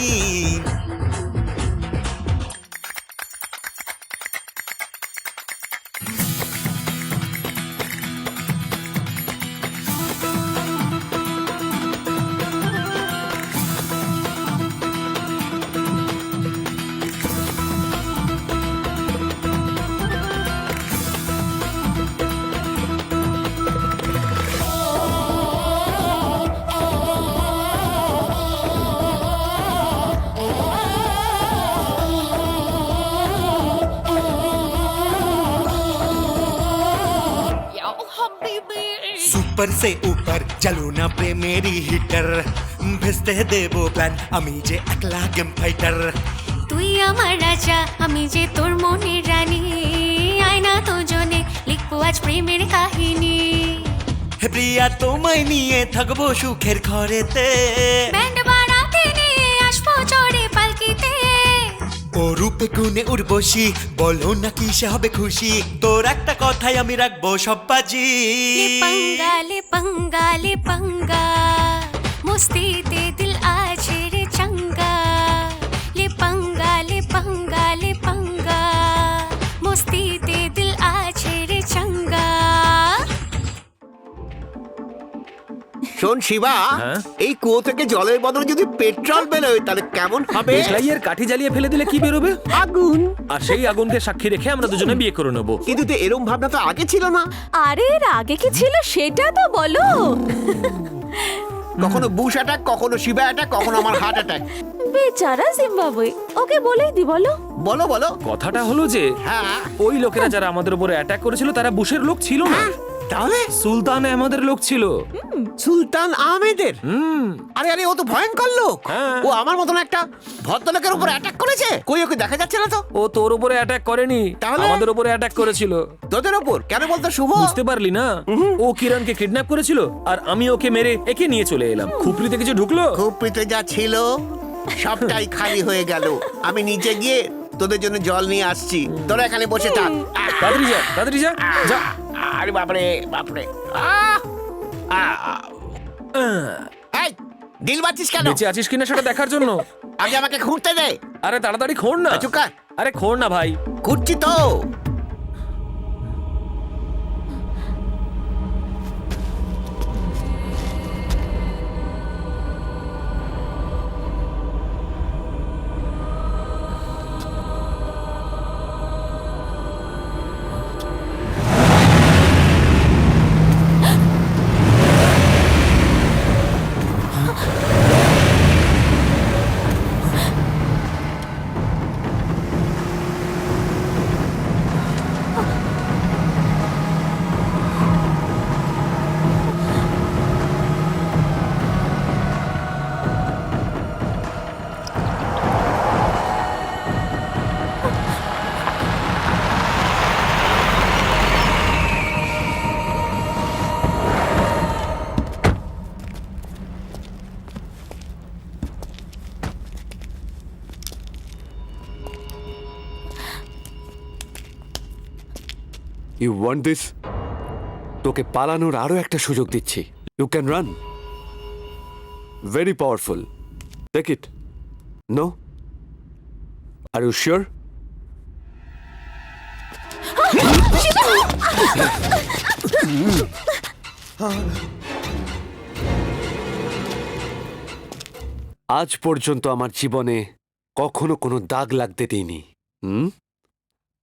সুপার সে উপর চলো না প্রেমেরি হিটার, ভেস্তে দেবো প্ল্যান আমি যে একলা গেম ফাইটার। তুই আমার রাজা আমি যে তোর মনের রানী, আয়না তো জনে লিখবো আজ প্রেমের কাহিনী। হে প্রিয়া তোমায় নিয়ে থাকবো সুখের ঘরেতে, ব্যান্ড বাড়াতে নিয়ে আসবো চড়ে পালকিতে। ও রূপে গুণে উর্বশী, বলো না কি সে হবে খুশি, তোর একটা কথাই আমি রাখবো সব বাজি। ले पंगा ले पंगा ले पंगा, मस्तीते दिल आज रे चंगा। ले पंगा ले पंगा ले पंगा, मस्तीते दिल आज रे चंगा। শোন শিবা, এই কুয়ো থেকে জলের বদলে যদি পেট্রোল বেরোয় তাহলে কেমন হবে? দেশলাইয়ের কাঠি জ্বালিয়ে ফেলে দিলে কি বেরোবে? আগুন। আর সেই আগুনকে সাক্ষী রেখে আমরা দুজনে বিয়ে করে নেবো। কিন্তু তো এরম ভাবনা তো আগে ছিল না। আরে এর আগে কি ছিল সেটা তো বলো। কখনো বুশ অ্যাটাক, কখনো শিবা অ্যাটাক, কখনো আমার হার্ট অ্যাটাক। বেচারা জিম্বাবুয়ে, ওকে বলেই দি বলো। বলো বলো। কথাটা হলো যে হ্যাঁ, ওই লোকেরা যারা আমাদের উপরে অ্যাটাক করেছিল তারা বুশের লোক ছিল না, তাহলে সুলতান আহমেদের লোক ছিল। সুলতান আহমেদের? আরে আরে, ও তো ভয়ঙ্কর লোক। ও আমার মতন একটা ভদ্রলোকের উপর অ্যাটাক করেছে। কই ওকে দেখা যাচ্ছে না তো। ও তোর উপরে অ্যাটাক করেনি, তাহলে? আমাদের উপরে অ্যাটাক করেছিল। তোদের উপর কেন বলতো শুভ? বুঝতে পারলি না? ও কিরণকে কিডন্যাপ করেছিল আর আমি ওকে মেরে একে নিয়ে চলে এলাম। খুপড়িতে কিছু ঢুকলো? খুপড়িতে যা ছিল সবটাই খালি হয়ে গেল। আমি নিচে গিয়ে তোদের জন্য জল নিয়ে আসছি, তোরা এখানে বসে থাক। তাড়াতাড়ি যা, তাড়াতাড়ি যা, যা। আরে বাপরে বাপরে, এই দিল বাচ্চিস কেন? বেঁচে আছিস কিনা সেটা দেখার জন্য। আগে আমাকে খুঁড়তে দে। আরে তাড়াতাড়ি খোঁড় না। চুপ কর। আরে খোঁড় না ভাই। খুঁড়ছি তো। You want this? তোকে পালানোর আরো একটা সুযোগ দিচ্ছি। You can run. Very powerful. Take it. No? Are you sure? আজ পর্যন্ত আমার জীবনে কখনো কোনো দাগ লাগতে দিইনি।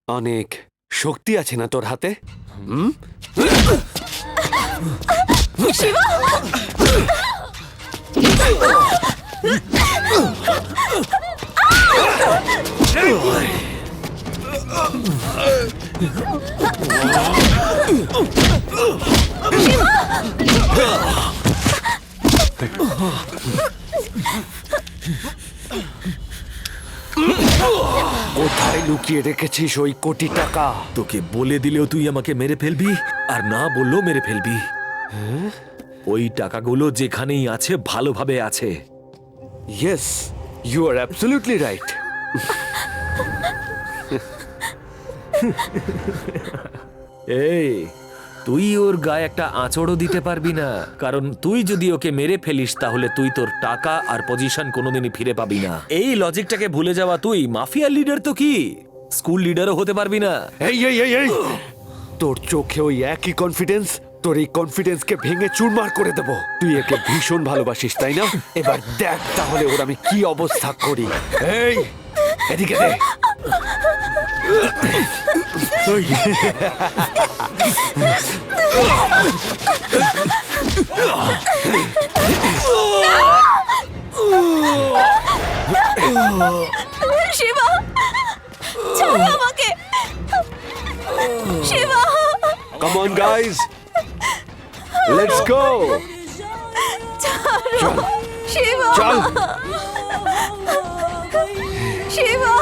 অনেক শক্তি আছে না তোর হাতে? কোথায় লুকিয়ে রেখেছিস ওই কোটি টাকা? তোকে বলে দিলেও তুই আমাকে মেরে ফেলবি, আর না বললেও মেরে ফেলবি। ওই টাকাগুলো যেখানেই আছে ভালোভাবে আছে। Yes, you are absolutely right. এই, তুই ওর গায়ে একটা আঁচড়ও দিতে পারবি না, কারণ তুই যদি ওকে মেরে ফেলিস তাহলে তুই তোর টাকা আর পজিশন কোনোদিনই ফিরে পাবি না। এই লজিকটাকে ভুলে যাওয়া তুই মাফিয়া লিডার তো কি, স্কুল লিডারও হতে পারবি না। এই এই এই এই, তোর চোখে ওই একই কনফিডেন্স, তোর এই কনফিডেন্সকে ভেঙে চুরমার করে দেব। তুই একে ভীষণ ভালোবাসিস তাই না? এবার দেখ তাহলে ওর আমি কি অবস্থা করি। এই এদিকে দে। শিবা, ছাড়ো আমাকে। Shiba, Come on guys, let's go. ছাড়ো। শিবা, চল। শিবা।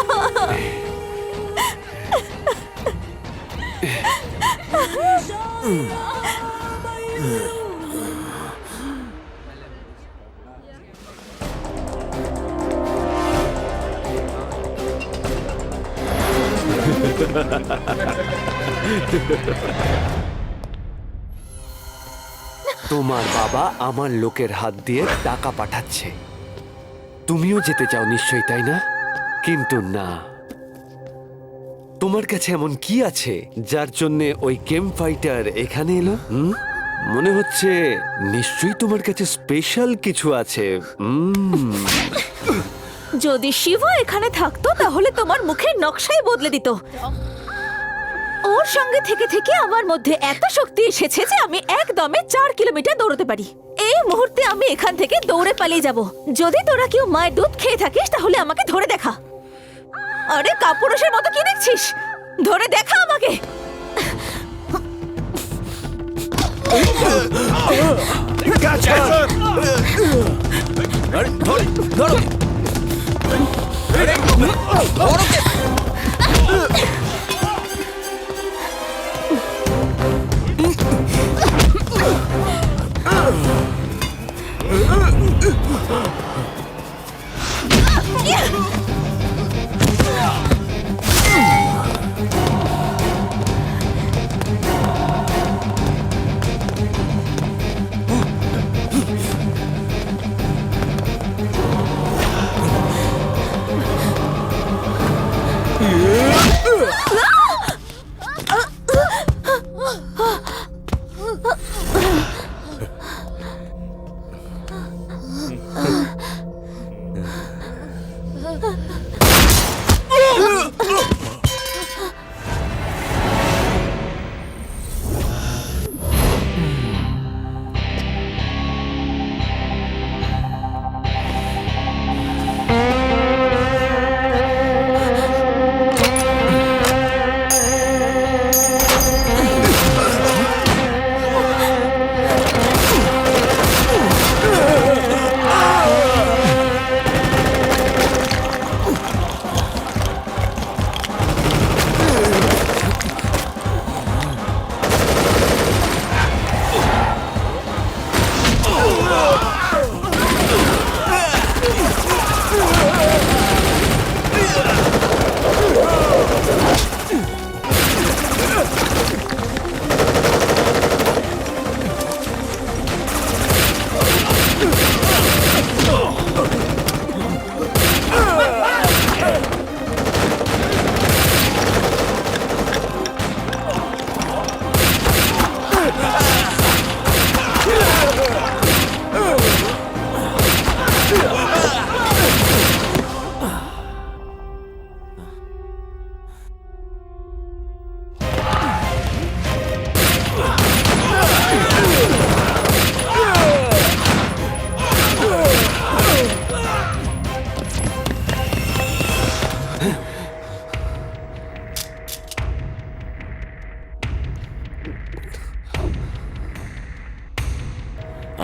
তোমার বাবা আমার লোকের হাত দিয়ে টাকা পাঠাচ্ছে। তুমিও যেতে চাও নিশ্চয়ই তাই না? কিন্তু না, তোমার কাছে এমন কি আছে যার জন্য ওই গেম ফাইটার এখানে এলো? মনে হচ্ছে নিশ্চয়ই তোমার কাছে স্পেশাল কিছু আছে। যদি শিব এখানে থাকতো তাহলে তোমার মুখের নকশাই বদলে দিত। ওর সঙ্গে থেকে থেকে আমার মধ্যে এত শক্তি এসেছে যে আমি একদমে 4 কিলোমিটার দৌড়তে পারি। এই মুহূর্তে আমি এখান থেকে দৌড়ে পালিয়ে যাব। যদি তোরা কেউ মায়ের দুধ খেয়ে থাকিস তাহলে আমাকে ধরে দেখা। আরে কাপুরুষের মতো কি দেখছিস? ধরে দেখা আমাকে।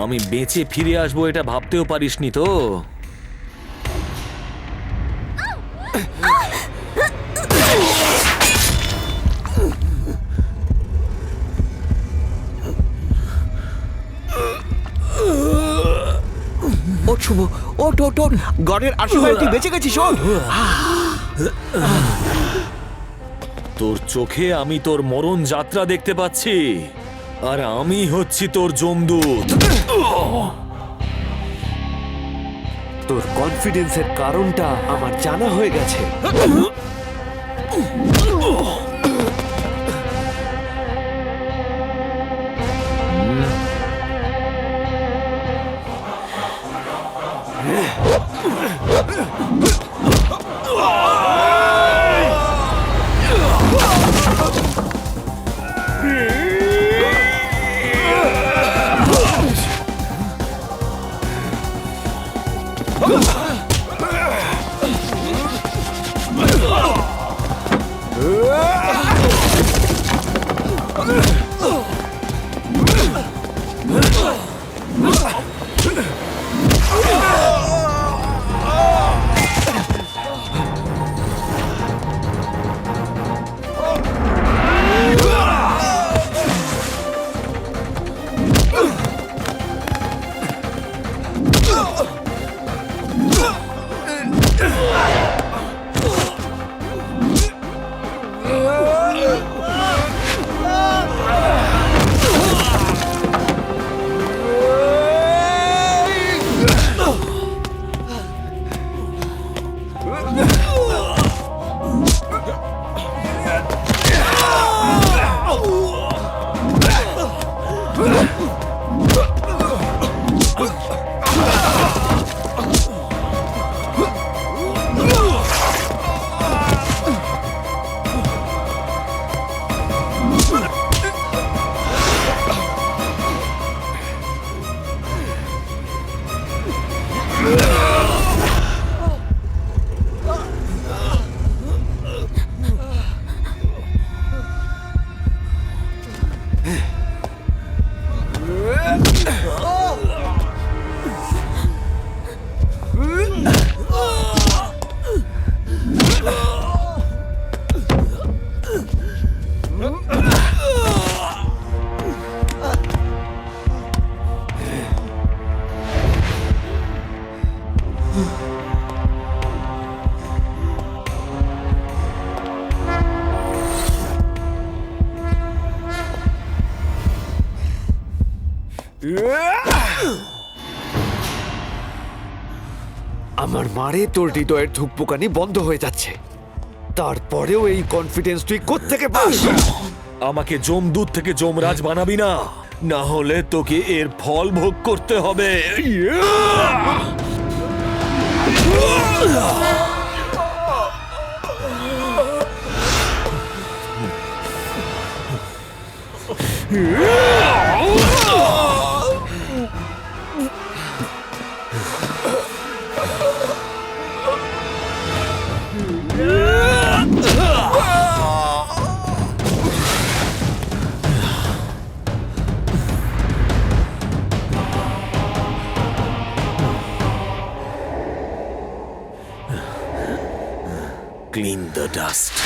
আমি বেঁচে ফিরে আসবো এটা ভাবতেও পারিসনি তো। ও শুভ, ওট ওট ওট, গডের আশীর্বাদে তুই বেঁচে গেছিস। ওঠ। তোর চোখে আমি তোর মরণ যাত্রা দেখতে পাচ্ছি, আর আমি হচ্ছি তোর যমদূত। তোর কনফিডেন্সের কারণটা আমার জানা হয়ে গেছে। আমার মারে তোর হৃদয়ের ধুকপুকানি বন্ধ হয়ে যাচ্ছে, তারপরেও এই কনফিডেন্স তুই কোত্থেকে পাস? আমাকে যমদূত থেকে যমরাজ বানাবি না, না হলে তোকে এর ফল ভোগ করতে হবে। Clean the dust.